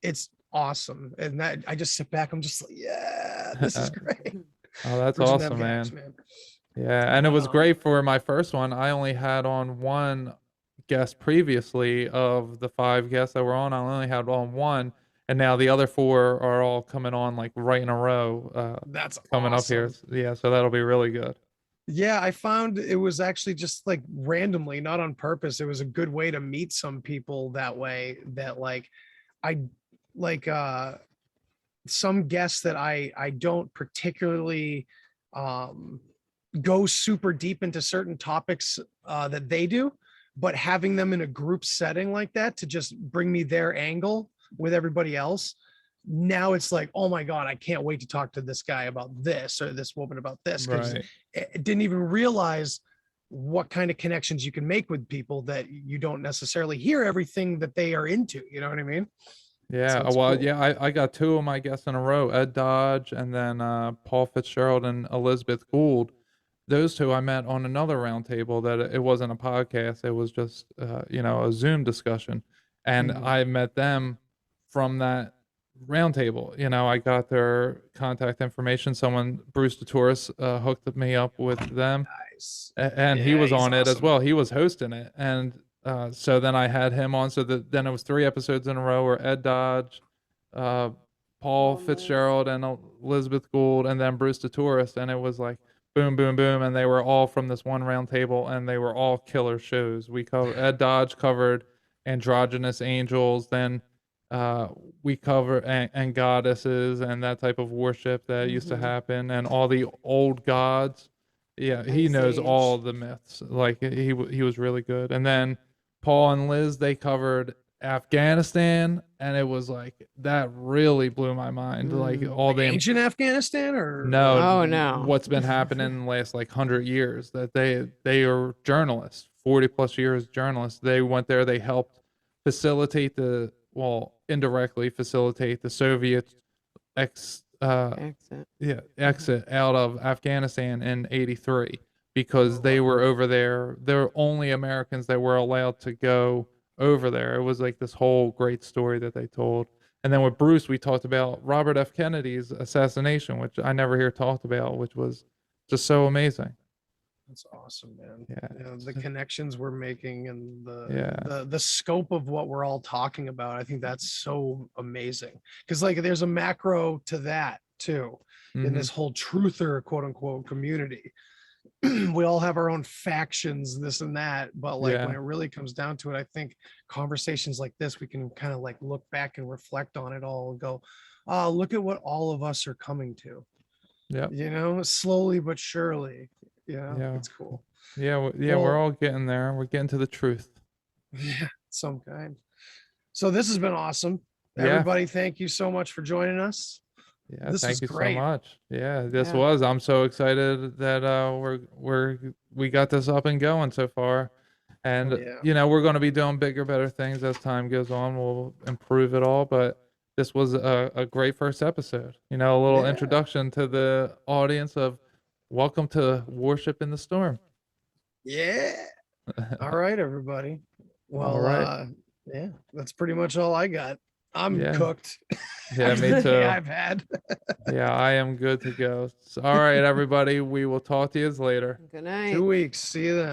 [SPEAKER 14] It's awesome. And that I just sit back. I'm just like, yeah, this is great.
[SPEAKER 2] Oh, that's
[SPEAKER 14] Bridging
[SPEAKER 2] awesome,
[SPEAKER 14] them gaps,
[SPEAKER 2] man. Yeah. And it was great for my first one. I only had on one guest previously of the 5 guests that were on. I only had on one. And now the other 4 are all coming on like right in a row.
[SPEAKER 14] That's
[SPEAKER 2] coming
[SPEAKER 14] awesome.
[SPEAKER 2] up here. Yeah, so that'll be really good.
[SPEAKER 14] Yeah, I found it was actually just like randomly, not on purpose. It was a good way to meet some people that way that like I like some guests that I don't particularly go super deep into certain topics that they do, but having them in a group setting like that to just bring me their angle with everybody else. Now it's like, oh my God, I can't wait to talk to this guy about this or this woman about this. Because I didn't even realize what kind of connections you can make with people that you don't necessarily hear everything that they are into. You know what I mean?
[SPEAKER 2] Yeah.
[SPEAKER 14] So it's
[SPEAKER 2] Well,
[SPEAKER 14] cool.
[SPEAKER 2] yeah, I got 2 of my guests in a row, Ed Dodge and then Paul Fitzgerald and Elizabeth Gould. Those 2 I met on another roundtable that it wasn't a podcast. It was just, a Zoom discussion. And I met them from that roundtable. I got their contact information. Bruce the Tourist, hooked me up with them.
[SPEAKER 14] Nice.
[SPEAKER 2] And he was on it as well. He was hosting it. And so then I had him on. So then it was 3 episodes in a row where Ed Dodge, Paul Fitzgerald, and Elizabeth Gould, and then Bruce the Tourist. And it was like, boom, boom, boom. And they were all from this one round table, and they were all killer shows. Ed Dodge covered androgynous angels, then we cover and goddesses and that type of worship that used to happen, and all the old gods. Yeah, he knows all the myths. Like he was really good. And then Paul and Liz, they covered Afghanistan, and it was like that really blew my mind. Like all the
[SPEAKER 14] ancient Afghanistan or
[SPEAKER 9] no,
[SPEAKER 2] what's been happening in the last like 100 years. That they are journalists, 40 plus years journalists. They went there, they helped facilitate indirectly facilitate the Soviet exit out of Afghanistan in 83 because they were over there. They were only Americans that were allowed to go over there. It was like this whole great story that they told. And then with Bruce, we talked about Robert F. Kennedy's assassination, which I never hear talked about, which was just so amazing.
[SPEAKER 14] That's awesome, man.
[SPEAKER 2] Yeah.
[SPEAKER 14] The connections we're making and
[SPEAKER 2] Yeah.
[SPEAKER 14] the scope of what we're all talking about. I think that's so amazing. Because like there's a macro to that too, in this whole truther quote unquote community. We all have our own factions, this and that, but like when it really comes down to it, I think conversations like this, we can kind of like look back and reflect on it all and go, oh, look at what all of us are coming to.
[SPEAKER 2] Yeah.
[SPEAKER 14] Slowly but surely. It's cool.
[SPEAKER 2] Yeah, we're all getting there. We're getting to the truth.
[SPEAKER 14] Yeah, some kind. So this has been awesome.
[SPEAKER 2] Yeah.
[SPEAKER 14] Everybody, thank you so much for joining us.
[SPEAKER 2] Yeah,
[SPEAKER 14] This
[SPEAKER 2] thank
[SPEAKER 14] was
[SPEAKER 2] you
[SPEAKER 14] great.
[SPEAKER 2] so much. Yeah, this
[SPEAKER 9] Yeah.
[SPEAKER 2] was. I'm so excited that we got this up and going so far. And
[SPEAKER 14] Yeah.
[SPEAKER 2] you know, we're going to be doing bigger, better things as time goes on. We'll improve it all, but this was a great first episode. You know, a little
[SPEAKER 14] Yeah.
[SPEAKER 2] introduction to the audience of welcome to Worship in the Storm.
[SPEAKER 14] Yeah. All right, everybody. Well,
[SPEAKER 2] All right.
[SPEAKER 14] yeah, that's pretty much all I got. I'm
[SPEAKER 2] Yeah.
[SPEAKER 14] cooked.
[SPEAKER 2] Yeah,
[SPEAKER 14] after
[SPEAKER 2] me
[SPEAKER 14] the day
[SPEAKER 2] too.
[SPEAKER 14] I've had.
[SPEAKER 2] Yeah, I am good to go. All right, everybody. We will talk to you later.
[SPEAKER 9] Good night.
[SPEAKER 14] 2 weeks. See you then.